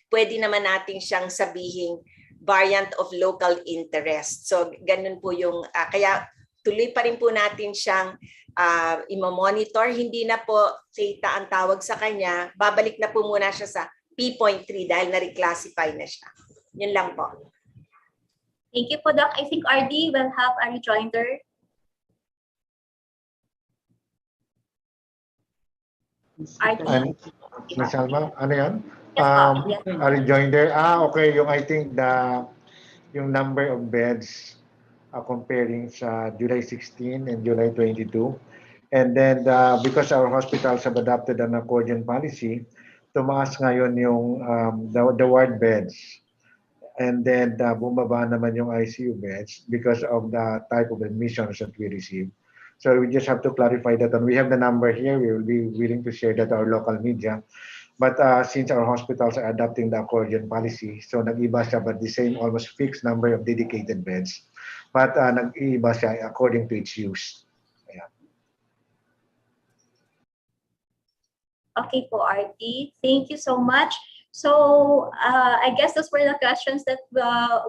pwede naman natin siyang sabihing variant of local interest. So ganun po yung, kaya tuloy pa rin po natin siyang i-monitor. Hindi na po Theta ang tawag sa kanya, babalik na po muna siya sa P.3 dahil na-reclassify na siya. Yun lang po. Thank you po, Doc. I think RD will have a rejoinder. RD. Ms. Alma, ano yan? Yes, po. Yes. A rejoinder. Okay. Yung I think yung number of beds comparing sa July 16 and July 22. And then because our hospitals have adopted an accordion policy, tumaas ngayon yung the ward beds. And then bumaba naman yung ICU beds because of the type of admissions that we receive. So we just have to clarify that. And we have the number here. We will be willing to share that to our local media. But since our hospitals are adopting the accordion policy, so nag-iba siya but the same almost fixed number of dedicated beds. But nag-iba siya according to its use. Ayan. Okay po, RT. Thank you so much. So I guess those were the questions that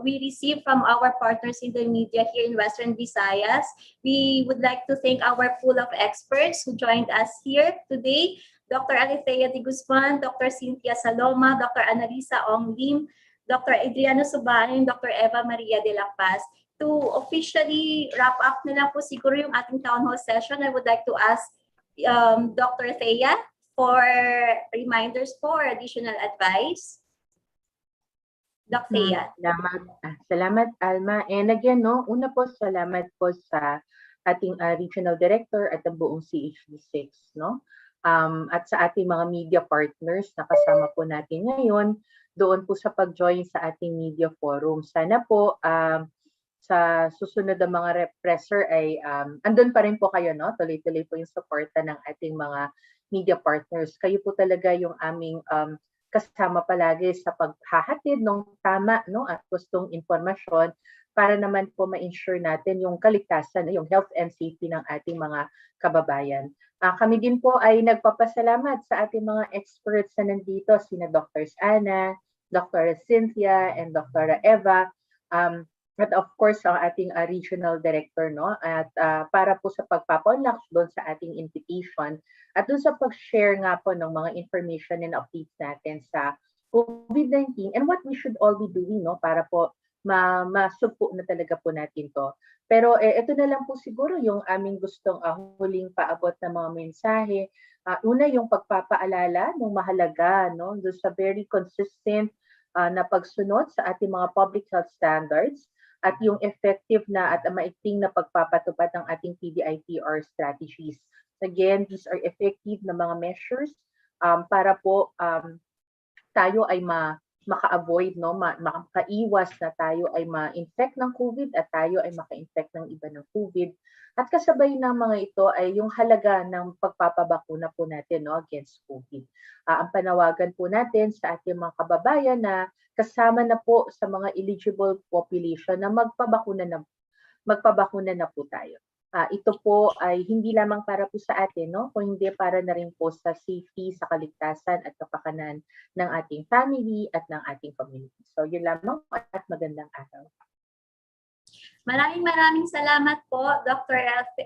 we received from our partners in the media here in Western Visayas. We would like to thank our pool of experts who joined us here today. Dr. Alithea de Guzman, Dr. Cynthia Saloma, Dr. Annalisa Ong Lim, Dr. Adriano Subaan, and Dr. Eva Maria de la Paz. to officially wrap up na lang po siguro yung ating town hall session, I would like to ask Dr. Thea for reminders for additional advice. Doc Thea. Salamat, Alma. And again, no, una po, salamat po sa ating regional director at ang buong CHD6, no? At sa ating mga media partners na kasama po natin ngayon doon po sa pag-join sa ating media forum. Sana po sa susunod na mga represser ay andun pa rin po kayo, no? Tuloy-tuloy po yung suporta ng ating mga media partners. Kayo po talaga yung aming kasama palagi sa paghahatid ng tama, no, at gustong impormasyon para naman po ma-ensure natin yung kaligtasan, yung health and safety ng ating mga kababayan. Kami din po ay nagpapasalamat sa ating mga experts na nandito, sina Dr. Ana, Dr. Cynthia, and Dr. Eva. At of course, ang ating regional director, no? At para po sa pagpapaunlak doon sa ating invitation at doon sa pag-share nga po ng mga information and updates natin sa COVID-19 and what we should all be doing, no? Para po masugpo na talaga po natin to. Pero ito na lang po siguro yung aming gustong huling paabot na mga mensahe. Una, yung pagpapaalala ng mahalaga, no? Doon sa very consistent na pagsunod sa ating mga public health standards at yung effective na at maigting na pagpapatupad ng ating PDIPR strategies. Again, these are effective na mga measures para po tayo ay maka-avoid, no, makaiwas na tayo ay ma-infect ng COVID at tayo ay maka-infect ng iba ng COVID. At kasabay ng mga ito ay yung halaga ng pagpapabakuna po natin, no, against COVID. Ang panawagan po natin sa ating mga kababayan na kasama na po sa mga eligible population na magpabakuna na po tayo. Ito po ay hindi lamang para po sa atin, no, kung hindi para na rin po sa safety, sa kaligtasan at kapakanan ng ating family at ng ating community. So yun lamang at magandang araw. Maraming salamat po, Dr.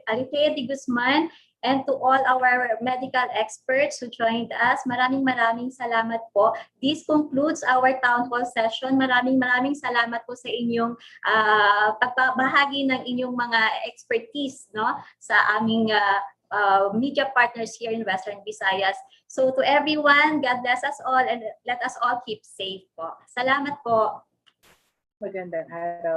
Alithea de Guzman, and to all our medical experts who joined us. Maraming salamat po. This concludes our town hall session. Maraming salamat po sa inyong pagbabahagi ng inyong mga expertise, no, sa aming media partners here in Western Visayas. So to everyone, God bless us all and let us all keep safe po. Salamat po. Magandang araw.